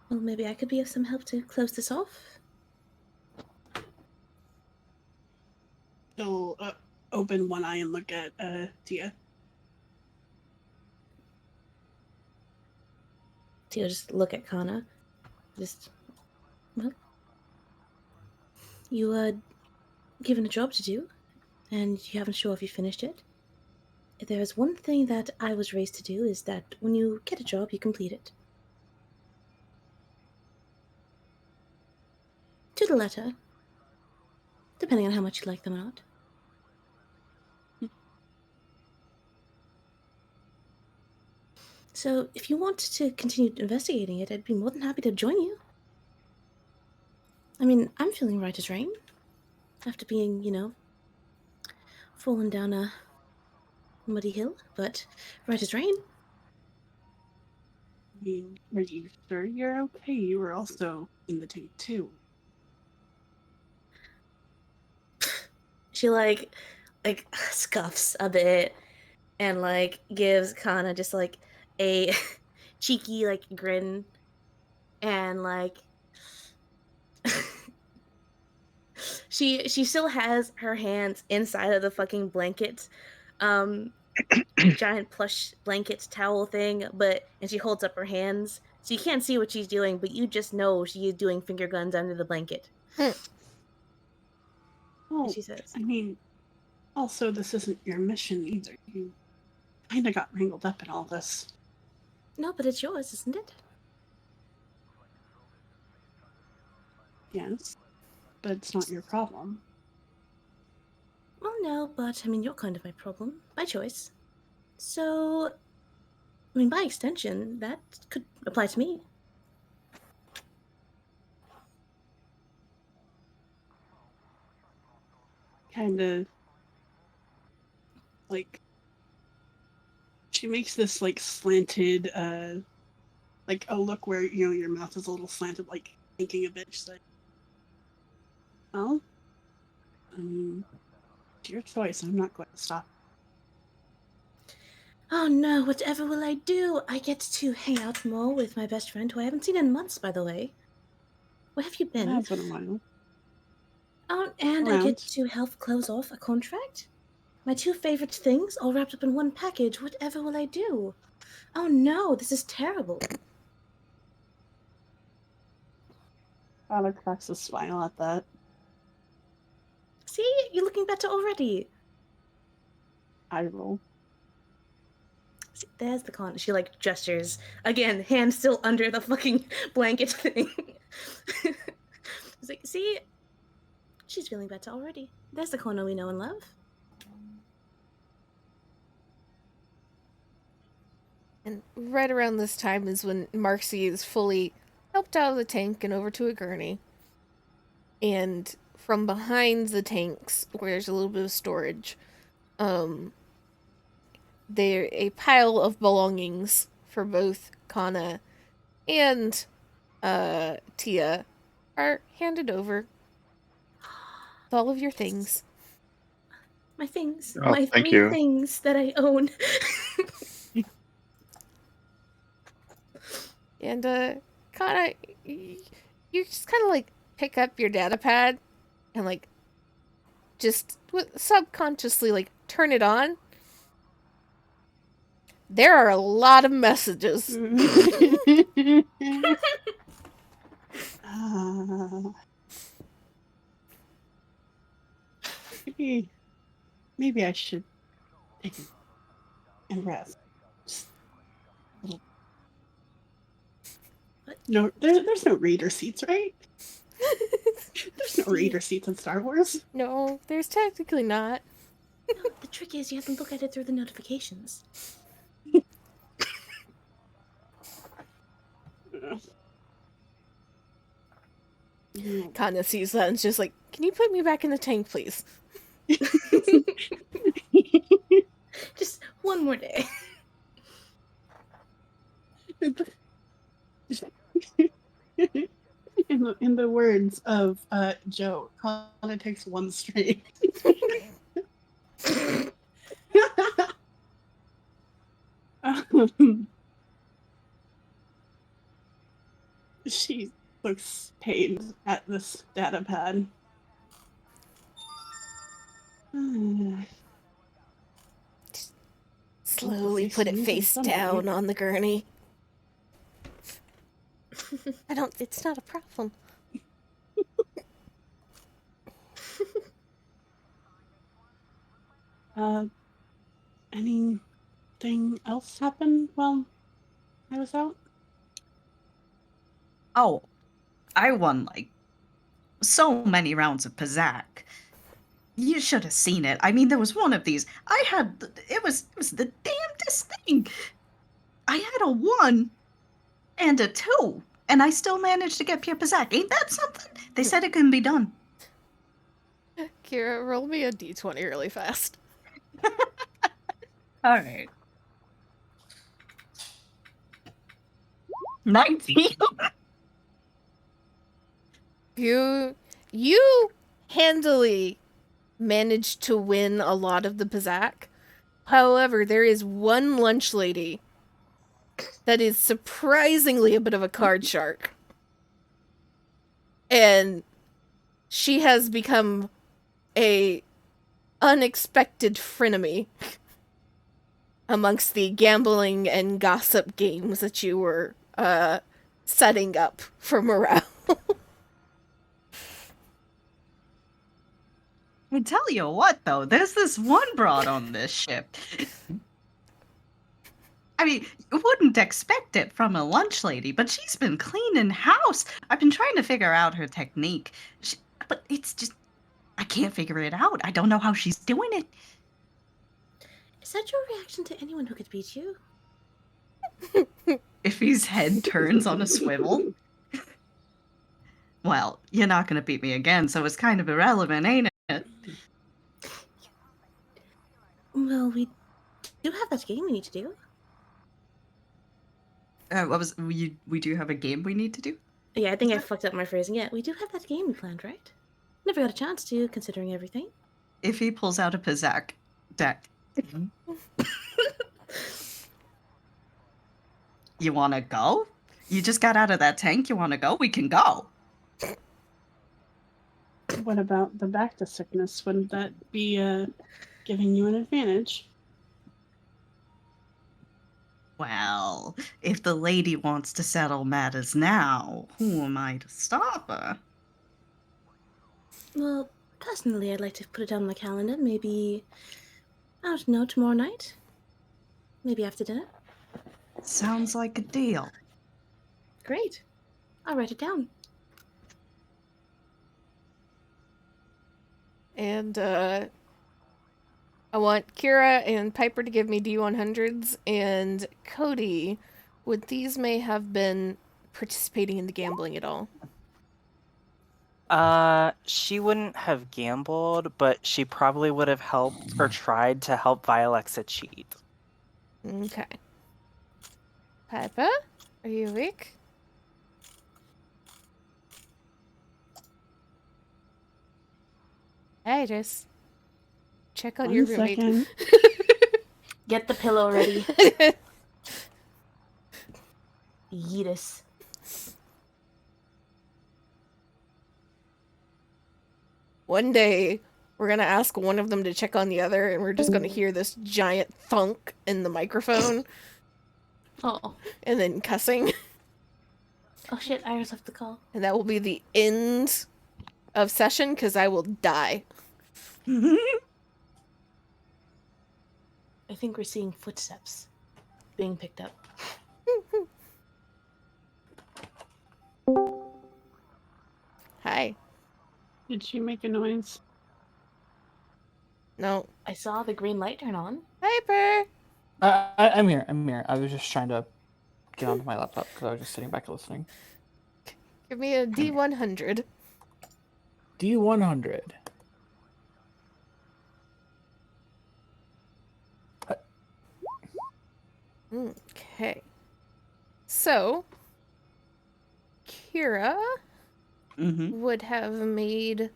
Well, maybe I could be of some help to close this off. She'll open one eye and look at Tia. Tia just look at Kana. Well, you given a job to do, and you haven't sure if you finished it. If there is one thing that I was raised to do is that when you get a job, you complete it. To the letter. Depending on how much you like them or not. So, if you want to continue investigating it, I'd be more than happy to join you. I mean, I'm feeling right as rain. After being, falling down a muddy hill, but right as rain. I mean, are you sure you're okay? You were also in the tank too. She like scuffs a bit and gives Kana just a cheeky grin and she still has her hands inside of the fucking blanket, giant plush blanket towel thing, and she holds up her hands so you can't see what she's doing, but you just know she is doing finger guns under the blanket. Well, she says, I mean, also this isn't your mission either. You kind of got wrangled up in all this. No, but it's yours, isn't it? Yes, but it's not your problem. Well, no, but I mean, you're kind of my problem. My choice. So, I mean, by extension, that could apply to me. Kind of she makes this slanted a look where your mouth is a little slanted, thinking a bit. She's like, well, I mean, it's your choice. I'm not going to stop. Oh no, whatever will I do? I get to hang out more with my best friend, who I haven't seen in months, by the way. Where have you been? It has been a while. Oh, and Around. I get to help close off a contract? My two favorite things all wrapped up in one package. Whatever will I do? Oh no, this is terrible. Tyler cracks a smile at that. See? You're looking better already. I roll. See, there's the con. She gestures. Again, hand still under the fucking blanket thing. It's see? She's feeling better already. There's the Kono we know and love. And right around this time is when Marcy is fully helped out of the tank and over to a gurney. And from behind the tanks, where there's a little bit of storage, there a pile of belongings for both Kana and Tia are handed over. With all of your things. My things. Oh, my thank 3 you. things that I own. And Kana, you just kind of like pick up your data pad and like just subconsciously like turn it on. There are a lot of messages. Maybe I should take it and rest. Just a little. No, there's no reader seats, right? There's no reader seats in Star Wars. No, there's technically not. No, the trick is you have to look at it through the notifications. Kana sees that and is just like, can you put me back in the tank, please? Just one more day. In the words of Joe, Kana takes one straight. She looks pained at this data pad. Slowly put it face down on the gurney. It's not a problem. Anything else happened while I was out? Oh, I won like so many rounds of Pizzac. You should have seen it. I mean, there was one of these. It was the damnedest thing. I had a 1 and a 2, and I still managed to get pure Pizzac. Ain't that something? They said it couldn't be done. Kira, roll me a d20 really fast. All right. 19. You handily managed to win a lot of the Pizzac. However, there is one lunch lady that is surprisingly a bit of a card shark. And she has become a unexpected frenemy amongst the gambling and gossip games that you were setting up for morale. I tell you what, though, there's this one broad on this ship. I mean, you wouldn't expect it from a lunch lady, but she's been cleaning house. I've been trying to figure out her technique, but it's just, I can't figure it out. I don't know how she's doing it. Is that your reaction to anyone who could beat you? If his head turns on a swivel. Well, you're not going to beat me again, so it's kind of irrelevant, ain't it? Well, we do have that game we need to do. We do have a game we need to do? Yeah, I think I fucked up my phrasing. Yeah, we do have that game we planned, right? Never got a chance to, considering everything. If he pulls out a Pizzac deck. You want to go? You just got out of that tank. You want to go? We can go. What about the back to sickness? Wouldn't that be giving you an advantage? Well, if the lady wants to settle matters now, who am I to stop her? Well, personally, I'd like to put it down on my calendar. Maybe, I don't know, tomorrow night? Maybe after dinner? Sounds like a deal. Great. I'll write it down. And I want Kira and Piper to give me D100s, and Cody, would these may have been participating in the gambling at all? She wouldn't have gambled, but she probably would have helped or tried to help Vialexa cheat. Okay. Piper, are you awake? Hey, just check on your One roommate. second. Get the pillow ready. Yeetus. One day, we're gonna ask one of them to check on the other, and we're just gonna hear this giant thunk in the microphone, Oh. and then cussing. Oh shit, Iris left the call. And that will be the end of session, because I will die. I think we're seeing footsteps being picked up. Hi. Did she make a noise? No. I saw the green light turn on. Piper! I'm here. I'm here. I was just trying to get onto my laptop because I was just sitting back listening. Give me a D100. D100. Okay. So, Kira Mm-hmm. would have made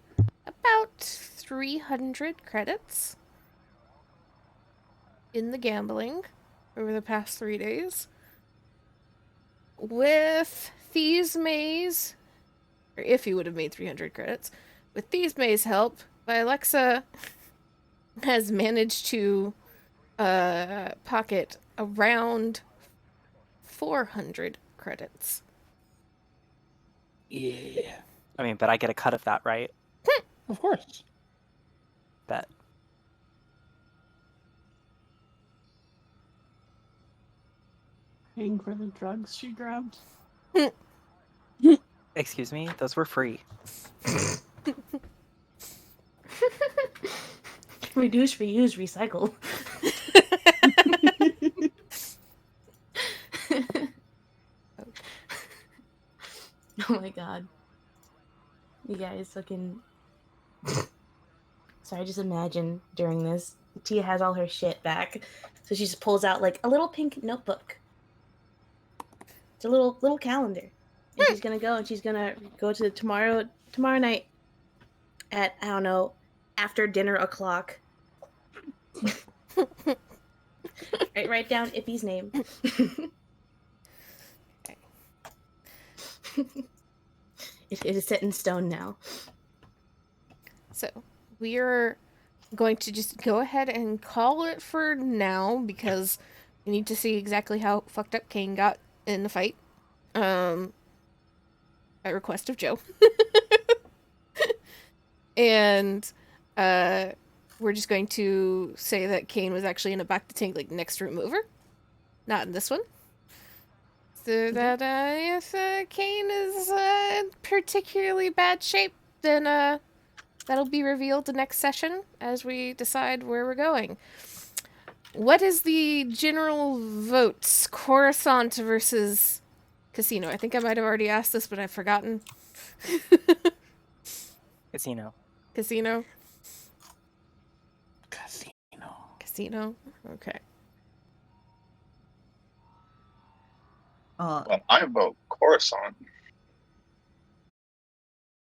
about 300 credits in the gambling over the past 3 days. With Thieves Maze, or if he would have made 300 credits, with Thieves Maze help, Alexa has managed to pocket around 400 credits. Yeah. I mean, but I get a cut of that, right? Of course. Bet. Paying for the drugs she grabbed? Excuse me? Those were free. Reduce, reuse, recycle. Oh my god. You guys fucking... Sorry, just imagine during this, Tia has all her shit back. So she just pulls out like a little pink notebook. It's a little calendar. And she's gonna go to tomorrow night at, I don't know, after dinner o'clock. Write down Ippy's name. It is set in stone now. So, we're going to just go ahead and call it for now, because we need to see exactly how fucked up Kane got in the fight. At request of Joe. And we're just going to say that Kane was actually in a back to tank, like, next room over. Not in this one. So that if Kane is in particularly bad shape, then that'll be revealed the next session as we decide where we're going. What is the general votes? Coruscant versus Casino. I think I might have already asked this, but I've forgotten. Casino. Casino? Casino. Casino? Okay. Uh, Well, I vote Coruscant.